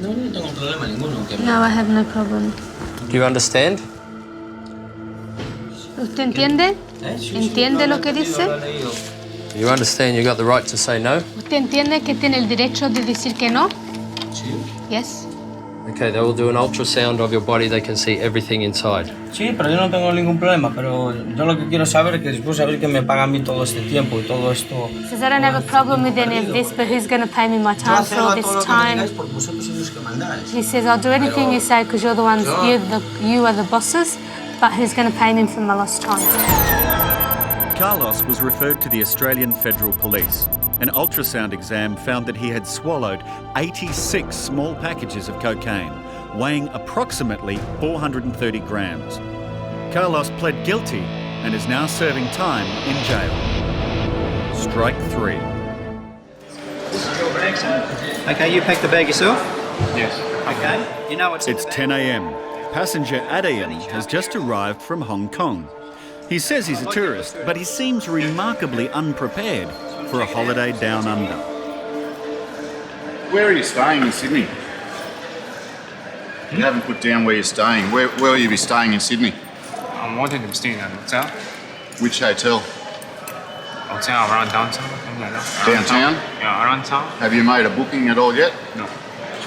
No, no tengo problema ninguno. No, I have no problem. Do you understand? ¿Usted entiende? ¿Entiende lo que dice? You understand you got the right to say no? ¿Usted entiende que tiene el derecho de decir que no? Sí. Yes. Okay, they will do an ultrasound of your body. They can see everything inside. Sí, pero yo no tengo ningún problema, pero yo lo que quiero saber es que después saber que me paga a mí todo este tiempo y todo esto. He says, I don't have a problem with any of this, but who's going to pay me my time for all this time? He says, I'll do anything you say because you're the ones, you are the bosses, but who's going to pay me for my lost time? Carlos was referred to the Australian Federal Police. An ultrasound exam found that he had swallowed 86 small packages of cocaine, weighing approximately 430 grams. Carlos pled guilty and is now serving time in jail. Strike 3. Okay, you pack the bag yourself? Yes. Okay. You know what's It's 10 a.m. Passenger Adayan has just arrived from Hong Kong. He says he's a tourist, but he seems remarkably unprepared for a holiday down under. Where are you staying in Sydney? You haven't put down where you're staying. Where will you be staying in Sydney? I'm wanting to be staying at a hotel. Which hotel? Hotel around downtown, something like that. Downtown? Yeah, around town. Have you made a booking at all yet? No.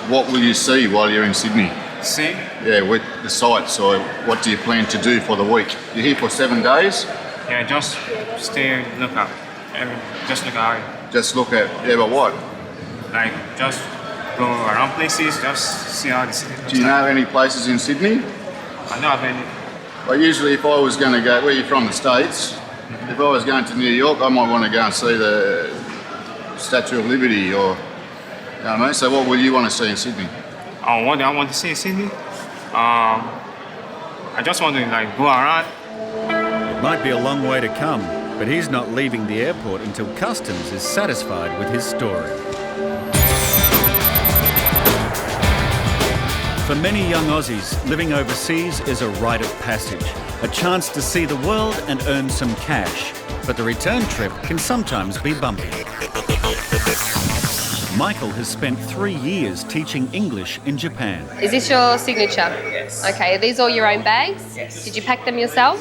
What will you see while you're in Sydney? See? Yeah, with the sights, or what do you plan to do for the week? You're here for 7 days? Yeah, just stay, look up. Just look out. Just look at, yeah, but what? Like, just go around places, just see how the city looks. Do you know any places in Sydney? I don't have any. Well, usually if I was going to go, where you're from, the States, if I was going to New York, I might want to go and see the Statue of Liberty or, you know what I mean? So what will you want to see in Sydney? Oh, what do I want to see in Sydney? I just want to like go around. It might be a long way to come, but he's not leaving the airport until Customs is satisfied with his story. For many young Aussies, living overseas is a rite of passage, a chance to see the world and earn some cash. But the return trip can sometimes be bumpy. Michael has spent 3 years teaching English in Japan. Is this your signature? Yes. Okay, are these all your own bags? Yes. Did you pack them yourself?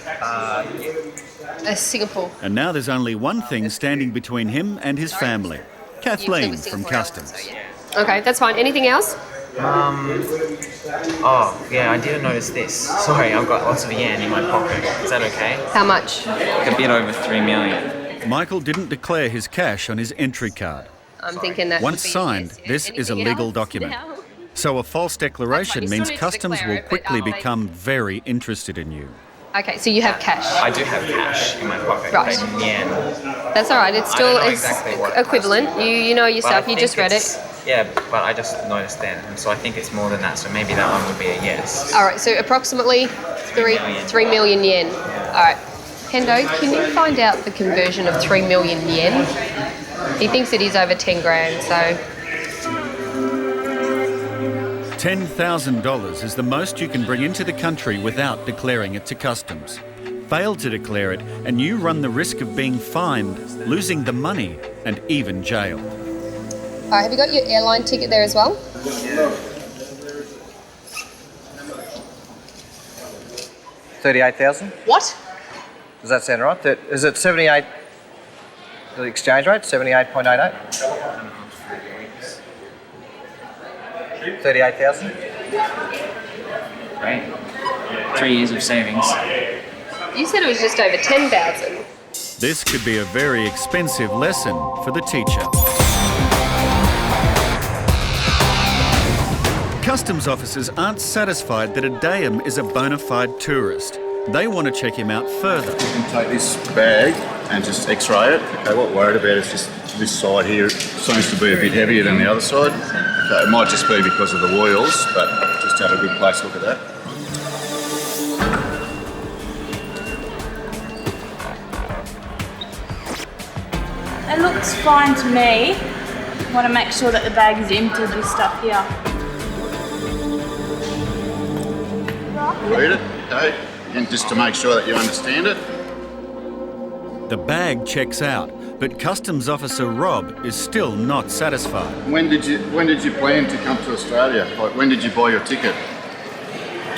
Yeah. Singapore. And now there's only one thing standing between him and his family. Kathleen from Customs. Okay, that's fine. Anything else? Oh, yeah, I didn't notice this. Sorry, I've got lots of yen in my pocket. Is that okay? How much? Like a bit over 3 million. Michael didn't declare his cash on his entry card. I'm thinking that. Once signed, this is a legal document. So a false declaration means Customs will quickly become very interested in you. Okay, so you have cash. I do have cash in my pocket. Right. But in yen. That's all right. It's still I don't know exactly what equivalent. You know yourself. But I You just think read it's- it. Yeah, but I just noticed that, and so I think it's more than that. So maybe that one would be a yes. All right. So approximately 3 million yen. All right. Hendo, can you find out the conversion of 3 million yen? He thinks it is over 10 grand. So. $10,000 is the most you can bring into the country without declaring it to Customs. Fail to declare it and you run the risk of being fined, losing the money and even jailed. All right. Have you got your airline ticket there as well? Yeah. 38,000. What? Does that sound right? Is it 78? The exchange rate 78.88. 38,000. Great. 3 years of savings. You said it was just over 10,000. This could be a very expensive lesson for the teacher. Customs officers aren't satisfied that Adayan is a bona fide tourist. They want to check him out further. You can take this bag and just x-ray it. Okay, what we're worried about is just this side here. It seems to be a bit heavier than the other side. Okay, it might just be because of the wheels, but just have a good close look at that. It looks fine to me. I want to make sure that the bag is emptied with stuff here. Read it, okay? And just to make sure that you understand it. The bag checks out, but Customs Officer Rob is still not satisfied. When did you plan to come to Australia? Like, when did you buy your ticket?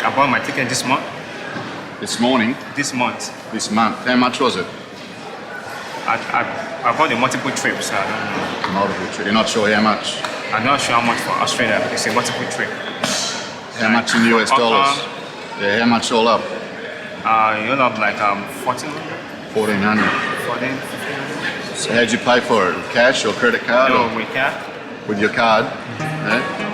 I bought my ticket this month. This morning? This month. This month. How much was it? I bought a multiple trips, so I don't know. Multiple trip. You're not sure how much? I'm not sure how much for Australia. It's a multiple trip. How much in US dollars? Yeah, how much all up? You know, like 1,400. 1,400. 1,400. So how'd you pay for it? With cash or credit card? No, or? with card. With your card? Yeah?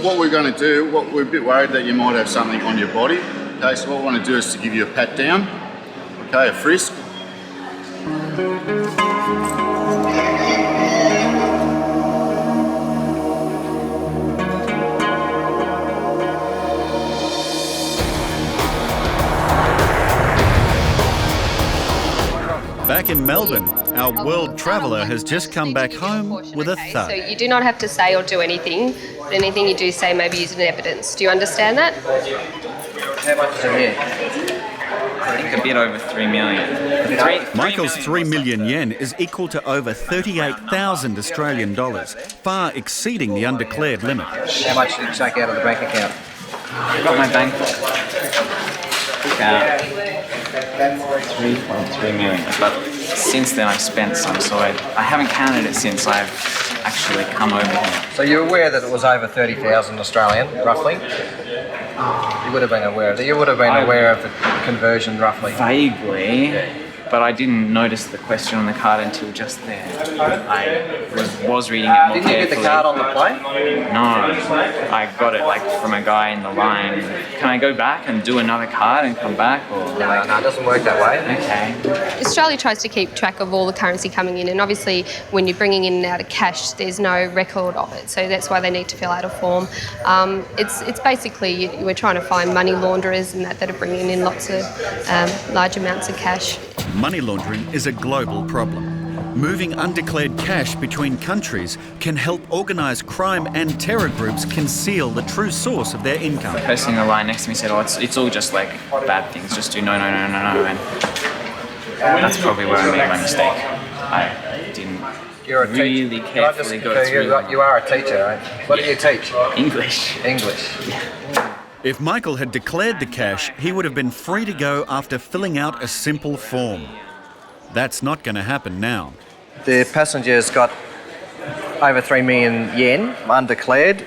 What we're going to do, we're a bit worried that you might have something on your body. Okay, so what we want to do is to give you a pat down, okay, a frisk. Back in Melbourne, our world traveller has just come back home with a So thud. you do not have to say or do anything, but anything you do say may be used in evidence. Do you understand that? How much is it here? I think a bit over 3 million. Michael's 3 million yen is equal to over 38,000 Australian dollars, far exceeding the undeclared limit. How much did you take out of the bank account? I got my bank book out 3.3 million, but since then I've spent some, so I haven't counted it since I've actually come over here. So you're aware that it was over 30,000 Australian, roughly? You would have been aware of it. You would have been aware of the conversion, roughly. Vaguely, but I didn't notice the question on the card until just then. I was reading it more Didn't you get the carefully. card on the plane? No, I got it like from a guy in the line. Can I go back and do another card and come back? Or No, it doesn't work that way. Okay. Australia tries to keep track of all the currency coming in, and obviously when you're bringing in and out of cash, there's no record of it. So that's why they need to fill out a form. It's basically we're trying to find money launderers and that are bringing in lots of large amounts of cash. Money laundering is a global problem. Moving undeclared cash between countries can help organised crime and terror groups conceal the true source of their income. The person in the line next to me said, "Oh, it's all just like bad things. Just do no," and that's probably where I made my mistake. I didn't really carefully go through. You are a teacher, right? What do you teach? English. English. If Michael had declared the cash, he would have been free to go after filling out a simple form. That's not going to happen now. The passenger's got over 3 million yen undeclared,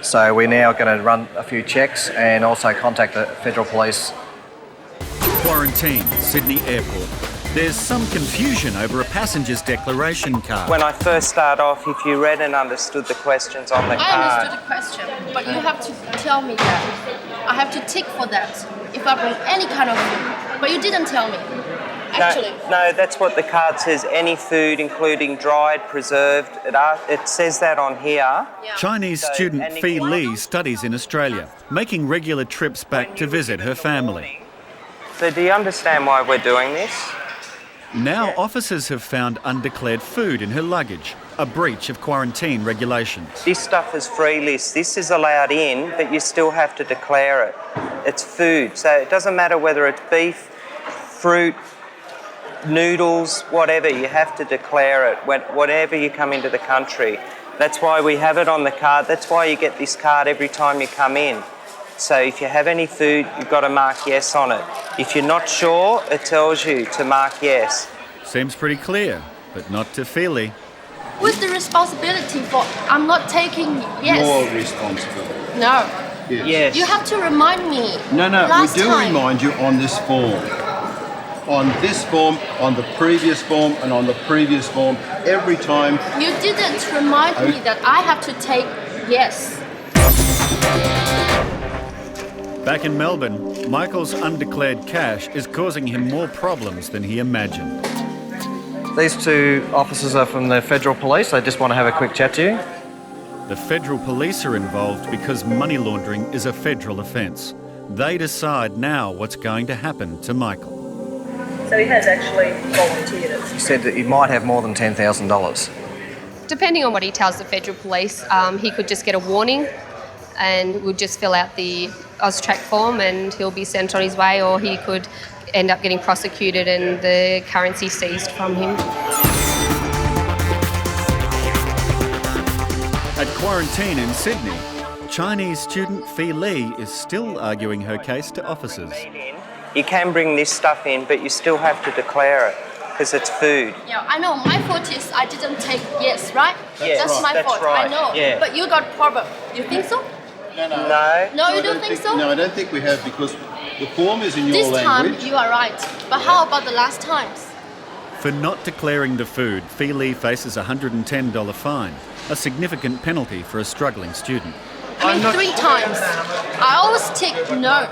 so we're now going to run a few checks and also contact the Federal Police. Quarantine, Sydney Airport. There's some confusion over a passenger's declaration card. When I first start off, if you read and understood the questions on the I card. understood the question, but you have to tell me that. I have to tick for that if I bring any kind of food. But you didn't tell me, actually. No, that's what the card says. Any food, including dried, preserved. It says that on here. Chinese student Fei Li studies in Australia, making regular trips back to visit her family. So do you understand why we're doing this? Now officers have found undeclared food in her luggage, a breach of quarantine regulations. This stuff is free list. This is allowed in, but you still have to declare it. It's food, so it doesn't matter whether it's beef, fruit, noodles, whatever, you have to declare it whenever you come into the country. That's why we have it on the card. That's why you get this card every time you come in. So if you have any food, you've got to mark yes on it. If you're not sure, it tells you to mark yes. Seems pretty clear, but not to Feely. With the responsibility for I'm not taking yes. More responsible. No. Yes. You have to remind me. No, Last we do time. remind you on this form. On this form, on the previous form, and on the previous form, every time. You didn't remind me that I have to take yes. Back in Melbourne, Michael's undeclared cash is causing him more problems than he imagined. These two officers are from the Federal Police. They just want to have a quick chat to you. The Federal Police are involved because money laundering is a federal offence. They decide now what's going to happen to Michael. So he has actually volunteered it. He said that he might have more than $10,000. Depending on what he tells the Federal Police, he could just get a warning and we'll just fill out the AUSTRAC form and he'll be sent on his way, or he could end up getting prosecuted and the currency seized from him. At quarantine in Sydney, Chinese student Fei Li is still arguing her case to officers. You can bring this stuff in, but you still have to declare it because it's food. Yeah, I know. My fault is I didn't take yes, right? Yes, That's my that's fault. right. I know. Yeah. But you got problem. You think so? No. No, you don't think so? No, I don't think we have, because the form is in your This language. time you are right. But how about the last times? For not declaring the food, Fei Li faces a $110 fine, a significant penalty for a struggling student. I mean, 3 times. I always tick no.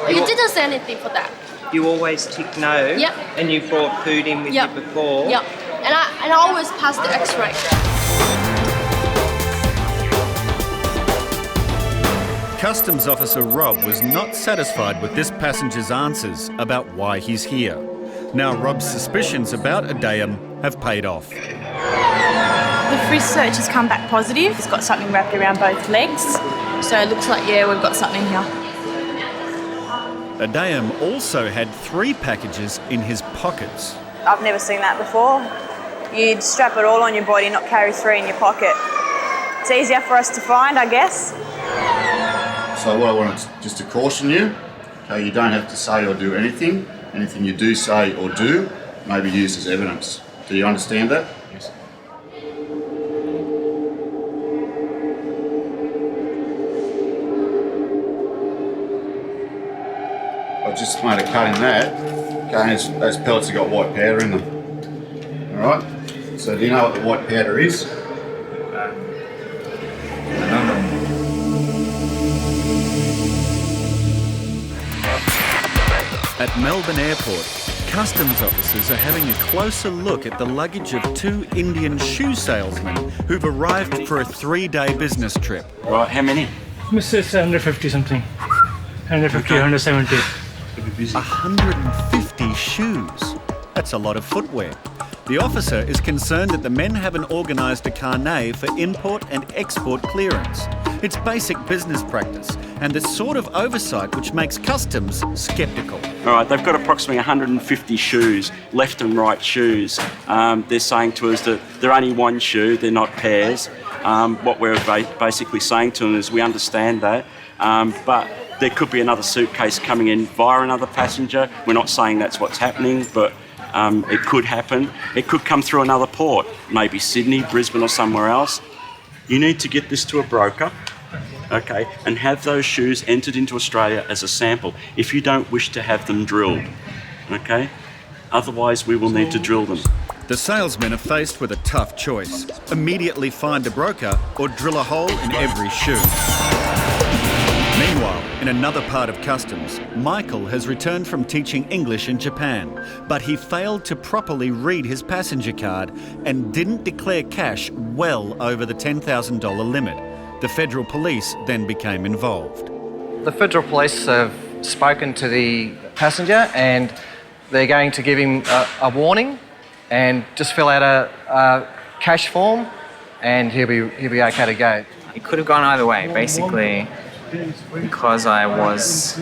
You didn't say anything for that. You always tick no. Yep. And you brought food in with Yep. you before. Yeah. And I always pass the X-ray. Customs officer Rob was not satisfied with this passenger's answers about why he's here. Now Rob's suspicions about Detaining have paid off. The frizz search has come back positive. It's got something wrapped around both legs. So it looks like, yeah, we've got something here. Detaining also had 3 packages in his pockets. I've never seen that before. You'd strap it all on your body, not carry 3 in your pocket. It's easier for us to find, I guess. So what I wanted just to caution you, okay, you don't have to say or do anything. Anything you do say or do may be used as evidence. Do you understand that? Yes. I just made a cut in that. Okay, and those pellets have got white powder in them. All right. So do you know what the white powder is? At Melbourne Airport, customs officers are having a closer look at the luggage of 2 Indian shoe salesmen who've arrived for a 3-day business trip. Right, how many? Mrs. 150 something. 150, 170. 150 shoes. That's a lot of footwear. The officer is concerned that the men haven't organised a carnet for import and export clearance. It's basic business practice and the sort of oversight which makes customs sceptical. All right, they've got approximately 150 shoes, left and right shoes. They're saying to us that they're only one shoe, they're not pairs. What we're basically saying to them is we understand that, but there could be another suitcase coming in via another passenger. We're not saying that's what's happening, but it could happen. It could come through another port, maybe Sydney, Brisbane or somewhere else. You need to get this to a broker, okay, and have those shoes entered into Australia as a sample if you don't wish to have them drilled, okay? Otherwise, we will need to drill them. The salesmen are faced with a tough choice. Immediately find a broker or drill a hole in every shoe. Meanwhile, in another part of customs, Michael has returned from teaching English in Japan, but he failed to properly read his passenger card and didn't declare cash well over the $10,000 limit. The federal police then became involved. The federal police have spoken to the passenger and they're going to give him a warning and just fill out a cash form and he'll be okay to go. It could have gone either way. Basically, because I was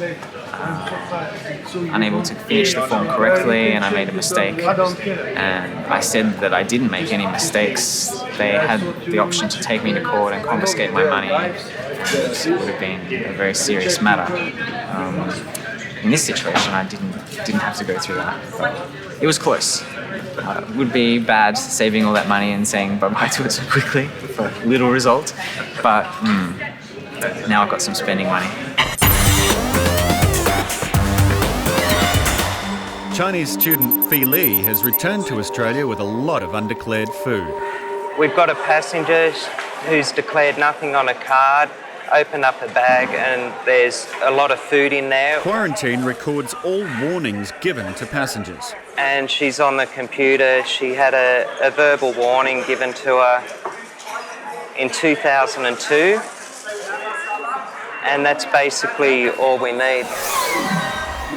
unable to finish the form correctly and I made a mistake, and I said that I didn't make any mistakes, they had the option to take me to court and confiscate my money. It would have been a very serious matter. In this situation, I didn't have to go through that. But it was close. It would be bad saving all that money and saying bye-bye to it so quickly for little result, but now I've got some spending money. Chinese student Fei Li has returned to Australia with a lot of undeclared food. We've got a passenger who's declared nothing on a card, opened up a bag and there's a lot of food in there. Quarantine records all warnings given to passengers. And she's on the computer. She had a verbal warning given to her in 2002. And that's basically all we need.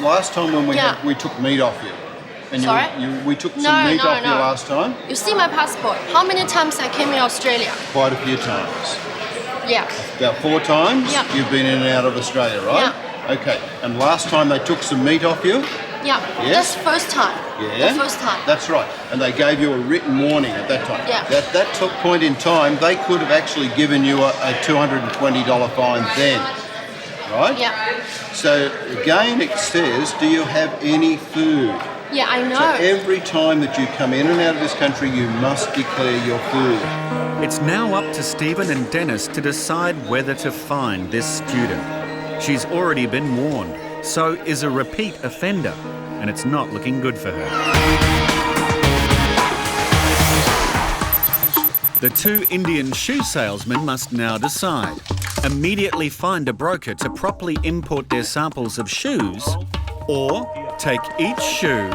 Last time when we took meat off you, and we took some meat off you last time? You see my passport. How many times I came in Australia? Quite a few times. Yeah. About 4 times? Yeah. You've been in and out of Australia, right? Yeah. Okay. And last time they took some meat off you? Yeah, Yes? that's first time. Yeah. The first time. That's right. And they gave you a written warning at that time. Yeah. At that point in time, they could have actually given you a $220 fine then. Right? Yeah. So again, it says, do you have any food? Yeah, I know. So every time that you come in and out of this country, you must declare your food. It's now up to Stephen and Dennis to decide whether to fine this student. She's already been warned, so is a repeat offender, and it's not looking good for her. The two Indian shoe salesmen must now decide. Immediately find a broker to properly import their samples of shoes, or take each shoe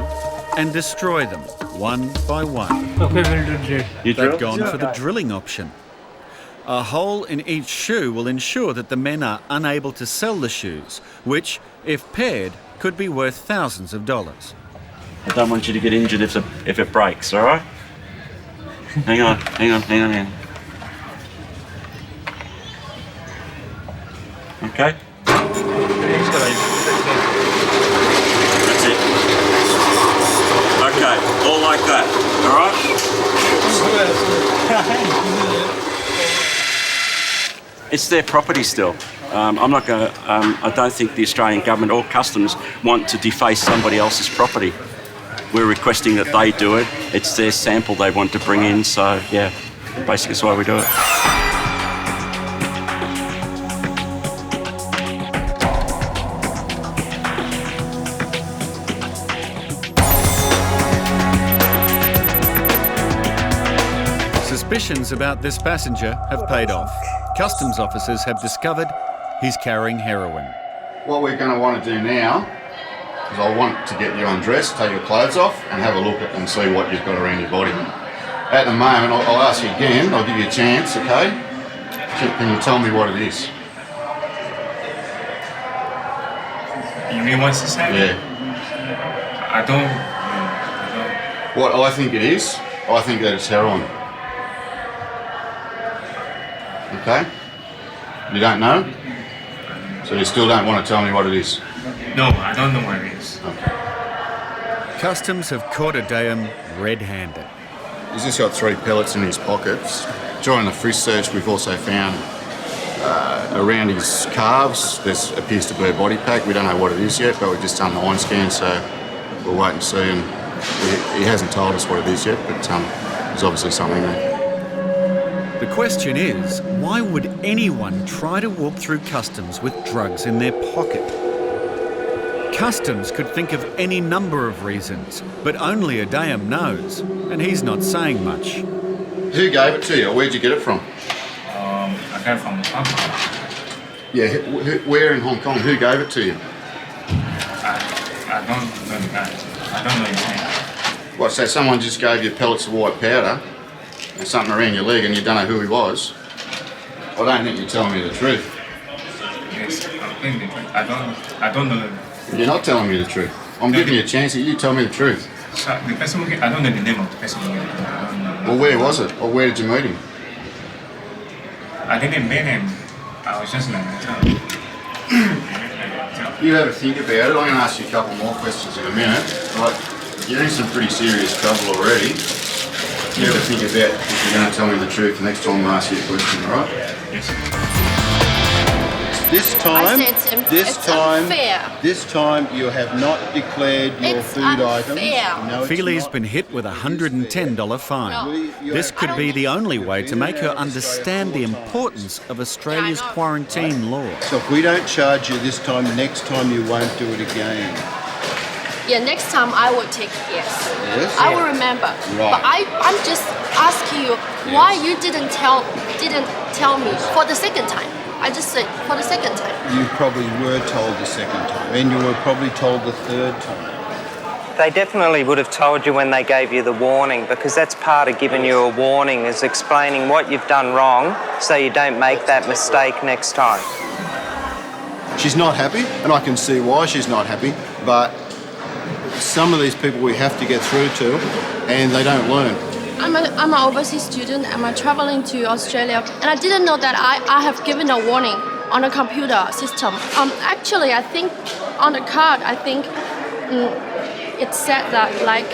and destroy them one by one. Okay, we'll do that. They've gone for the drilling option. A hole in each shoe will ensure that the men are unable to sell the shoes, which, if paired, could be worth thousands of dollars. I don't want you to get injured if it breaks, all right? Hang on. Okay? That's it. Okay, all like that, all right? It's their property still. I'm not going to, I don't think the Australian government or customs want to deface somebody else's property. We're requesting that they do it. It's their sample they want to bring in, so yeah, basically that's why we do it. Suspicions about this passenger have paid off. Customs officers have discovered he's carrying heroin. What we're going to want to do now is I want to get you undressed, take your clothes off and have a look at and see what you've got around your body. At the moment, I'll ask you again, I'll give you a chance, okay? Can you tell me what it is? You mean what's the same? Yeah. I don't. What I think it is, I think that it's heroin. Okay? You don't know? So you still don't want to tell me what it is? No, I don't know what it is. Okay. Customs have caught Adayam red-handed. He's just got 3 pellets in his pockets. During the frisk search, we've also found around his calves, there appears to be a body pack. We don't know what it is yet, but we've just done the line scan, so we'll wait and see. And he hasn't told us what it is yet, but there's obviously something there. The question is, why would anyone try to walk through customs with drugs in their pocket? Customs could think of any number of reasons, but only Adayam knows, and he's not saying much. Who gave it to you, or where'd you get it from? I got it from Hong Kong. Yeah, where in Hong Kong? Who gave it to you? I don't know the guy. I don't know his name. What, so someone just gave you pellets of white powder and something around your leg and you don't know who he was? I don't think you're telling me the truth. Yes, I'm telling the truth. I don't know. You're not telling me the truth. I'm giving you a chance that you tell me the truth. So the person, I don't know the name of the person. I don't know. Well, where was it? Or where did you meet him? I didn't meet him. I was just like, You have a think about it. I'm going to ask you a couple more questions in a minute. Right, you're in some pretty serious trouble already. You have a think about if you're going to tell me the truth the next time I ask you a question, all right? Yes. This time you have not declared your food items. No, Feely's been hit with a $110 fine. This could be the only way to make her understand the importance of Australia's quarantine law. So if we don't charge you this time, next time you won't do it again. Yeah, next time I will take yes. Yes? I will remember. Right. But I'm just asking you why you didn't tell me for the second time. I just said for the second time. You probably were told the second time, and you were probably told the third time. They definitely would have told you when they gave you the warning, because that's part of giving you a warning, is explaining what you've done wrong so you don't make that mistake next time. She's not happy, and I can see why she's not happy, but some of these people we have to get through to, and they don't learn. I'm an overseas student. I'm traveling to Australia, and I didn't know that I have given a warning on a computer system. Actually, I think on the card, I think it said that like,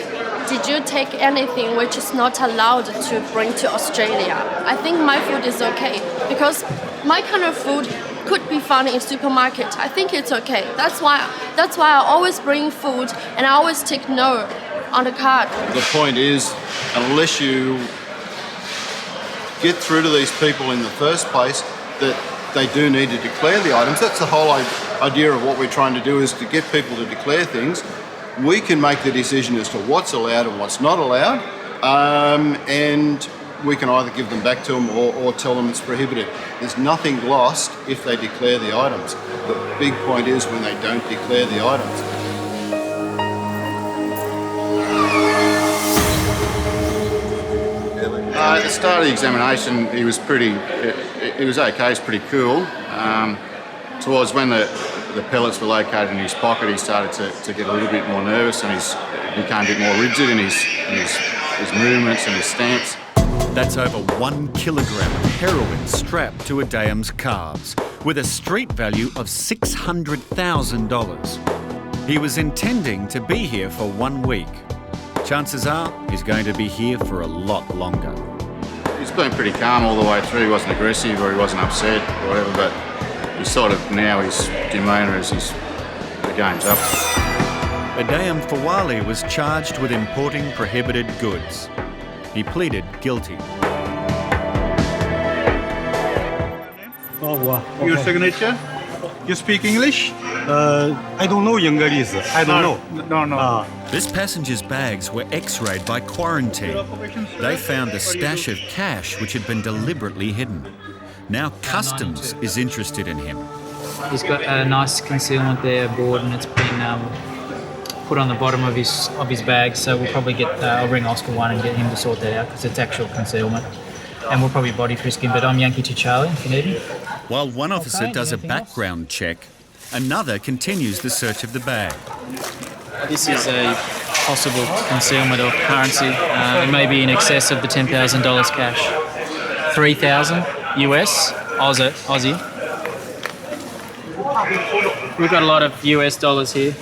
did you take anything which is not allowed to bring to Australia? I think my food is okay because my kind of food could be found in supermarket. I think it's okay. That's why I always bring food and I always take no on the card. The point is, unless you get through to these people in the first place, that they do need to declare the items. That's the whole idea of what we're trying to do, is to get people to declare things. We can make the decision as to what's allowed and what's not allowed, and we can either give them back to them or tell them it's prohibited. There's nothing lost if they declare the items. The big point is when they don't declare the items. At the start of the examination, he was okay, he was pretty cool. Towards when the pellets were located in his pocket, he started to get a little bit more nervous, and he became a bit more rigid in his movements and his stance. That's over 1 kilogram of heroin strapped to Adayam's calves, with a street value of $600,000. He was intending to be here for 1 week. Chances are he's going to be here for a lot longer. He's been pretty calm all the way through. He wasn't aggressive or he wasn't upset or whatever, but he's sort of now his demeanour is the game's up. Adayam Fawali was charged with importing prohibited goods. He pleaded guilty. Your signature? You speak English? I don't know English. I don't know. No. This passenger's bags were x-rayed by quarantine. They found a stash of cash which had been deliberately hidden. Now Customs is interested in him. He's got a nice concealment there aboard, and it's been put on the bottom of his bag, so we'll probably get, I'll ring Oscar 1 and get him to sort that out because it's actual concealment. And we'll probably body frisk him, but I'm Yankee to Charlie if you need me. While one officer does a background check, another continues the search of the bag. This is a possible concealment of currency. It may be in excess of the $10,000 cash. 3,000 US, Aussie. We've got a lot of US dollars here.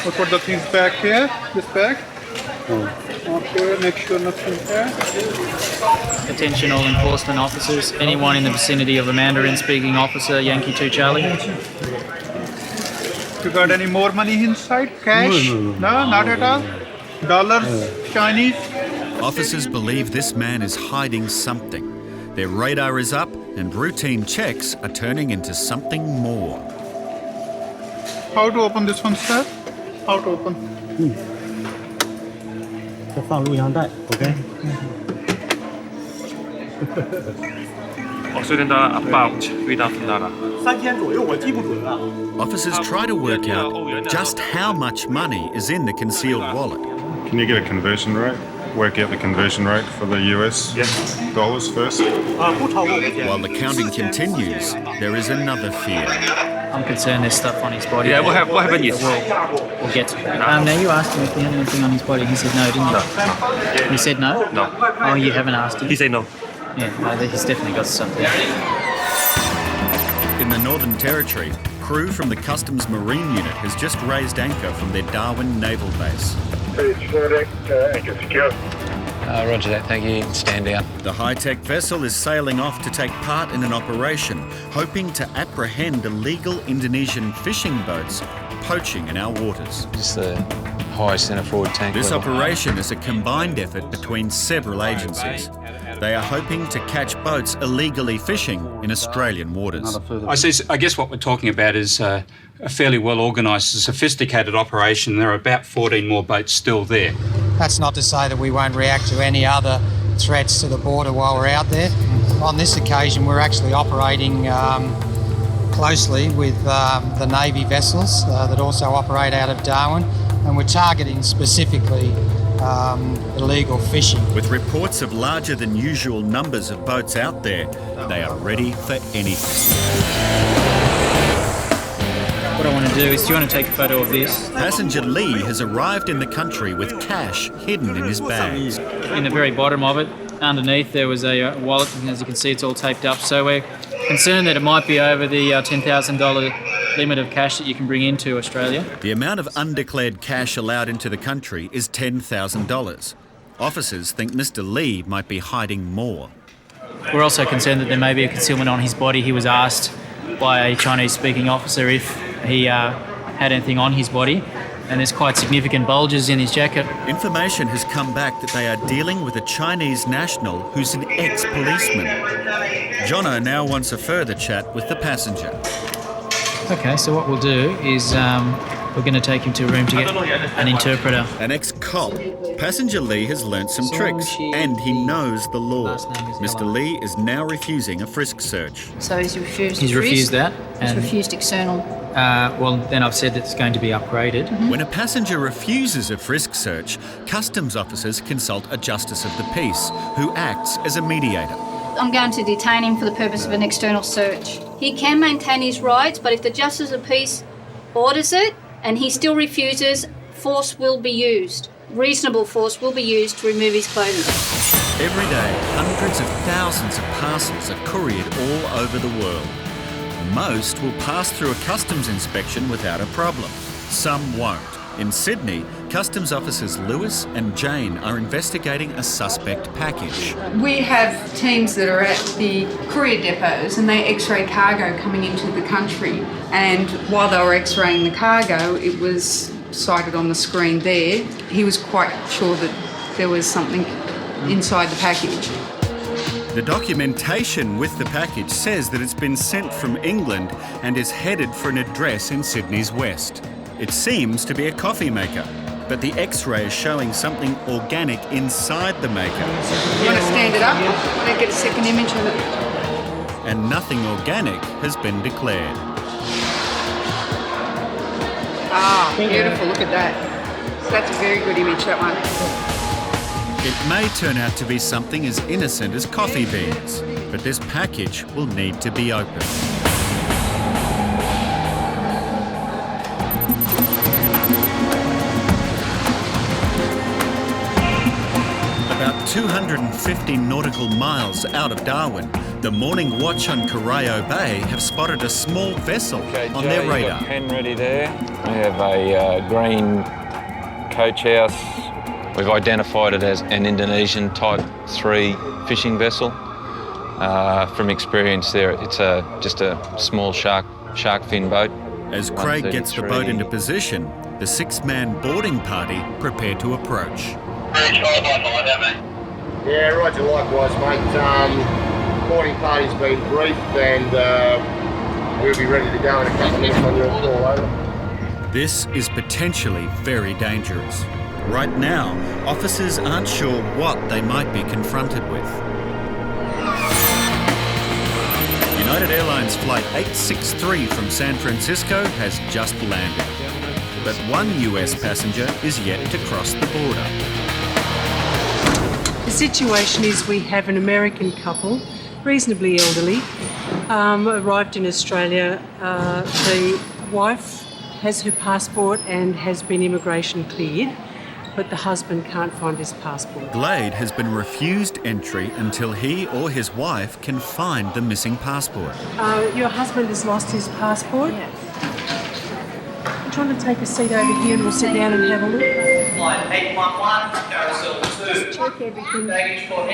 We'll put the things back here, this bag. Okay, make sure nothing's there. Attention all enforcement officers. Anyone in the vicinity of a Mandarin-speaking officer, Yankee 2 Charlie. You got any more money inside? Cash? No, not at all? Dollars? Chinese? Officers believe this man is hiding something. Their radar is up and routine checks are turning into something more. How to open this one, sir? How to open? 就放录像带 ，OK。 about 3天左右，我记不准了。 Officers try to work out just how much money is in the concealed wallet. Can you get a conversion rate? Work out the conversion rate for the US dollars first. While the counting continues, there is another fear. I'm concerned there's stuff on his body. Yeah, what happened? We'll get to it. Now you asked him if he had anything on his body. He said no, didn't you? No. He said no? No. Oh, you haven't asked him? He said no. Yeah, no, he's definitely got something. In the Northern Territory, crew from the Customs Marine Unit has just raised anchor from their Darwin Naval Base. Anchor secure. Roger that, thank you. Stand down. The high-tech vessel is sailing off to take part in an operation, hoping to apprehend illegal Indonesian fishing boats poaching in our waters. Just the high centre forward tank This level. operation is a combined effort between several agencies. They are hoping to catch boats illegally fishing in Australian waters. I guess what we're talking about is a fairly well organised, sophisticated operation. There are about 14 more boats still there. That's not to say that we won't react to any other threats to the border while we're out there. On this occasion, we're actually operating closely with the Navy vessels that also operate out of Darwin, and we're targeting specifically illegal fishing. With reports of larger than usual numbers of boats out there, they are ready for anything. What I want to do is, do you want to take a photo of this? Passenger Lee has arrived in the country with cash hidden in his bags. In the very bottom of it, underneath, there was a wallet, and as you can see, it's all taped up. So we're concerned that it might be over the $10,000 limit of cash that you can bring into Australia. The amount of undeclared cash allowed into the country is $10,000. Officers think Mr. Lee might be hiding more. We're also concerned that there may be a concealment on his body. He was asked by a Chinese-speaking officer if he had anything on his body, and there's quite significant bulges in his jacket. Information has come back that they are dealing with a Chinese national who's an ex-policeman. Jono now wants a further chat with the passenger. Okay, so what we'll do is we're going to take him to a room to get an interpreter. An ex-cop. Passenger Lee has learnt some tricks and he knows the law. Mr. Lee is now refusing a frisk search. So he's refused. He's refused that. He's refused external. Well, then I've said that it's going to be upgraded. When a passenger refuses a frisk search, customs officers consult a justice of the peace who acts as a mediator. I'm going to detain him for the purpose of an external search. He can maintain his rights, but if the justice of peace orders it and he still refuses, force will be used. Reasonable force will be used to remove his clothing. Every day, hundreds of thousands of parcels are couriered all over the world. Most will pass through a customs inspection without a problem. Some won't. In Sydney, customs officers Lewis and Jane are investigating a suspect package. We have teams that are at the courier depots and they x-ray cargo coming into the country. And while they were x-raying the cargo, it was sighted on the screen there. He was quite sure that there was something inside the package. The documentation with the package says that it's been sent from England and is headed for an address in Sydney's west. It seems to be a coffee maker, but the X-ray is showing something organic inside the maker. You want to stand it up and get a second image of it? And nothing organic has been declared. Ah, beautiful, look at that. So that's a very good image, that one. It may turn out to be something as innocent as coffee beans, but this package will need to be opened. About 250 nautical miles out of Darwin, the Morning Watch on Corio Bay have spotted a small vessel on their radar. You've got pen ready there. We have a green coach house. We've identified it as an Indonesian Type 3 fishing vessel. From experience there, it's just a small shark fin boat. As Craig gets the boat into position, the 6-man boarding party prepare to approach. Yeah, roger, likewise, mate. Boarding party's been briefed and we'll be ready to go in a couple of minutes on your call, over. This is potentially very dangerous. Right now, officers aren't sure what they might be confronted with. United Airlines Flight 863 from San Francisco has just landed. But one US passenger is yet to cross the border. The situation is we have an American couple, reasonably elderly, arrived in Australia. The wife has her passport and has been immigration cleared, but the husband can't find his passport. Glade has been refused entry until he or his wife can find the missing passport. Your husband has lost his passport? Yes. Do you want to take a seat over here and we'll sit down and have a look? Flight 811, carousel 2. Just check everything.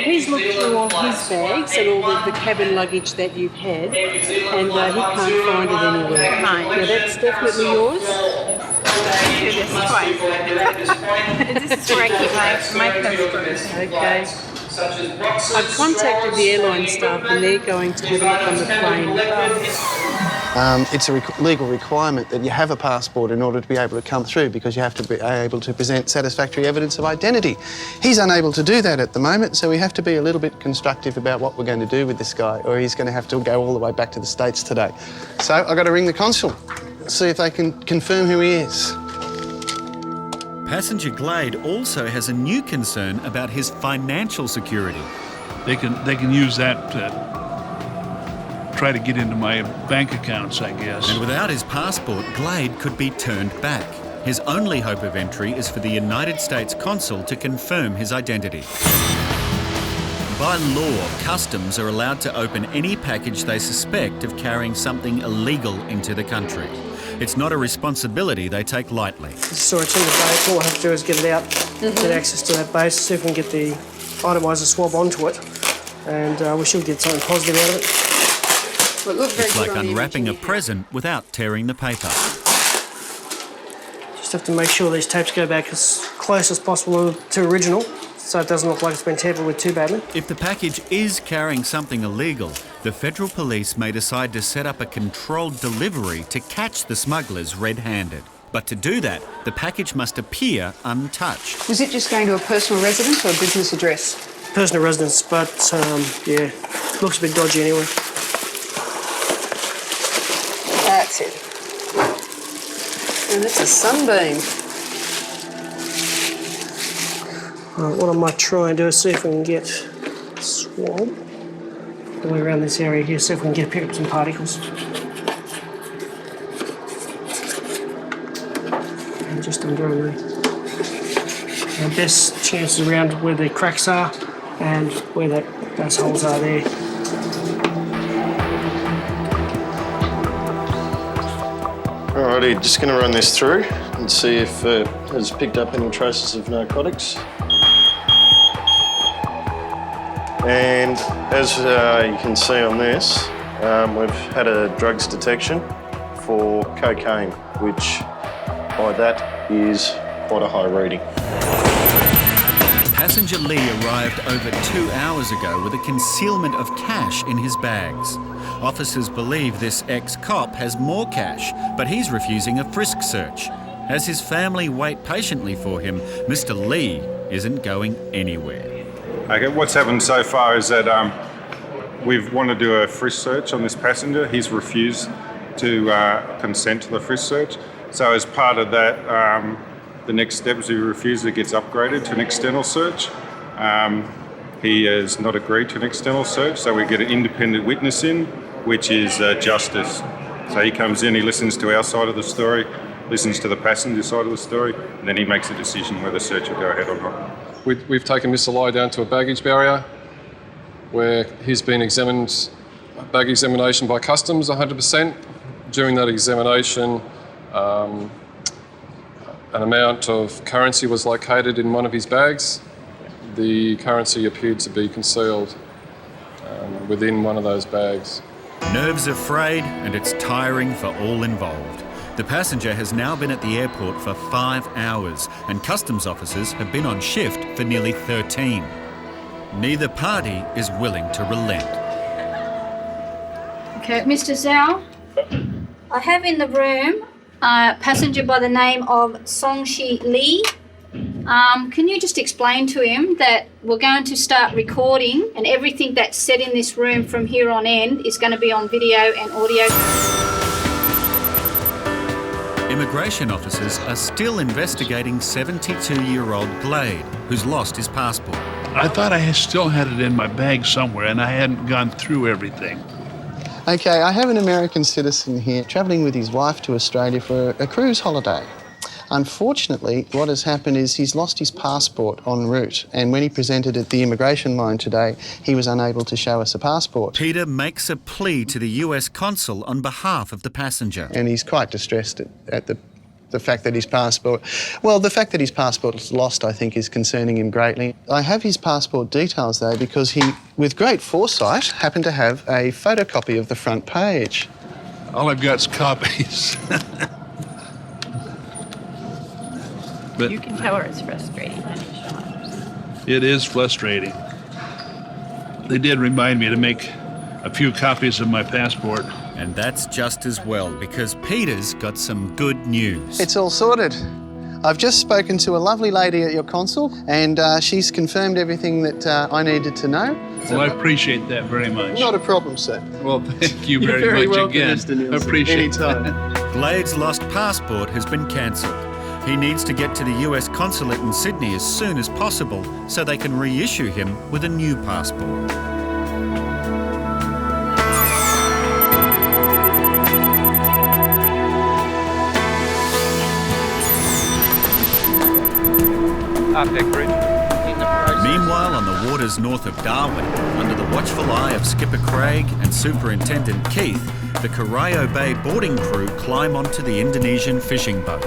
He's looked through all his bags and all the cabin luggage that you've had, and he can't find it anywhere. Now that's definitely yours. This is where I keep my passports. Okay. I've contacted the airline staff and they're going to have a look on the plane. It's a legal requirement that you have a passport in order to be able to come through, because you have to be able to present satisfactory evidence of identity. He's unable to do that at the moment, so we have to be a little bit constructive about what we're going to do with this guy, or he's going to have to go all the way back to the States today. So I've got to ring the consul, see if they can confirm who he is. Passenger Glade also has a new concern about his financial security. They can use that to try to get into my bank accounts, I guess. And without his passport, Glade could be turned back. His only hope of entry is for the United States consul to confirm his identity. By law, customs are allowed to open any package they suspect of carrying something illegal into the country. It's not a responsibility they take lightly. So it's in the base. All I have to do is get it out, get access to that base, see if we can get the itomiser swab onto it, and we should get something positive out of it. Well, it looked very It's good like on the unwrapping a imaging. present without tearing the paper. Just have to make sure these tapes go back as close as possible to original, so it doesn't look like it's been tampered with too badly. If the package is carrying something illegal, the federal police may decide to set up a controlled delivery to catch the smugglers red-handed. But to do that, the package must appear untouched. Was it just going to a personal residence or a business address? Personal residence, but yeah, looks a bit dodgy anyway. That's it. And it's a sunbeam. Right, what I might try and do is see if we can get a swab all the way around this area here, see if we can pick up some particles. And just undo the best chances around where the cracks are and where those holes are there. Alrighty, just going to run this through and see if it has picked up any traces of narcotics. And as you can see on this, we've had a drugs detection for cocaine, which by that is quite a high reading. Passenger Lee arrived over 2 hours ago with a concealment of cash in his bags. Officers believe this ex-cop has more cash, but he's refusing a frisk search. As his family wait patiently for him, Mr. Lee isn't going anywhere. Okay, what's happened so far is that we've wanted to do a frisk search on this passenger. He's refused to consent to the frisk search. So as part of that, the next step is he refuses, it gets upgraded to an external search. He has not agreed to an external search, so we get an independent witness in, which is Justice. So he comes in, he listens to our side of the story, listens to the passenger side of the story, and then he makes a decision whether search will go ahead or not. We've taken Mr. Lai down to a baggage barrier where he's been examined, bag examination by customs 100%. During that examination, an amount of currency was located in one of his bags. The currency appeared to be concealed within one of those bags. Nerves are frayed and it's tiring for all involved. The passenger has now been at the airport for 5 hours and customs officers have been on shift for nearly 13. Neither party is willing to relent. Okay, Mr. Zhao, I have in the room a passenger by the name of Songshi Lee. Can you just explain to him that we're going to start recording and everything that's said in this room from here on end is going to be on video and audio? Immigration officers are still investigating 72-year-old Glade, who's lost his passport. I thought I still had it in my bag somewhere and I hadn't gone through everything. Okay, I have an American citizen here travelling with his wife to Australia for a cruise holiday. Unfortunately, what has happened is he's lost his passport en route, and when he presented at the immigration line today, he was unable to show us a passport. Peter makes a plea to the US consul on behalf of the passenger. And he's quite distressed at the fact that his passport... Well, the fact that his passport is lost, I think, is concerning him greatly. I have his passport details, though, because he, with great foresight, happened to have a photocopy of the front page. All I've got is copies. But you can tell her it's frustrating. it is frustrating. They did remind me to make a few copies of my passport. And that's just as well, because Peter's got some good news. It's all sorted. I've just spoken to a lovely lady at your consul, and she's confirmed everything that I needed to know. Well, I appreciate that very much. Not a problem, sir. Well, thank you You're very much welcome, again. Mr. Nielsen. Appreciate Anytime. that. Glade's lost passport has been cancelled. He needs to get to the US consulate in Sydney as soon as possible so they can reissue him with a new passport. Architect Bridge. In the process Meanwhile, on the waters north of Darwin, under the watchful eye of Skipper Craig and Superintendent Keith, the Courier Bay boarding crew climb onto the Indonesian fishing boat.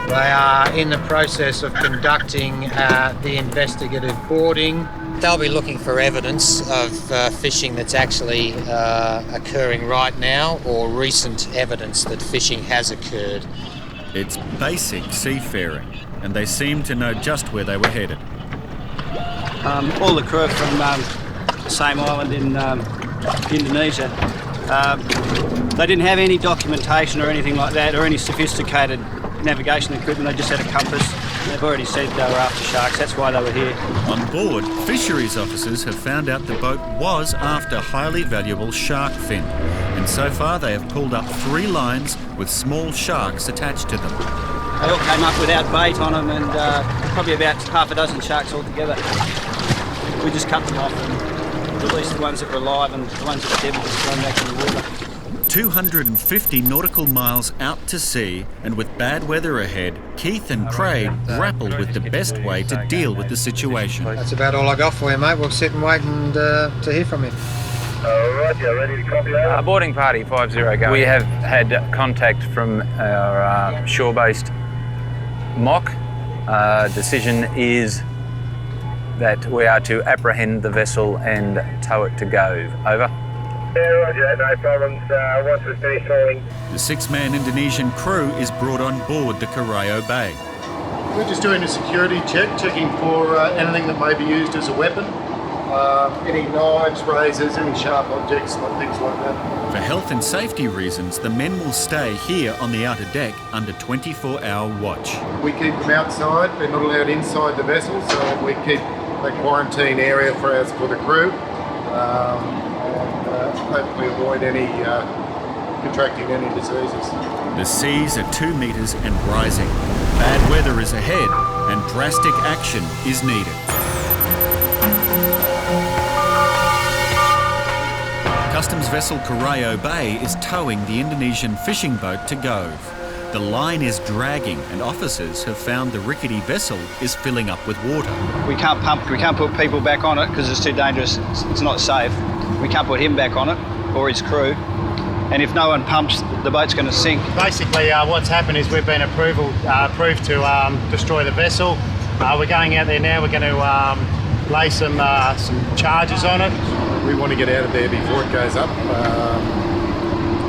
They are in the process of conducting the investigative boarding. They'll be looking for evidence of fishing that's actually occurring right now, or recent evidence that fishing has occurred. It's basic seafaring, and they seem to know just where they were headed. All the crew are from the same island in Indonesia. They didn't have any documentation or anything like that, or any sophisticated navigation equipment. They just had a compass. They've already said they were after sharks. That's why they were here. On board, fisheries officers have found out the boat was after highly valuable shark fin, and so far they have pulled up 3 lines with small sharks attached to them. They all came up without bait on them, and probably about half a dozen sharks altogether. We just cut them off and released the ones that were alive, and the ones that were dead we just thrown back in the water. 250 nautical miles out to sea, and with bad weather ahead, Keith and Craig grapple with the best way to deal with the situation. That's about all I got for you, mate. We'll sit and wait and to hear from you. Roger, ready to copy that? Boarding party 50 go. We have had contact from our shore-based mock. Decision is that we are to apprehend the vessel and tow it to Gove. Over. Yeah, roger, no problems. Once we've finished hauling. The 6-man Indonesian crew is brought on board the Courier Bay. We're just doing a security check, checking for anything that may be used as a weapon. Any knives, razors, any sharp objects, things like that. For health and safety reasons, the men will stay here on the outer deck under 24-hour watch. We keep them outside. They're not allowed inside the vessel, so we keep a quarantine area for the crew. Hopefully avoid any contracting any diseases. The seas are 2 metres and rising. Bad weather is ahead and drastic action is needed. Customs vessel Courier Bay is towing the Indonesian fishing boat to Gove. The line is dragging and officers have found the rickety vessel is filling up with water. We can't put people back on it because it's too dangerous. It's not safe. We can't put him back on it or his crew. And if no one pumps, the boat's going to sink. Basically, what's happened is we've been approved to destroy the vessel. We're going out there now. We're going to lay some charges on it. We want to get out of there before it goes up,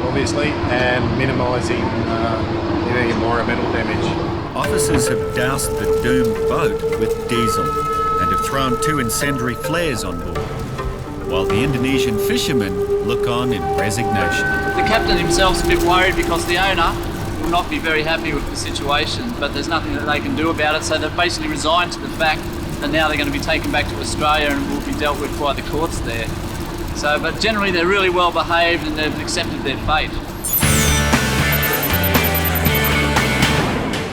obviously, and minimising any environmental damage. Officers have doused the doomed boat with diesel and have thrown 2 incendiary flares on board, while the Indonesian fishermen look on in resignation. The captain himself's a bit worried because the owner will not be very happy with the situation, but there's nothing that they can do about it, so they've basically resigned to the fact that now they're going to be taken back to Australia and will be dealt with by the courts there. So, but generally they're really well behaved and they've accepted their fate.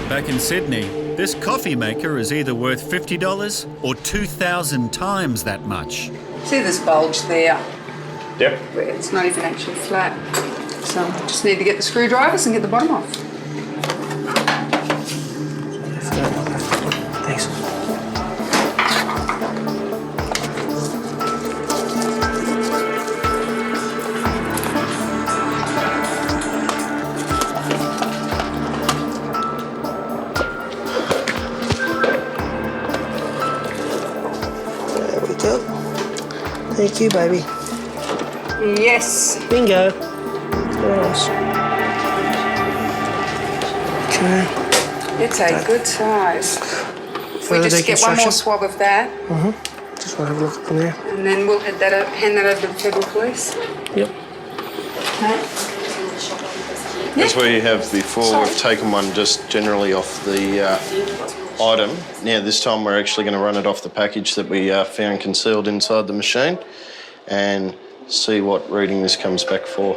Back in Sydney, this coffee maker is either worth $50 or 2,000 times that much. See this bulge there? Yep. It's not even actually flat. So just need to get the screwdrivers and get the bottom off. Thanks. There we go. Thank you, baby. Yes. Bingo. Nice. Okay. It's a good size. We just get one more swab of that, Just want to have a look in there. and then we'll hand that over to the Federal Police. Yep. As we have before, we've taken one just generally off the item. Now this time we're actually going to run it off the package that we found concealed inside the machine and see what reading this comes back for.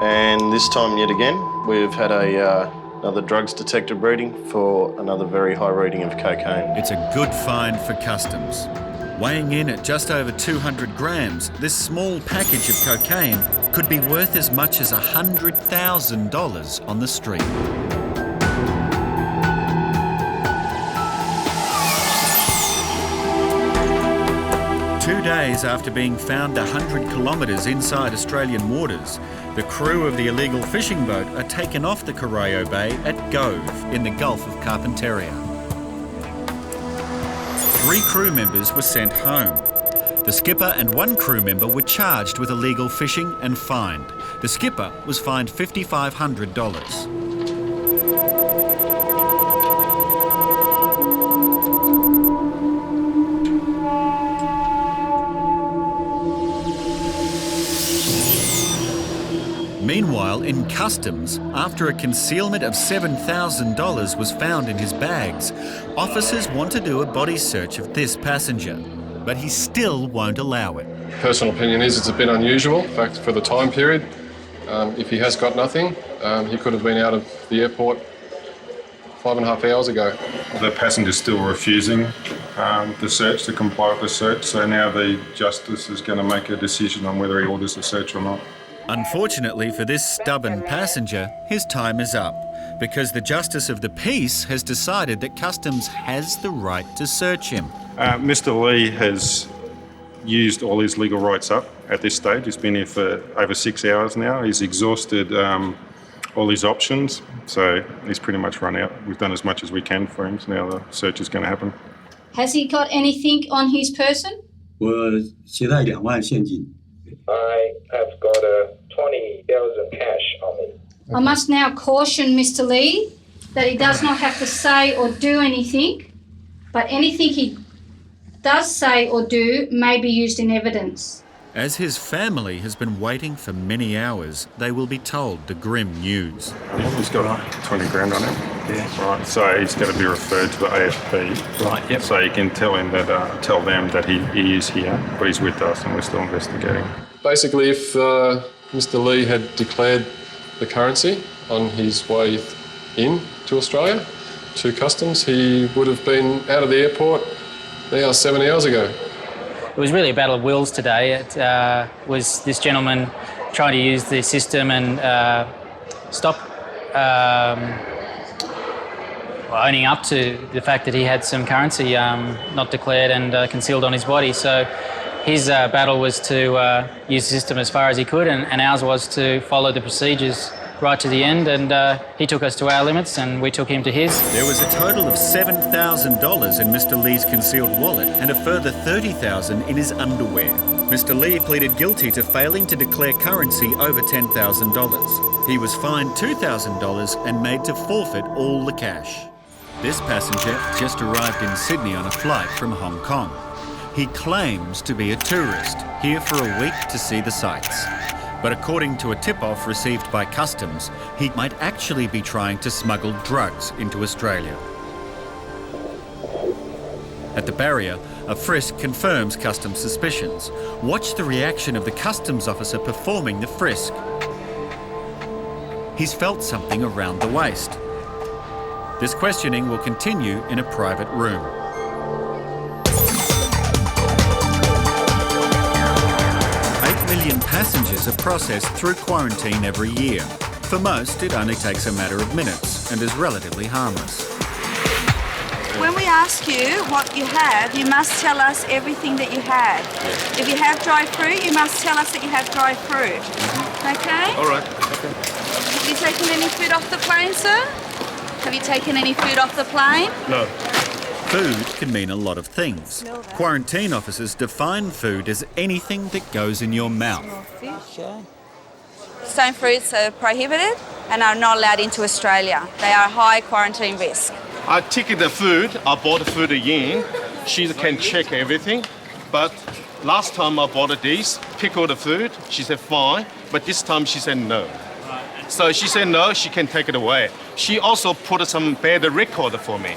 And this time yet again, we've had another drugs detected reading for another very high reading of cocaine. It's a good find for customs. Weighing in at just over 200 grams, this small package of cocaine could be worth as much as $100,000 on the street. days after being found 100 kilometres inside Australian waters, the crew of the illegal fishing boat are taken off the Courier Bay at Gove in the Gulf of Carpentaria. 3 crew members were sent home. The skipper and 1 crew member were charged with illegal fishing and fined. The skipper was fined $5,500. Meanwhile, in customs, after a concealment of $7,000 was found in his bags, officers want to do a body search of this passenger, but he still won't allow it. Personal opinion is it's a bit unusual, in fact, for the time period. If he has got nothing, he could have been out of the airport 5.5 hours ago. The passenger's still refusing the search, to comply with the search, so now the Justice is going to make a decision on whether he orders the search or not. Unfortunately for this stubborn passenger, his time is up because the Justice of the Peace has decided that Customs has the right to search him. Mr. Lee has used all his legal rights up at this stage. He's been here for over 6 hours now. He's exhausted all his options, so he's pretty much run out. We've done as much as we can for him, so now the search is going to happen. Has he got anything on his person? 我携带2万现金。 I have got 20,000 cash on me. I must now caution Mr. Lee that he does not have to say or do anything, but anything he does say or do may be used in evidence. As his family has been waiting for many hours, they will be told the grim news. He's got 20 grand on him. Yeah. Right, so he's going to be referred to the AFP. Right, yep. So you can tell him that, tell them that he is here, but he's with us and we're still investigating. Basically, if Mr. Lee had declared the currency on his way in to Australia, to Customs, he would have been out of the airport now 7 hours ago. It was really a battle of wills today. It was this gentleman trying to use the system and stop owning up to the fact that he had some currency not declared and concealed on his body. So his battle was to use the system as far as he could, and ours was to follow the procedures right to the end, and he took us to our limits and we took him to his. There was a total of $7,000 in Mr. Lee's concealed wallet and a further $30,000 in his underwear. Mr. Lee pleaded guilty to failing to declare currency over $10,000. He was fined $2,000 and made to forfeit all the cash. This passenger just arrived in Sydney on a flight from Hong Kong. He claims to be a tourist, here for a week to see the sights. But according to a tip-off received by Customs, he might actually be trying to smuggle drugs into Australia. At the barrier, a frisk confirms Customs suspicions. Watch the reaction of the Customs officer performing the frisk. He's felt something around the waist. This questioning will continue in a private room. 8 million passengers are processed through quarantine every year. For most, it only takes a matter of minutes and is relatively harmless. When we ask you what you have, you must tell us everything that you have. If you have dry fruit, you must tell us that you have dry fruit. Okay? All right. Have you taken any food off the plane, sir? Have you taken any food off the plane? No. Food can mean a lot of things. Quarantine officers define food as anything that goes in your mouth. Stone fruits are prohibited and are not allowed into Australia. They are high quarantine risk. I take the food, I bought the food in, she can check everything, but last time I bought this, pickle the food, she said fine, but this time she said no. So she said no, she can take it away. She also put some bad record for me.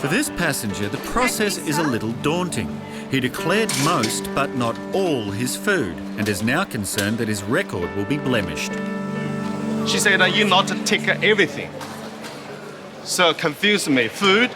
For this passenger, the process is a little daunting. He declared most, but not all, his food, and is now concerned that his record will be blemished. She said that you not take everything. So confused me. Food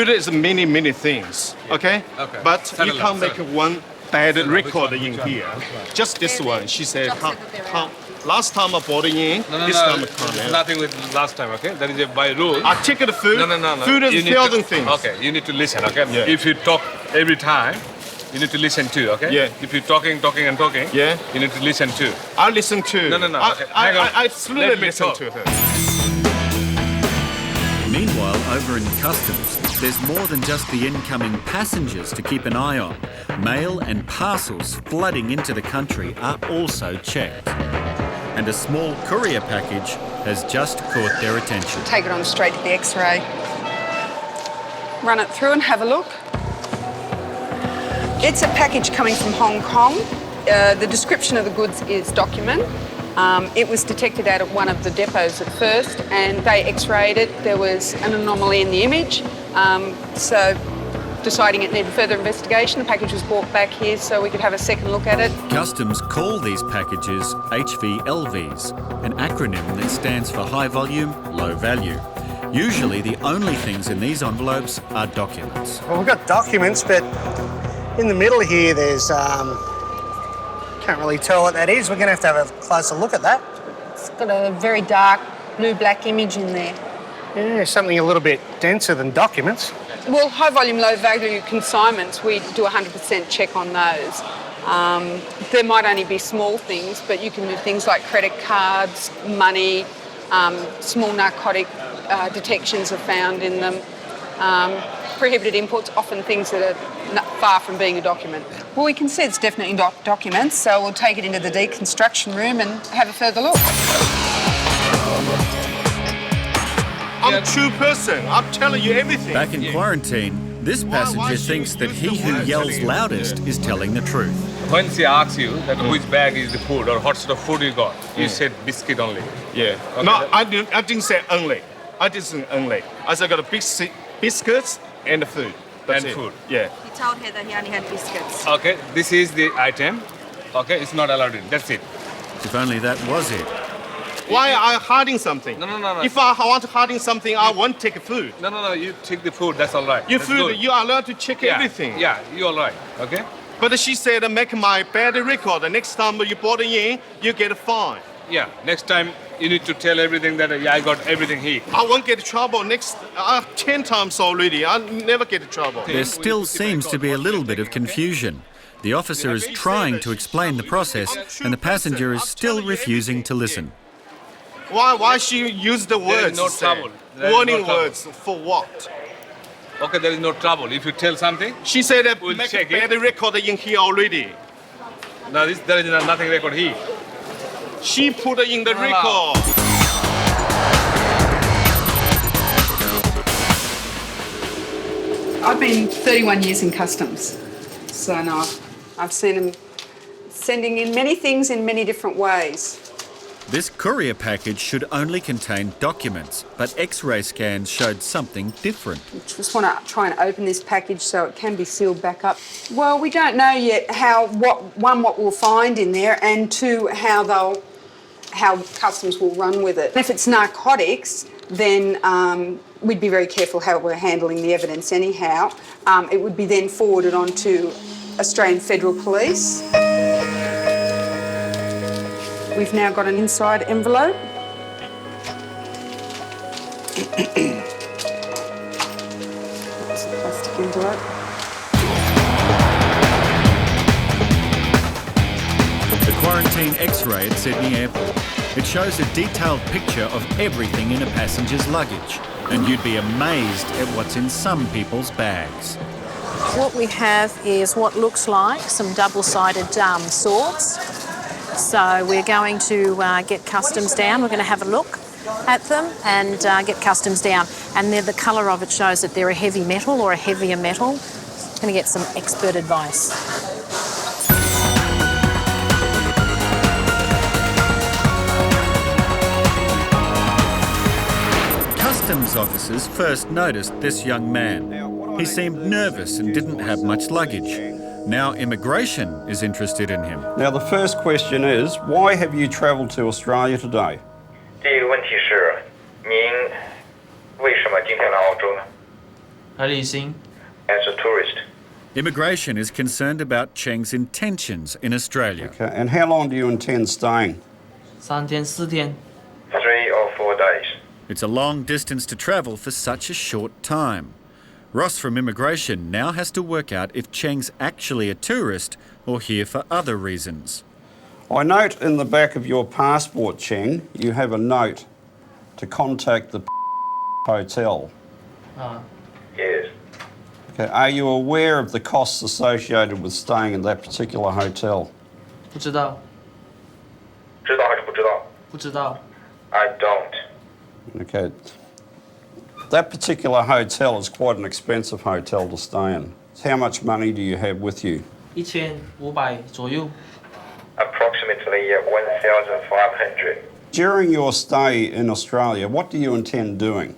is many things, okay? Okay. But you can't make one bad record in here. Just this one. She said, can't. Last time I bought it in, this time I can't. Nothing with last time, okay? That is by rule. I take the food. No. Food is 1,000 things. Okay, you need to listen, okay? Yeah. If you talk every time, you need to listen too, okay? Yeah. If you're talking, and talking, Yeah. you need to listen too. I listen to. No. Okay. Hang on. I absolutely Let me listen talk. to her. Meanwhile, over in customs, there's more than just the incoming passengers to keep an eye on. Mail and parcels flooding into the country are also checked. And a small courier package has just caught their attention. Take it on straight to the X-ray. Run it through and have a look. It's a package coming from Hong Kong. The description of the goods is document. It was detected out at one of the depots at first and they X-rayed it. There was an anomaly in the image. So deciding it needed further investigation, the package was brought back here so we could have a second look at it. Customs call these packages HVLVs, an acronym that stands for high volume, low value. Usually the only things in these envelopes are documents. Well, we've got documents, but in the middle here there's, can't really tell what that is. We're going to have a closer look at that. It's got a very dark blue-black image in there. Yeah, something a little bit denser than documents. Well, high volume, low value consignments, we do a 100% check on those. There might only be small things, but you can do things like credit cards, money, small narcotic detections are found in them. Prohibited imports, often things that are far from being a document. Well, we can see it's definitely documents, so we'll take it into the deconstruction room and have a further look. I'm a true person. I'm telling you everything. Back in quarantine, this passenger thinks that he who yells loudest is telling the truth. When she asks you that which bag is the food or what sort of food you got, you said biscuit only. Yeah. Okay. No, I didn't say only. I didn't say only. I said I got a biscuits and the food. That's And it. food. Yeah. He told her that he only had biscuits. Okay, this is the item. Okay, it's not allowed in. That's it. If only that was it. Why are you hiding something? No. If I want to hiding something, I won't take food. No, you take the food, that's all right. Your That's food, good. you are allowed to check everything. Yeah, you're all right, okay? But she said, make my bad record. The next time you bought it in, you get a fine. Yeah, next time you need to tell everything that I got everything here. I won't get in trouble next 10 times already. I'll never get in trouble. There still seems to be a little bit of confusion. The officer is trying to explain the process and the passenger is still refusing to listen. Why she use the words? no trouble. There is Warning no trouble. words for what? Okay, there is no trouble. If you tell something, she said that we'll make check a bad record in here already. No, there is nothing record here. She put it in the record. I've been 31 years in customs, so no, I've seen them sending in many things in many different ways. This courier package should only contain documents, but X-ray scans showed something different. Just want to try and open this package so it can be sealed back up. Well, we don't know yet what we'll find in there, and two, how customs will run with it. If it's narcotics, then we'd be very careful how we're handling the evidence anyhow. It would be then forwarded on to Australian Federal Police. We've now got an inside envelope. It's a plastic envelope. The quarantine X-ray at Sydney Airport. It shows a detailed picture of everything in a passenger's luggage, and you'd be amazed at what's in some people's bags. What we have is what looks like some double-sided swords. So we're going to get customs down. We're going to have a look at them and get customs down. And then the colour of it shows that they're a heavy metal or a heavier metal. Going to get some expert advice. Customs officers first noticed this young man. He seemed nervous and didn't have much luggage. Now immigration is interested in him. Now the first question is, why have you travelled to Australia today? 第一个问题是，您为什么今天来澳洲呢？来旅行。 As a tourist. Immigration is concerned about Cheng's intentions in Australia. Okay, and how long do you intend staying? 3天4天。 3 or 4 days. It's a long distance to travel for such a short time. Ross from Immigration now has to work out if Cheng's actually a tourist or here for other reasons. I note in the back of your passport, Cheng, you have a note to contact the hotel. Yes. Okay, are you aware of the costs associated with staying in that particular hotel? 不知道。知道还是不知道？不知道。I don't. Okay. That particular hotel is quite an expensive hotel to stay in. How much money do you have with you? 1500左右。 Approximately 1,500. During your stay in Australia, what do you intend doing?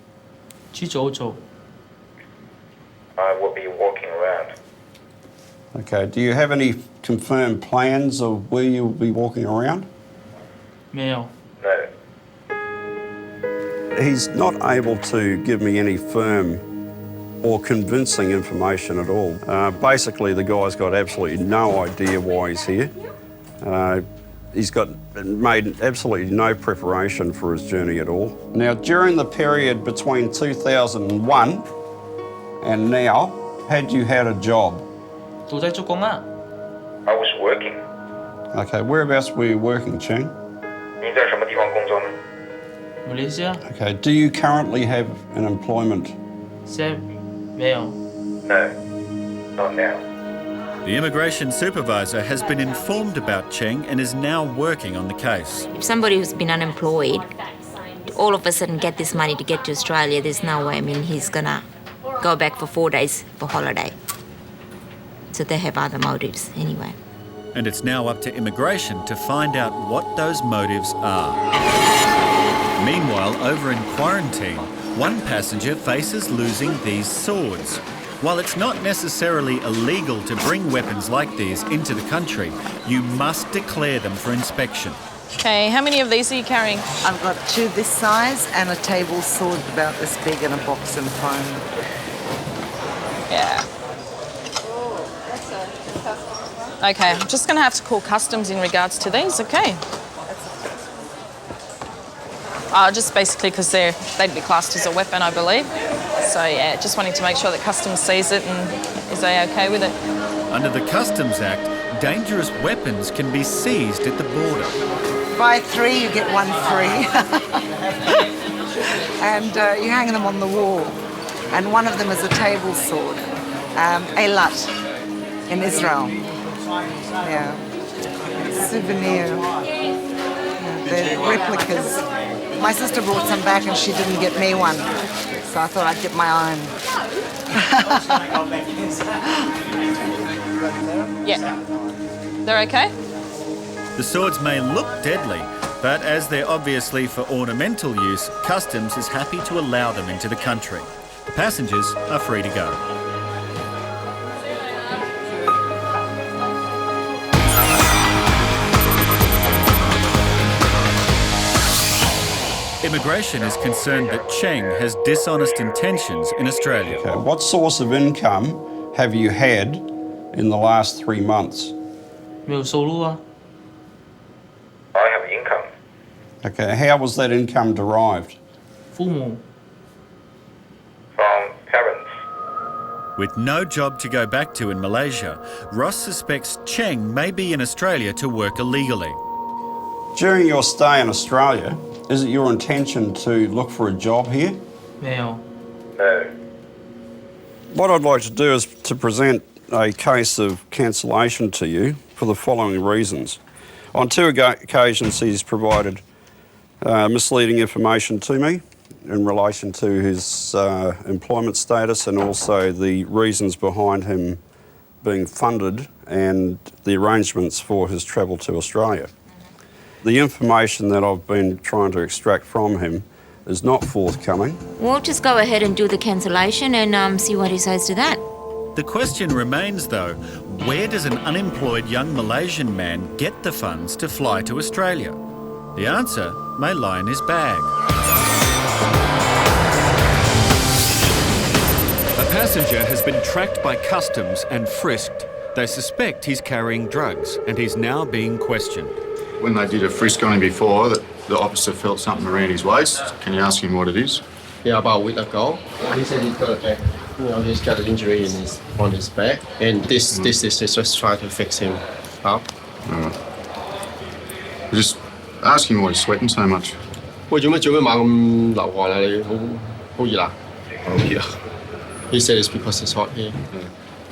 去走走。 I will be walking around. Okay, do you have any confirmed plans of where you'll be walking around? 没有。 No. He's not able to give me any firm or convincing information at all. Basically, the guy's got absolutely no idea why he's here. He's made absolutely no preparation for his journey at all. Now, during the period between 2001 and now, had you had a job? 都在做工啊。 I was working. Okay, whereabouts were you working, Cheng? 您在什么地方工作呢？ Malaysia. Okay, do you currently have an employment? 现在没有。 No. Not now. The immigration supervisor has been informed about Cheng and is now working on the case. If somebody who's been unemployed all of a sudden get this money to get to Australia, there's no way. I mean, he's gonna go back for 4 days for holiday. So they have other motives anyway. And it's now up to immigration to find out what those motives are. Meanwhile, over in quarantine, one passenger faces losing these swords. While it's not necessarily illegal to bring weapons like these into the country, you must declare them for inspection. Okay, how many of these are you carrying? I've got 2 this size and a table sword about this big and a box and foam. Yeah. Okay, I'm just going to have to call customs in regards to these, okay? Just basically because they'd be classed as a weapon, I believe. So yeah, just wanting to make sure that customs sees it and is they okay with it. Under the Customs Act, dangerous weapons can be seized at the border. Buy 3, you get 1 free. And you hang them on the wall. And one of them is a table sword, Eilat, in Israel. Yeah, souvenir. Yeah, they're replicas. My sister brought some back and she didn't get me one, so I thought I'd get my own. Yeah. They're okay? The swords may look deadly, but as they're obviously for ornamental use, Customs is happy to allow them into the country. The passengers are free to go. Immigration is concerned that Cheng has dishonest intentions in Australia. Okay, what source of income have you had in the last 3 months? 没有收入啊。 I have income. Okay, how was that income derived? 父母。 From parents. With no job to go back to in Malaysia, Ross suspects Cheng may be in Australia to work illegally. During your stay in Australia, is it your intention to look for a job here? 没有。 No. What I'd like to do is to present a case of cancellation to you for the following reasons. On 2 occasions he's provided misleading information to me in relation to his employment status and also the reasons behind him being funded and the arrangements for his travel to Australia. The information that I've been trying to extract from him is not forthcoming. We'll just go ahead and do the cancellation and see what he says to that. The question remains, though, where does an unemployed young Malaysian man get the funds to fly to Australia? The answer may lie in his bag. A passenger has been tracked by customs and frisked. They suspect he's carrying drugs and he's now being questioned. When they did a frisk on him before, the officer felt something around his waist. Can you ask him what it is? Yeah, about a week ago. He said he's got a pack. He's got an injury on his back, and this is just trying to fix him up. Just ask him why he's sweating so much. 喂，做咩猛咁流汗啊？你好熱啊？好熱啊 He said it's because it's hot here.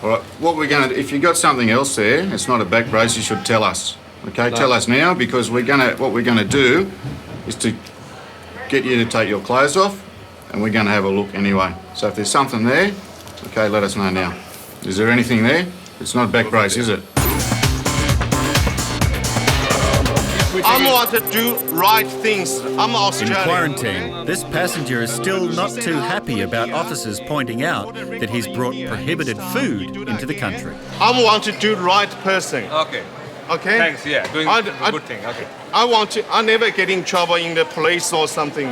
All right, if you've got something else there, it's not a back brace, you should tell us. Okay, No. tell us now, because what we're gonna do is to get you to take your clothes off, and we're gonna have a look anyway. So if there's something there, okay, let us know now. Is there anything there? It's not a back brace, is it? I want to do right things. I'm In Australian. quarantine, this passenger is still not too happy about officers pointing out that he's brought prohibited food into the country. I want to do right person. Okay. Okay? Thanks, yeah. Doing a good thing. Okay. I never get in trouble in the police or something.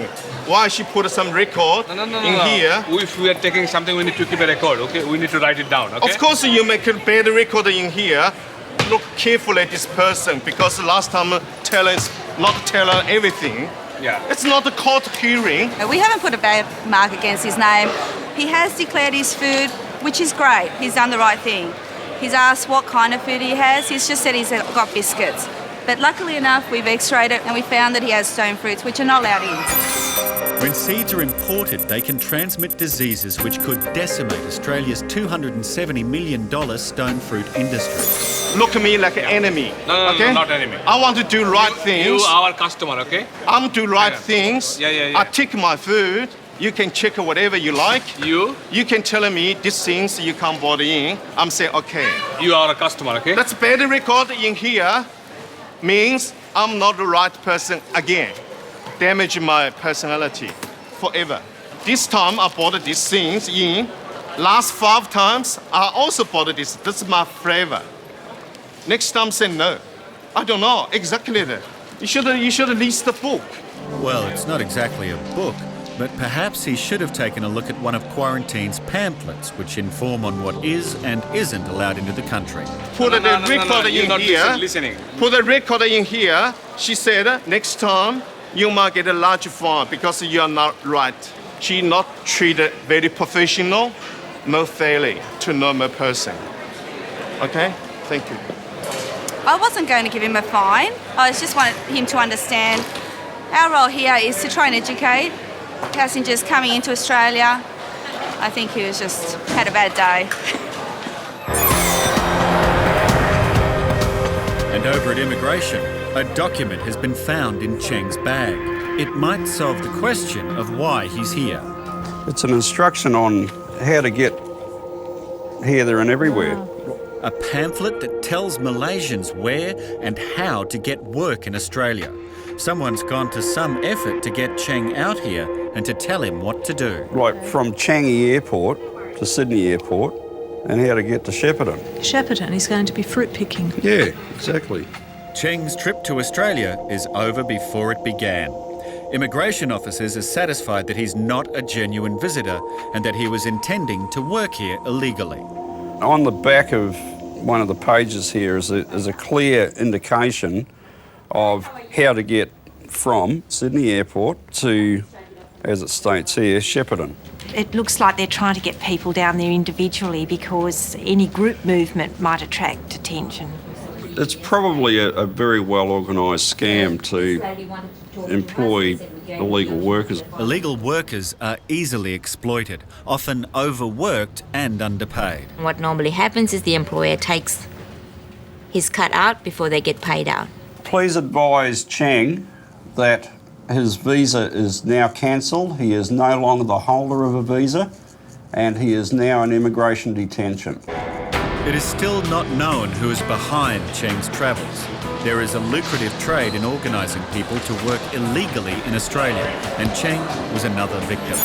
Why she put some record No. here? If we are taking something, we need to keep a record, okay? We need to write it down, okay? Of course you make a bad record in here. Look carefully at this person, because last time not tell her everything. Yeah. It's not a court hearing. We haven't put a bad mark against his name. He has declared his food, which is great. He's done the right thing. He's asked what kind of food he has. He's just said he's got biscuits. But luckily enough, we've x-rayed it and we found that he has stone fruits, which are not allowed in. When seeds are imported, they can transmit diseases which could decimate Australia's $270 million stone fruit industry. Look at me like an enemy. No, okay? not enemy. I want to do right things. You our customer, okay? I'm do right things. Yeah. I take my food. You can check whatever you like. You can tell me these things you can't bother in. I'm saying okay. You are a customer, okay? That's bad record in here means I'm not the right person again. Damage my personality forever. This time I bought these things in. Last 5 times I also bought this. This is my flavor. Next time say no. I don't know exactly that. You should list the book. Well, it's not exactly a book, but perhaps he should have taken a look at one of Quarantine's pamphlets, which inform on what is and isn't allowed into the country. Put the record in here. Listening. Put the record in here. She said next time you might get a large fine because you are not right. She not treated very professional, no fairly to normal person. Okay? Thank you. I wasn't going to give him a fine. I just wanted him to understand our role here is to try and educate passengers coming into Australia. I think he was just had a bad day. And over at immigration, a document has been found in Cheng's bag. It might solve the question of why he's here. It's an instruction on how to get here, there and everywhere. A pamphlet that tells Malaysians where and how to get work in Australia. Someone's gone to some effort to get Cheng out here and to tell him what to do. Like from Changi Airport to Sydney Airport, and how to get to Shepparton. Shepparton, he's going to be fruit picking. Yeah, exactly. Cheng's trip to Australia is over before it began. Immigration officers are satisfied that he's not a genuine visitor and that he was intending to work here illegally. On the back of one of the pages here is a clear indication of how to get from Sydney Airport to, as it states here, Shepparton. It looks like they're trying to get people down there individually because any group movement might attract attention. It's probably a very well organised scam to employ illegal workers. Illegal workers are easily exploited, often overworked and underpaid. What normally happens is the employer takes his cut out before they get paid out. Please advise Cheng that his visa is now cancelled. He is no longer the holder of a visa and he is now in immigration detention. It is still not known who is behind Cheng's travels. There is a lucrative trade in organising people to work illegally in Australia, and Cheng was another victim.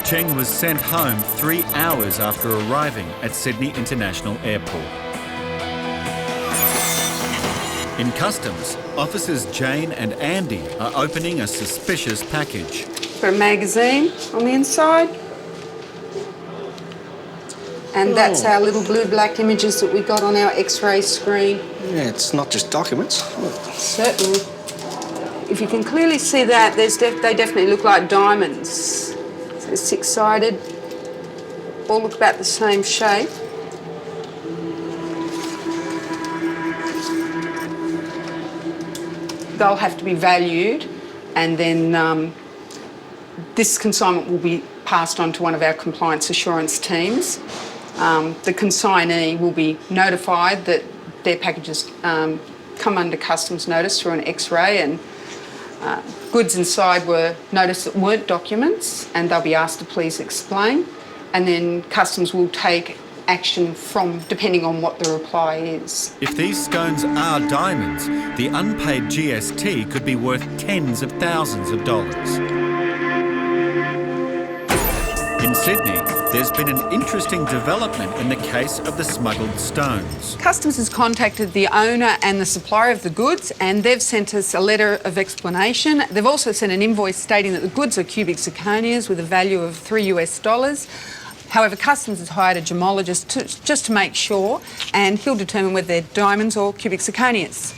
Cheng was sent home 3 hours after arriving at Sydney International Airport. In customs, officers Jane and Andy are opening a suspicious package. Got a magazine on the inside. And that's our little blue-black images that we got on our X-ray screen. Yeah, it's not just documents. Certainly. If you can clearly see that, they definitely look like diamonds. So 6-sided. all look about the same shape. They'll have to be valued, and then this consignment will be passed on to one of our compliance assurance teams. The consignee will be notified that their packages come under customs notice through an X-ray, and goods inside were noticed that weren't documents, and they'll be asked to please explain, and then customs will take action from depending on what the reply is. If these stones are diamonds, the unpaid GST could be worth tens of thousands of dollars. In Sydney, there's been an interesting development in the case of the smuggled stones. Customs has contacted the owner and the supplier of the goods, and they've sent us a letter of explanation. They've also sent an invoice stating that the goods are cubic zirconias with a value of $3. However, Customs has hired a gemologist just to make sure, and he'll determine whether they're diamonds or cubic zirconias.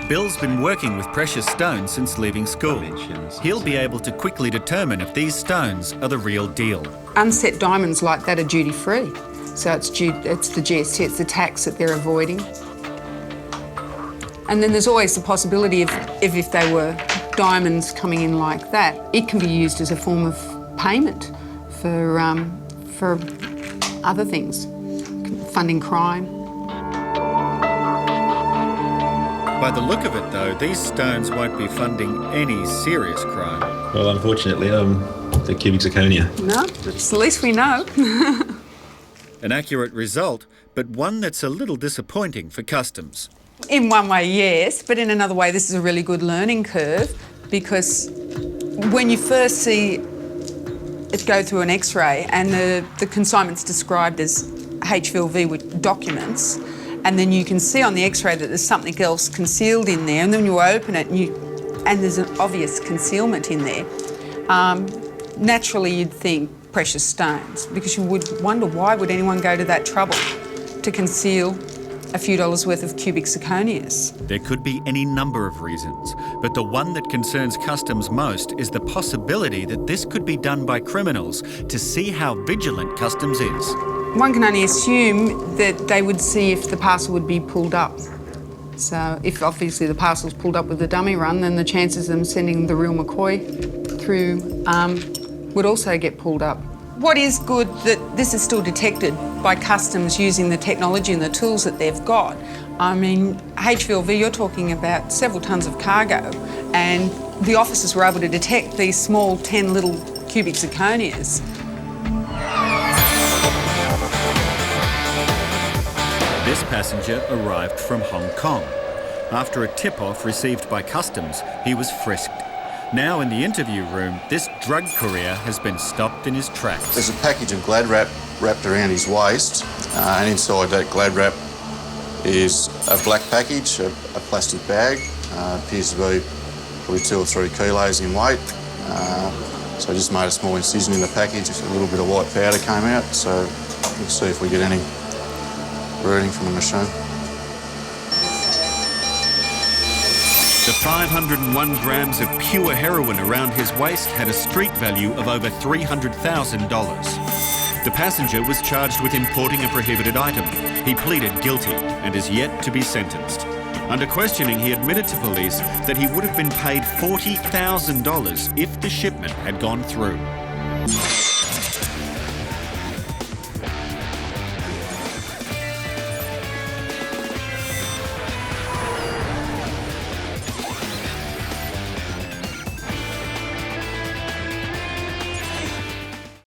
Bill's been working with precious stones since leaving school. He'll be able to quickly determine if these stones are the real deal. Unset diamonds like that are duty-free, so it's the GST, it's the tax that they're avoiding. And then there's always the possibility of if they were diamonds coming in like that, it can be used as a form of payment for other things, funding crime. By the look of it, though, these stones won't be funding any serious crime. Well, unfortunately, they're cubic zirconia. No, it's the least we know. An accurate result, but one that's a little disappointing for Customs. In one way, yes, but in another way, this is a really good learning curve, because when you first see it go through an X-ray and the consignment's described as HVLV with documents, and then you can see on the X-ray that there's something else concealed in there, and then you open it and there's an obvious concealment in there. Naturally, you'd think precious stones, because you would wonder why would anyone go to that trouble to conceal a few dollars worth of cubic zirconias. There could be any number of reasons, but the one that concerns Customs most is the possibility that this could be done by criminals to see how vigilant Customs is. One can only assume that they would see if the parcel would be pulled up. So if obviously the parcel's pulled up with a dummy run, then the chances of them sending the real McCoy through would also get pulled up. What is good that this is still detected by Customs using the technology and the tools that they've got. I mean, HVLV, you're talking about several tonnes of cargo, and the officers were able to detect these small 10 little cubic zirconias. This passenger arrived from Hong Kong. After a tip-off received by Customs, he was frisked. Now in the interview room, this drug courier has been stopped in his tracks. There's a package of Glad wrap wrapped around his waist, and inside that Glad wrap is a black package, a plastic bag. Appears to be probably 2 or 3 kilos in weight. So I just made a small incision in the package. A little bit of white powder came out, so we'll see if we get any reading from the machine. The 501 grams of pure heroin around his waist had a street value of over $300,000. The passenger was charged with importing a prohibited item. He pleaded guilty and is yet to be sentenced. Under questioning, he admitted to police that he would have been paid $40,000 if the shipment had gone through.